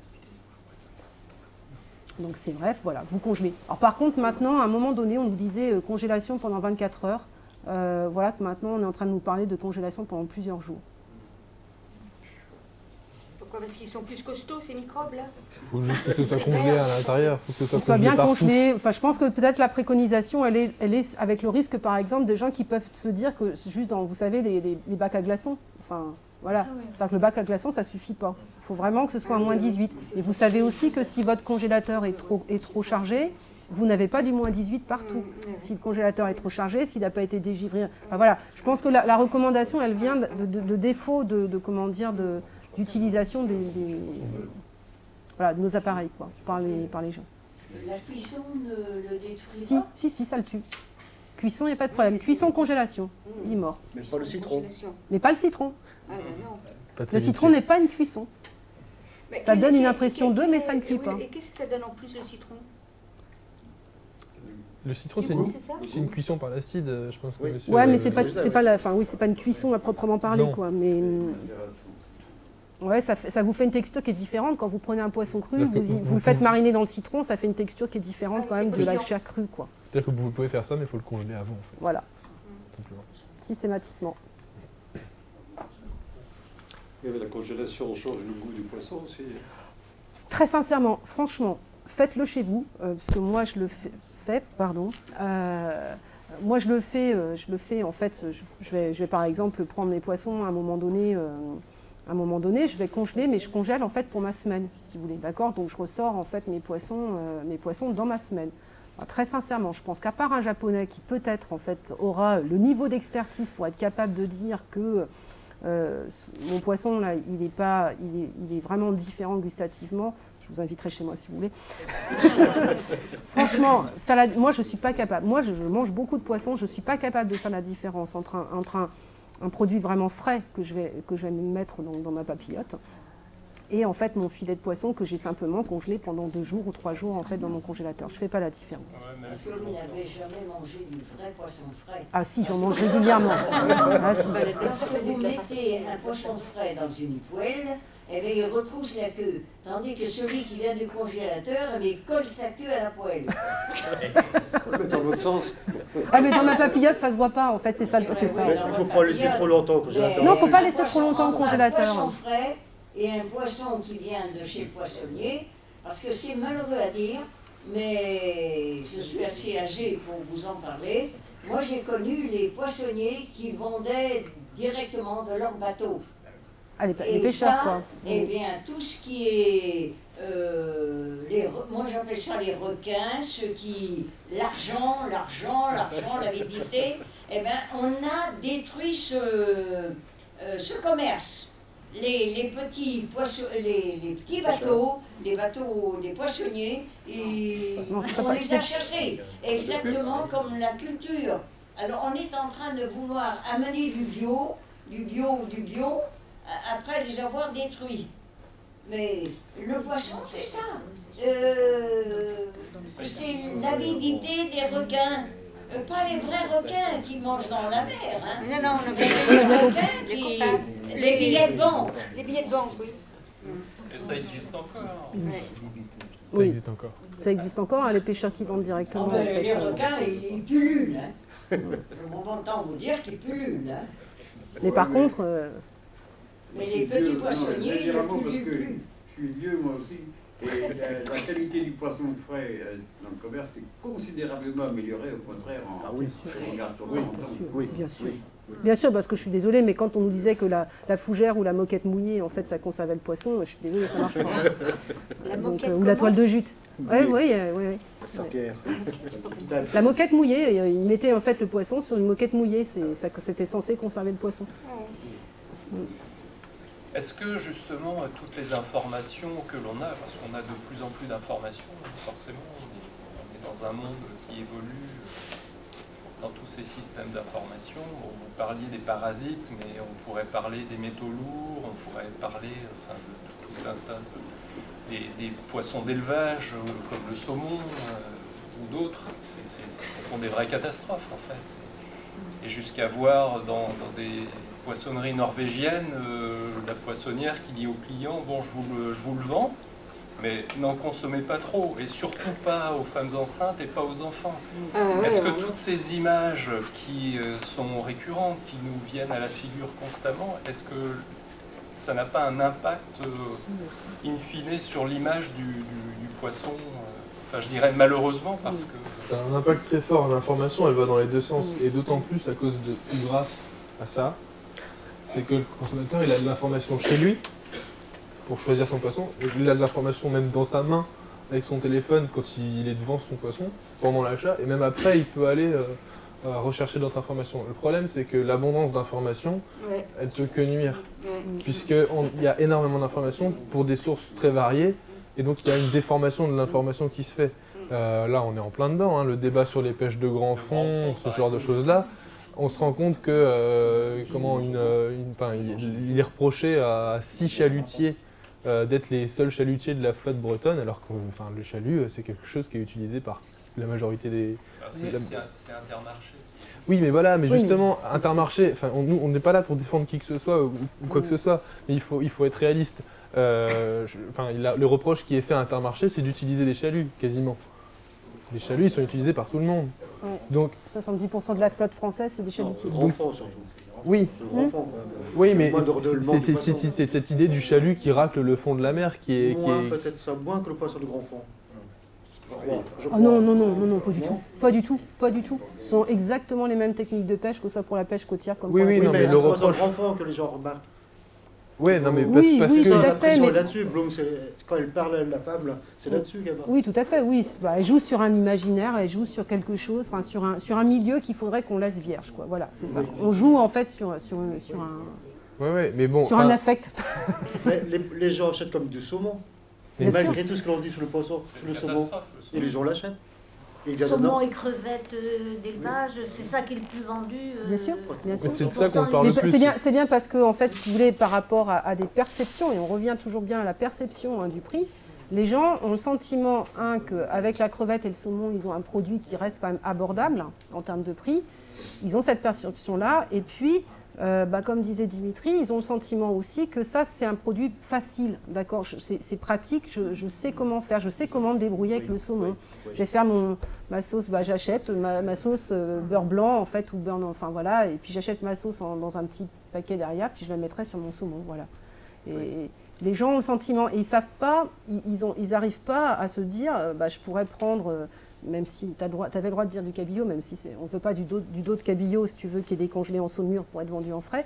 Donc c'est bref, voilà, vous congelez. Alors par contre, maintenant, à un moment donné, on nous disait congélation pendant 24 heures. Voilà que maintenant, on est en train de nous parler de congélation pendant plusieurs jours. Pourquoi? Parce qu'ils sont plus costauds, ces microbes-là? Il faut juste que ce soit congelé à l'intérieur. Il faut que ce soit Soit congelé bien partout. congelé. Enfin, je pense que peut-être la préconisation, elle est avec le risque, par exemple, de gens qui peuvent se dire que c'est juste dans, vous savez, les bacs à glaçons. Enfin, voilà. C'est-à-dire que le bac à glaçons, ça suffit pas. Il faut vraiment que ce soit à moins 18. Et vous savez aussi que si votre congélateur est trop chargé, vous n'avez pas du moins 18 partout. Si le congélateur est trop chargé, s'il n'a pas été dégivré. Enfin, voilà. Je pense que la recommandation, elle vient de défaut comment dire, d'utilisation voilà, de nos appareils, quoi, par les gens. La cuisson ne le détruit Si, pas? si, ça le tue. Cuisson, il n'y a pas de problème. Cuisson, congélation, il est mort. Mais pas le citron. Mais pas le citron. Ah, ben non. Pas de Le ceviche. citron n'est pas une cuisson. Mais Ça donne une quel- impression quel- d'eux, mais quel- ça ne cuit oui, pas. Et qu'est-ce que ça donne en plus, le citron? Le citron, Du c'est coup, une, c'est ça? c'est une cuisson par l'acide, je pense que Oui. monsieur... Ouais, mais c'est ça, pas la, enfin oui, c'est pas une cuisson à proprement parler, Non. quoi. Mais ouais, ça vous fait une texture qui est différente quand vous prenez un poisson cru, vous le faites mariner dans le citron, ça fait une texture qui est différente quand même de la chair crue, quoi. C'est-à-dire que vous pouvez faire ça, mais il faut le congeler avant, en fait. Voilà, Simplement. systématiquement. Et la congélation change le goût du poisson aussi. Très sincèrement, franchement, faites-le chez vous, parce que moi je le fais, pardon. Moi je le fais en fait, je vais par exemple prendre mes poissons à un moment donné, je vais congeler, mais je congèle en fait pour ma semaine, si vous voulez, d'accord? Donc je ressors en fait mes poissons dans ma semaine. Alors, très sincèrement, je pense qu'à part un Japonais qui peut-être en fait aura le niveau d'expertise pour être capable de dire que mon poisson là, il est vraiment différent gustativement. Je vous inviterai chez moi si vous voulez. Franchement, moi je ne suis pas capable. Moi je mange beaucoup de poissons, je ne suis pas capable de faire la différence entre un produit vraiment frais que je vais me mettre dans ma papillote et en fait mon filet de poisson que j'ai simplement congelé pendant 2 jours ou 3 jours en fait dans mon congélateur. Je ne fais pas la différence. Parce que vous n'avez jamais mangé du vrai poisson frais. Ah si, j'en mange régulièrement. Ah, si. Lorsque vous mettez un poisson frais dans une poêle, eh bien, il retrousse la queue. Tandis que celui qui vient du congélateur, eh bien, il colle sa queue à la poêle. Dans l'autre sens. Ah mais dans ma papillote ça se voit pas en fait, c'est ça. Mais il ne faut pas laisser trop longtemps au congélateur. Non, faut pas laisser trop longtemps au Entre congélateur. Un poisson frais et un poisson qui vient de chez le poissonnier, parce que c'est malheureux à dire, mais je suis assez âgée pour vous en parler. Moi, j'ai connu les poissonniers qui vendaient directement de leur bateau. Ah, les Et pêcheurs ça, quoi. eh bien, tout ce qui est, moi j'appelle ça les requins, ceux qui, l'argent, l'avidité, eh bien, on a détruit ce commerce. Les petits bateaux, les bateaux des poissonniers, Non, c'est pas on pas- les a chassés, exactement comme la culture. Alors on est en train de vouloir amener du bio, après les avoir détruits. Mais le poisson, c'est ça. C'est l'avidité des requins. Pas les vrais requins qui mangent dans la mer. Hein. Non, Les requins qui... Les billets de banque. Les billets de banque, oui. Et ça existe encore. Ça Oui, existe encore. ça existe encore, hein, les pêcheurs qui vendent directement. Oh, ben, en fait, les requins, ils pullulent. Hein. Je m'entends vous dire qu'ils pullulent. Hein. Mais par contre, Mais les petits poissonniers, ils ne pullulent plus. Je suis vieux moi aussi, et la qualité du poisson frais dans le commerce est considérablement améliorée, au contraire, en regarde sur le temps. bien sûr. Bien sûr, parce que je suis désolée, mais quand on nous disait que la fougère ou la moquette mouillée, en fait, ça conservait le poisson, je suis désolée, ça marche pas. La Donc, moquette, ou la toile de jute. Oui. Saint-Pierre. La moquette mouillée, ils mettaient en fait le poisson sur une moquette mouillée, c'était censé conserver le poisson. Est-ce que justement toutes les informations que l'on a, parce qu'on a de plus en plus d'informations, forcément, on est dans un monde qui évolue dans tous ces systèmes d'information. Bon, vous parliez des parasites, mais on pourrait parler des métaux lourds, on pourrait parler de tout un tas des poissons d'élevage, comme le saumon ou d'autres. Ce sont des vraies catastrophes en fait. Et jusqu'à voir dans des poissonneries norvégiennes, la poissonnière qui dit aux clients, bon, je vous le vends, mais n'en consommez pas trop, et surtout pas aux femmes enceintes et pas aux enfants. Est-ce que toutes ces images qui sont récurrentes, qui nous viennent à la figure constamment, est-ce que ça n'a pas un impact in fine sur l'image du poisson. Enfin, je dirais malheureusement parce que... Ça a un impact très fort. L'information, elle va dans les deux sens. Et d'autant plus à cause ou grâce à ça, c'est que le consommateur, il a de l'information chez lui pour choisir son poisson. Et il a de l'information même dans sa main, avec son téléphone, quand il est devant son poisson, pendant l'achat. Et même après, il peut aller rechercher d'autres informations. Le problème, c'est que l'abondance d'informations, elle peut que nuire. Puisqu'il y a énormément d'informations pour des sources très variées. Et donc il y a une déformation de l'information qui se fait. Là, on est en plein dedans, hein, le débat sur les pêches de grand fond, ce genre de choses-là. On se rend compte que il est reproché à 6 chalutiers d'être les seuls chalutiers de la flotte bretonne, alors que le chalut, c'est quelque chose qui est utilisé par la majorité des... C'est Intermarché. Oui, mais voilà, mais justement, Intermarché, nous, on n'est pas là pour défendre qui que ce soit ou quoi que ce soit, mais il faut être réaliste. Le reproche qui est fait à Intermarché, c'est d'utiliser des chaluts, quasiment. Les chaluts, ils sont utilisés par tout le monde. Ouais. Donc, 70% de la flotte française, c'est des chalutiers. Oui, oui, mais c'est cette idée du chalut qui racle le fond de la mer qui est... Peut-être ça, moins que le poisson de grand fond. Non, pas du tout. Pas du tout, pas du tout. Ce sont exactement les mêmes techniques de pêche, que ce soit pour la pêche côtière comme pour la pêche. Oui, mais le reproche grand fond que les gens remarquent. Ouais, non, mais parce que... tout à fait, mais... là-dessus, Bloom, quand elle parle de la fable, c'est là-dessus qu'elle va. Oui, tout à fait, oui. Elle joue sur un imaginaire, elle joue sur quelque chose, sur un milieu qu'il faudrait qu'on laisse vierge, quoi. Voilà, c'est ça. On joue en fait sur un... mais bon, sur un affect. Mais les gens achètent comme du saumon. Et malgré tout ce que l'on dit sur le poisson, sur le saumon, et les gens l'achètent. Saumon et crevettes d'élevage, c'est ça qui est le plus vendu. Bien sûr, bien sûr. C'est de ça qu'on parle le plus. C'est bien parce que, en fait, si vous voulez, par rapport à des perceptions, et on revient toujours bien à la perception du prix, les gens ont le sentiment, qu'avec la crevette et le saumon, ils ont un produit qui reste quand même abordable en termes de prix. Ils ont cette perception-là, et puis, comme disait Dimitri, ils ont le sentiment aussi que ça, c'est un produit facile, d'accord, c'est pratique, je sais comment faire, je sais comment me débrouiller avec le saumon. Je vais faire ma sauce, j'achète ma sauce beurre blanc, en fait, ou beurre, enfin voilà, et puis j'achète ma sauce dans un petit paquet derrière, puis je la mettrai sur mon saumon, voilà. Et les gens ont le sentiment, et ils savent pas, ils n'arrivent pas à se dire, je pourrais prendre... même si tu avais le droit de dire du cabillaud, même si on ne veut pas du dos de cabillaud, si tu veux, qui est décongelé en saumure pour être vendu en frais,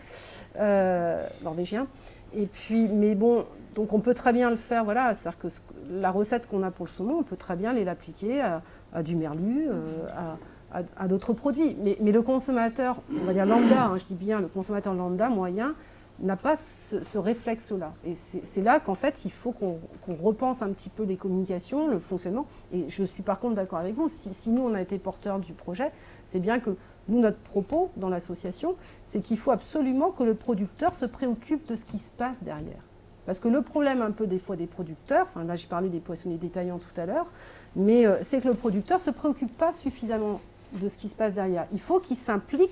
norvégien. Et puis, mais bon, donc on peut très bien le faire, voilà, c'est-à-dire que la recette qu'on a pour le saumon, on peut très bien l'appliquer à du merlu, à d'autres produits. Mais le consommateur, on va dire lambda, je dis bien le consommateur lambda, moyen, n'a pas ce réflexe-là. Et c'est là qu'en fait, il faut qu'on repense un petit peu les communications, le fonctionnement. Et je suis par contre d'accord avec vous, si nous, on a été porteurs du projet, c'est bien que nous, notre propos dans l'association, c'est qu'il faut absolument que le producteur se préoccupe de ce qui se passe derrière. Parce que le problème un peu des fois des producteurs, là j'ai parlé des poissonniers détaillants tout à l'heure, mais c'est que le producteur ne se préoccupe pas suffisamment de ce qui se passe derrière. Il faut qu'il s'implique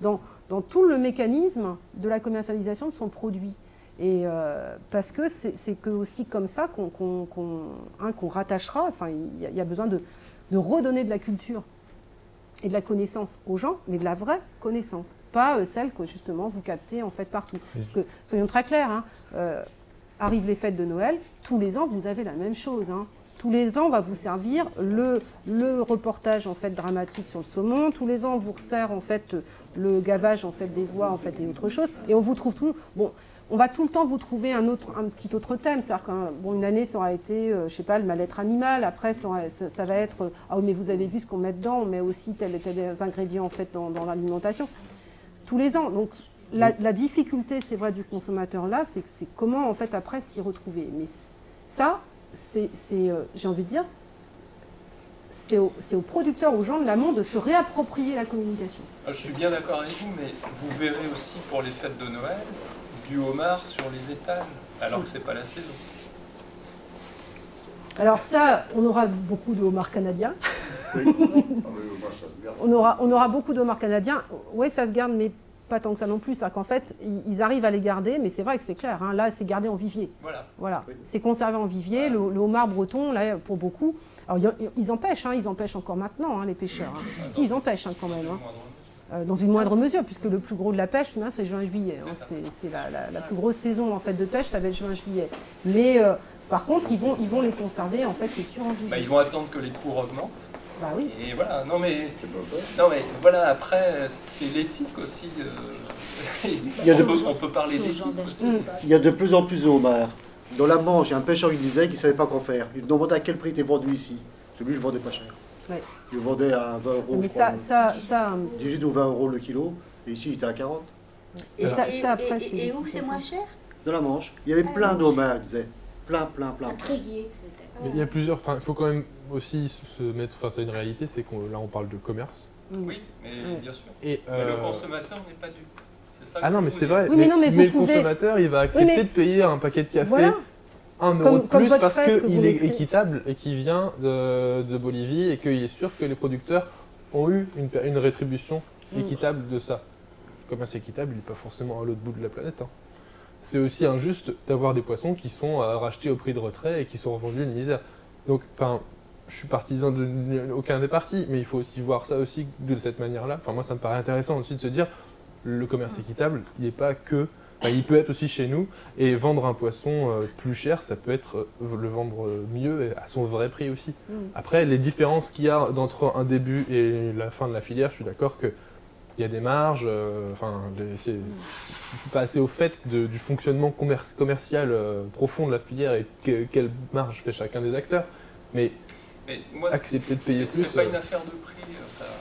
dans tout le mécanisme de la commercialisation de son produit. Et parce que c'est que aussi comme ça qu'on rattachera, il y a besoin de redonner de la culture et de la connaissance aux gens, mais de la vraie connaissance, pas celle que justement vous captez en fait partout. Parce que, soyons très clairs, arrivent les fêtes de Noël, tous les ans vous avez la même chose. Tous les ans, on va vous servir le reportage en fait dramatique sur le saumon. Tous les ans, on vous resserre en fait le gavage en fait des oies en fait et autre chose. Et on vous trouve tout. Bon, on va tout le temps vous trouver un petit autre thème. C'est-à-dire qu'une année, ça aura été, je sais pas, le mal-être animal. Après, ça va être ah oui, mais vous avez vu ce qu'on met dedans. On met aussi tel et tel ingrédients en fait dans l'alimentation. Tous les ans. Donc la difficulté, c'est vrai, du consommateur là, c'est comment en fait après s'y retrouver. Mais ça. J'ai envie de dire, c'est aux producteurs, aux gens de l'amont de se réapproprier la communication. Je suis bien d'accord avec vous, mais vous verrez aussi pour les fêtes de Noël du homard sur les étals, alors que ce n'est pas la saison. Alors ça, on aura beaucoup de homards canadiens. on aura beaucoup de homards canadiens. Oui, ça se garde, mais pas tant que ça non plus. C'est-à-dire qu'en fait, ils arrivent à les garder, mais c'est vrai que c'est clair. Là, c'est gardé en vivier. Voilà. Oui. C'est conservé en vivier. Le homard breton, là, pour beaucoup. Alors, ils en pêchent. Ils en pêchent encore maintenant, les pêcheurs. Si, ils en pêchent quand même. dans une moindre mesure, puisque le plus gros de la pêche, c'est juin-juillet. Hein. C'est la plus grosse saison en fait, de pêche, ça va être juin-juillet. Mais par contre, ils vont les conserver, en fait, c'est sûr, en juillet. Ils vont attendre que les cours augmentent. Bah oui. Et voilà, non mais voilà, après, c'est l'éthique aussi. On peut parler d'éthique aussi. Il y a de plus en plus de homards. Dans la Manche, il y a un pêcheur qui disait qu'il ne savait pas quoi faire. Il demandait à quel prix il était vendu ici. Celui, il ne vendait pas cher. Ouais. Il le vendait à 20 euros. Mais ça, 18 ou 20 euros le kilo. Et ici, il était à 40. Et où c'est moins cher? Dans la Manche. Il y avait plein de homards, il disait. Plein. Il y a plusieurs. Il faut quand même aussi se mettre face à une réalité, c'est qu'on là on parle de commerce. Oui, mais bien sûr. Mais le consommateur n'est pas dupe. Ah non, mais c'est vrai. Oui, mais le consommateur, il va accepter de payer un paquet de café 1 euro de plus parce qu'il est équitable et qu'il vient de Bolivie et qu'il est sûr que les producteurs ont eu une rétribution équitable de ça. Le commerce équitable, il n'est pas forcément à l'autre bout de la planète. Hein. C'est aussi injuste d'avoir des poissons qui sont rachetés au prix de retrait et qui sont revendus une misère. Donc, enfin, je suis partisan d'aucun des partis, mais il faut aussi voir ça aussi de cette manière-là. Enfin, moi, ça me paraît intéressant aussi de se dire, le commerce équitable, il n'est pas que... Enfin, il peut être aussi chez nous, et vendre un poisson plus cher, ça peut être le vendre mieux et à son vrai prix aussi. Après, les différences qu'il y a entre un début et la fin de la filière, je suis d'accord que il y a des marges, je ne suis pas assez au fait du fonctionnement commercial profond de la filière et quelle marge fait chacun des acteurs. Mais moi, accepter de payer plus... C'est pas une affaire de prix. Enfin,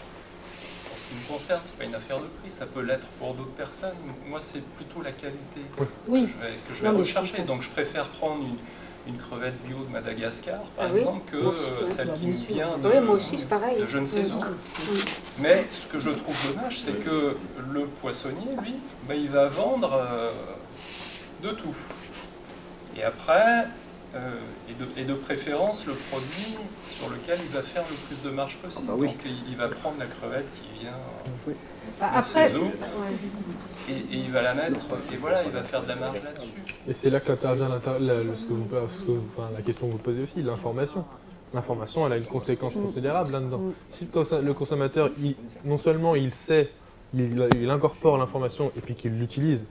en ce qui me concerne, c'est pas une affaire de prix. Ça peut l'être pour d'autres personnes. Moi, c'est plutôt la qualité que je vais rechercher. Donc, je préfère prendre une crevette bio de Madagascar, par exemple, que celle qui nous vient de je ne sais où. Mais ce que je trouve dommage, c'est que le poissonnier, lui, il va vendre de tout. Et après, et de préférence, le produit sur lequel il va faire le plus de marge possible. Donc il va prendre la crevette qui vient de ses eaux, et il va la mettre, et voilà, il va faire de la marge là-dessus. Et c'est là qu'intervient la question que vous posez aussi, l'information. L'information, elle a une conséquence considérable là-dedans. Si le consommateur, non seulement il sait, il incorpore l'information et puis qu'il l'utilise,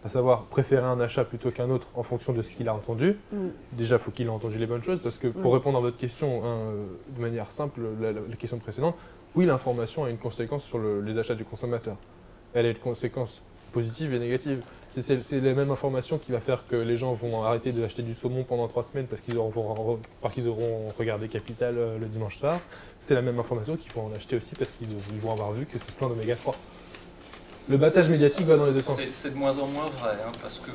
à savoir préférer un achat plutôt qu'un autre en fonction de ce qu'il a entendu, déjà il faut qu'il ait entendu les bonnes choses, parce que pour répondre à votre question de manière simple, la question précédente, oui, l'information a une conséquence sur les achats du consommateur. Elle a une conséquence positive et négative. C'est la même information qui va faire que les gens vont arrêter d'acheter du saumon pendant 3 semaines parce qu'ils auront regardé Capital le dimanche soir. C'est la même information qu'ils vont en acheter aussi parce qu'ils vont avoir vu que c'est plein d'oméga 3. Le battage médiatique va dans les deux sens. C'est de moins en moins vrai, parce que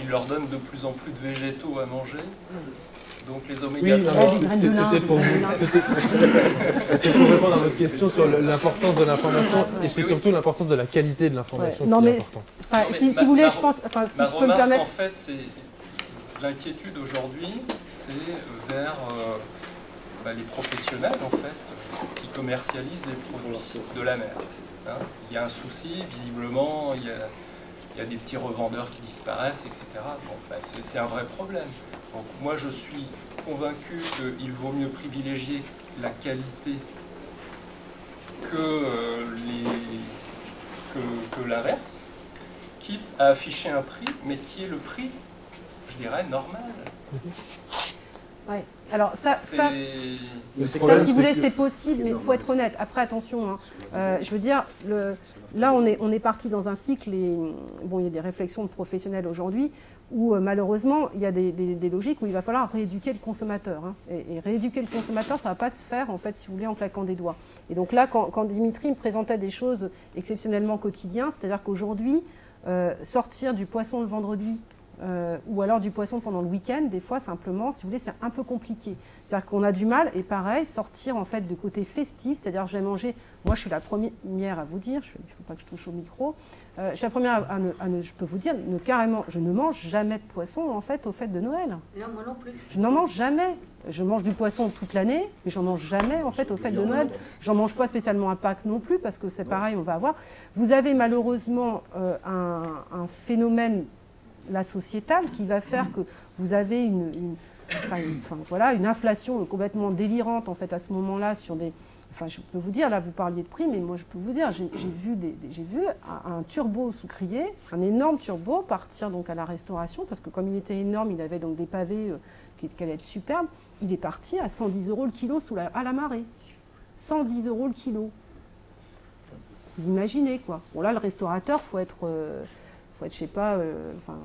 ils leur donnent de plus en plus de végétaux à manger. Donc les oméga 3... c'était pour répondre à votre question sur l'importance de l'information et c'est surtout l'importance de la qualité de l'information qui est importante. Si vous voulez, je pense... si je peux me permettre... En fait, c'est l'inquiétude aujourd'hui, c'est vers les professionnels en fait, qui commercialisent les produits de la mer. Il y a un souci, visiblement, il y a des petits revendeurs qui disparaissent, etc. C'est un vrai problème. Donc, moi, je suis convaincu qu'il vaut mieux privilégier la qualité que l'inverse, quitte à afficher un prix, mais qui est le prix, je dirais, normal. Ouais. Alors ça si vous voulez, c'est possible, mais il faut être honnête. Après, attention, je veux dire, là, on est parti dans un cycle, et bon, il y a des réflexions de professionnels aujourd'hui, où malheureusement, il y a des logiques où il va falloir rééduquer le consommateur. Et rééduquer le consommateur, ça ne va pas se faire, en fait, si vous voulez, en claquant des doigts. Et donc là, quand Dimitri me présentait des choses exceptionnellement quotidiennes, c'est-à-dire qu'aujourd'hui, sortir du poisson le vendredi, ou alors du poisson pendant le week-end, des fois, simplement, si vous voulez, c'est un peu compliqué. C'est-à-dire qu'on a du mal, et pareil, sortir en fait de côté festif, c'est-à-dire je vais manger, moi je suis la première à vous dire, il ne faut pas que je touche au micro, je suis la première je peux vous dire, carrément, je ne mange jamais de poisson en fait aux fêtes de Noël. Non, moi non plus. Je n'en mange jamais. Je mange du poisson toute l'année, mais j'en mange jamais en fait aux fêtes de Noël. J'en mange pas spécialement à Pâques non plus, parce que c'est pareil, on va avoir. Vous avez malheureusement un phénomène, la sociétale, qui va faire que vous avez une inflation complètement délirante en fait à ce moment-là sur enfin je peux vous dire, là vous parliez de prix, mais moi je peux vous dire, j'ai vu un turbo sucrier, un énorme turbo partir donc à la restauration, parce que comme il était énorme, il avait donc des pavés qui allaient être superbes, il est parti à 110 € le kilo à la marée. 110 € le kilo. Vous imaginez quoi. Bon là le restaurateur, faut être je sais pas, enfin,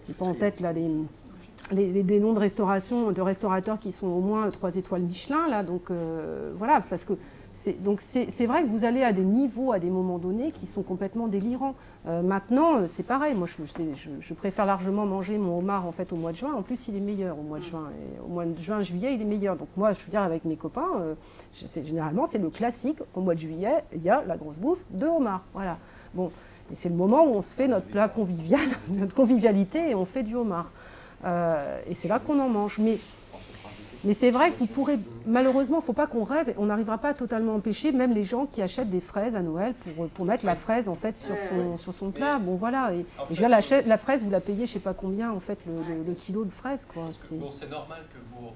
j'ai pas en tête là des noms de restaurateurs qui sont au moins 3 étoiles Michelin là, donc voilà, parce que c'est vrai que vous allez à des niveaux à des moments donnés qui sont complètement délirants. Maintenant c'est pareil, moi je préfère largement manger mon homard en fait au mois de juin. En plus il est meilleur au mois de juin, et au mois de juin juillet il est meilleur. Donc moi je veux dire avec mes copains, généralement c'est le classique, au mois de juillet il y a la grosse bouffe de homard, voilà. Bon, et c'est le moment où on se fait notre plat convivial, notre convivialité, et on fait du homard. Et c'est là qu'on en mange. Mais c'est vrai que vous pourrez, malheureusement, il ne faut pas qu'on rêve, on n'arrivera pas à totalement empêcher même les gens qui achètent des fraises à Noël pour mettre la fraise en fait sur son plat. Bon voilà, et je veux dire, la fraise, vous la payez je ne sais pas combien en fait le kilo de fraise, quoi. Bon, c'est normal que vous...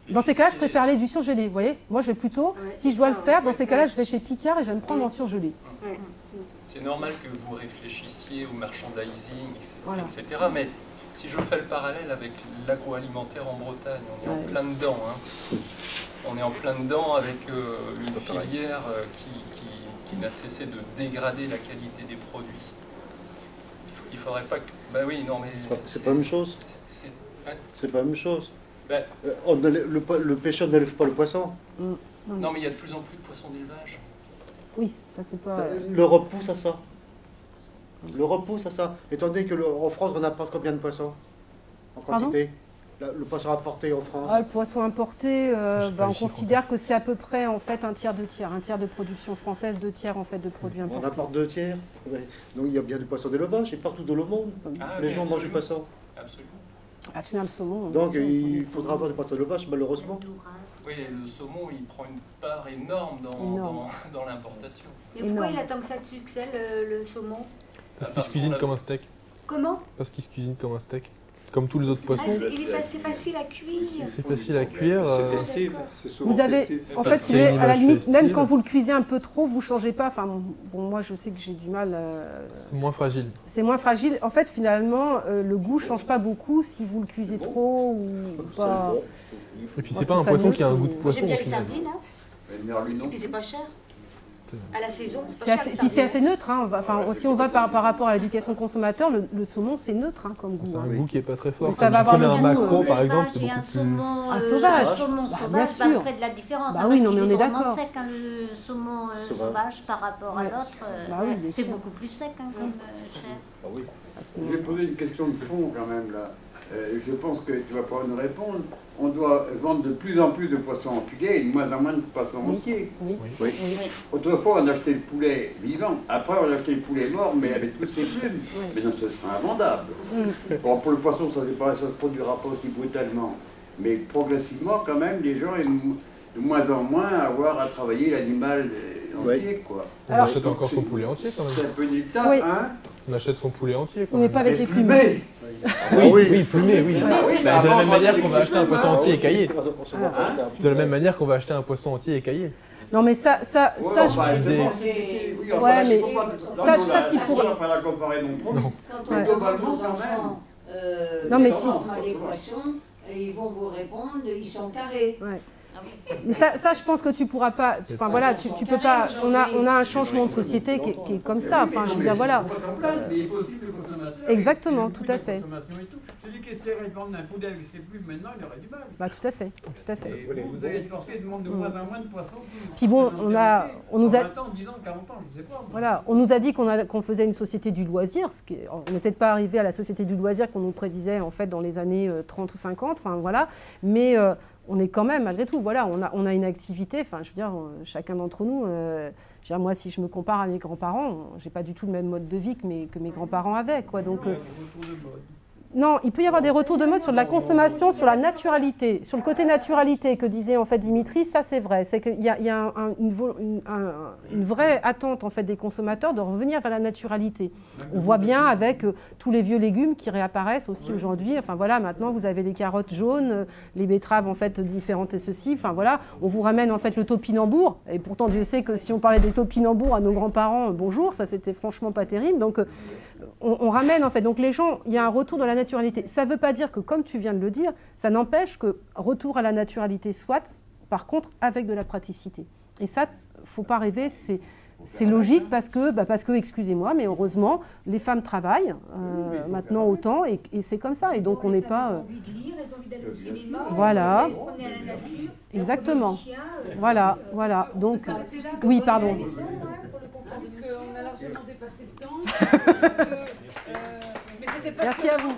Dans ces cas-là, je préfère aller du surgelé, vous voyez. Moi, je vais plutôt, si je dois le faire, dans ces cas-là, je vais chez Picard et je vais me prendre en surgelé. C'est normal que vous réfléchissiez au merchandising, voilà. etc. Mais si je fais le parallèle avec l'agroalimentaire en Bretagne, on est en plein dedans. Hein. On est en plein dedans avec une filière qui n'a cessé de dégrader la qualité des produits. Il ne faudrait pas que... Bah oui, non mais... C'est pas la même chose. C'est pas la même chose. Ben, le pêcheur n'élève pas le poisson. Non, mais il y a de plus en plus de poissons d'élevage. Oui, ça c'est pas... L'Europe pousse à ça. L'Europe pousse à ça. Étant donné qu'en France, on apporte combien de poissons en quantité? Le poisson importé en France. Le poisson importé, on considère que c'est à peu près en fait un tiers de production française, 2 tiers en fait de produits importés. On apporte 2 tiers. Ouais. Donc il y a bien du poisson d'élevage et partout dans le monde. Les gens mangent du poisson. Absolument. Ah, tu mets le saumon. Donc il faudra avoir du poisson d'élevage, malheureusement. Oui, et le saumon, il prend une part énorme dans l'importation. Et pourquoi il a tant que ça de succès, le saumon? Parce qu'il se cuisine comme un steak. Comment? Parce qu'il se cuisine comme un steak. Comme tous les autres poissons. C'est facile à cuire. C'est facile à cuire. Vous avez, en fait, à la limite, même quand vous le cuisez un peu trop, vous ne changez pas. Enfin, bon, moi, je sais que j'ai du mal. C'est moins fragile. C'est moins fragile. En fait, finalement, le goût ne change pas beaucoup si vous le cuisez trop ou pas. Et puis, c'est pas un poisson qui a un goût de poisson. J'aime bien les sardines. Et puis, c'est pas cher. À la saison, c'est pas cher. Puis c'est assez neutre. Hein. Enfin, si on va par rapport à l'éducation consommateur, le saumon c'est neutre hein, comme goût. C'est un goût qui n'est pas très fort. Donc, ça va avoir un macro par exemple, c'est beaucoup plus. Un sauvage. Le saumon sauvage fait de la différence. Bah oui, non mais on est d'accord. C'est sec le saumon sauvage par rapport à l'autre. C'est beaucoup plus sec comme chair. Je vais poser une question de fond quand même là. Je pense que tu vas pouvoir nous répondre. On doit vendre de plus en plus de poissons en filet et de moins en moins de poissons entiers. Oui. Autrefois, on achetait le poulet vivant. Après, on achetait le poulet mort, mais avec toutes ses plumes. Mais non, ce sera invendable. Bon, pour le poisson, ça ne se produira pas aussi brutalement. Mais progressivement, quand même, les gens aiment de moins en moins avoir à travailler l'animal entier, quoi. On achète encore son poulet entier quand même. C'est un peu une étape, hein. On achète son poulet entier. Mais pas avec les plumes. Oui, plumé, oui. De la même manière qu'on va acheter un poisson entier écaillé. De la même manière qu'on va acheter un poisson entier écaillé. Non mais ça je l'idée. Ouais, mais ça tu pourrais. On va pas la comparer non plus. Quand globalement, quand même, non mais les poissons, ils vont vous répondre, ils sont carrés. Ouais. Mais ça, je pense que tu pourras pas. Enfin voilà, tu peux pas. On a un changement de société qui est comme ça. Enfin, je veux dire voilà. Exactement, tout à fait. Celui qui essaierait de vendre un poulet avec ses plumes maintenant, il aurait du mal. Bah tout à fait, tout à fait. Et vous allez être forcé de vendre de moins en moins de poissons. Puis bon, on nous a. 20 ans, 10 ans, 40 ans, je sais pas. Voilà, on nous a dit qu'on faisait une société du loisir. On n'est peut-être pas arrivé à la société du loisir qu'on nous prédisait en fait dans les années 30 ou 50. Enfin voilà, mais on est quand même, malgré tout, voilà, on a une activité, enfin, je veux dire, chacun d'entre nous, moi, si je me compare à mes grands-parents, j'ai pas du tout le même mode de vie que mes grands-parents avaient, quoi, donc... Non, il peut y avoir des retours de mode sur de la consommation, sur la naturalité, sur le côté naturalité que disait en fait Dimitri, ça c'est vrai. C'est qu'il y a une vraie attente en fait des consommateurs de revenir vers la naturalité. On voit bien avec tous les vieux légumes qui réapparaissent aussi aujourd'hui. Enfin voilà, maintenant vous avez les carottes jaunes, les betteraves en fait différentes et ceci. Enfin voilà, on vous ramène en fait le topinambour. Et pourtant Dieu sait que si on parlait des topinambours à nos grands-parents, bonjour, ça c'était franchement pas terrible. Donc on ramène en fait, donc les gens, il y a un retour de la naturalité. Ça ne veut pas dire que, comme tu viens de le dire, ça n'empêche que retour à la naturalité soit, par contre, avec de la praticité. Et ça, il ne faut pas rêver, c'est logique parce que, excusez-moi, mais heureusement, les femmes travaillent maintenant autant et c'est comme ça. Et donc on n'est pas... Elles ont envie de lire, elles ont envie d'aller au cinéma, voilà. elles ont envie d'aller à la nature. Exactement. Voilà. Donc, oui, pardon. Parce qu'on a largement dépassé le temps. Mais c'était passionnant. Merci à vous.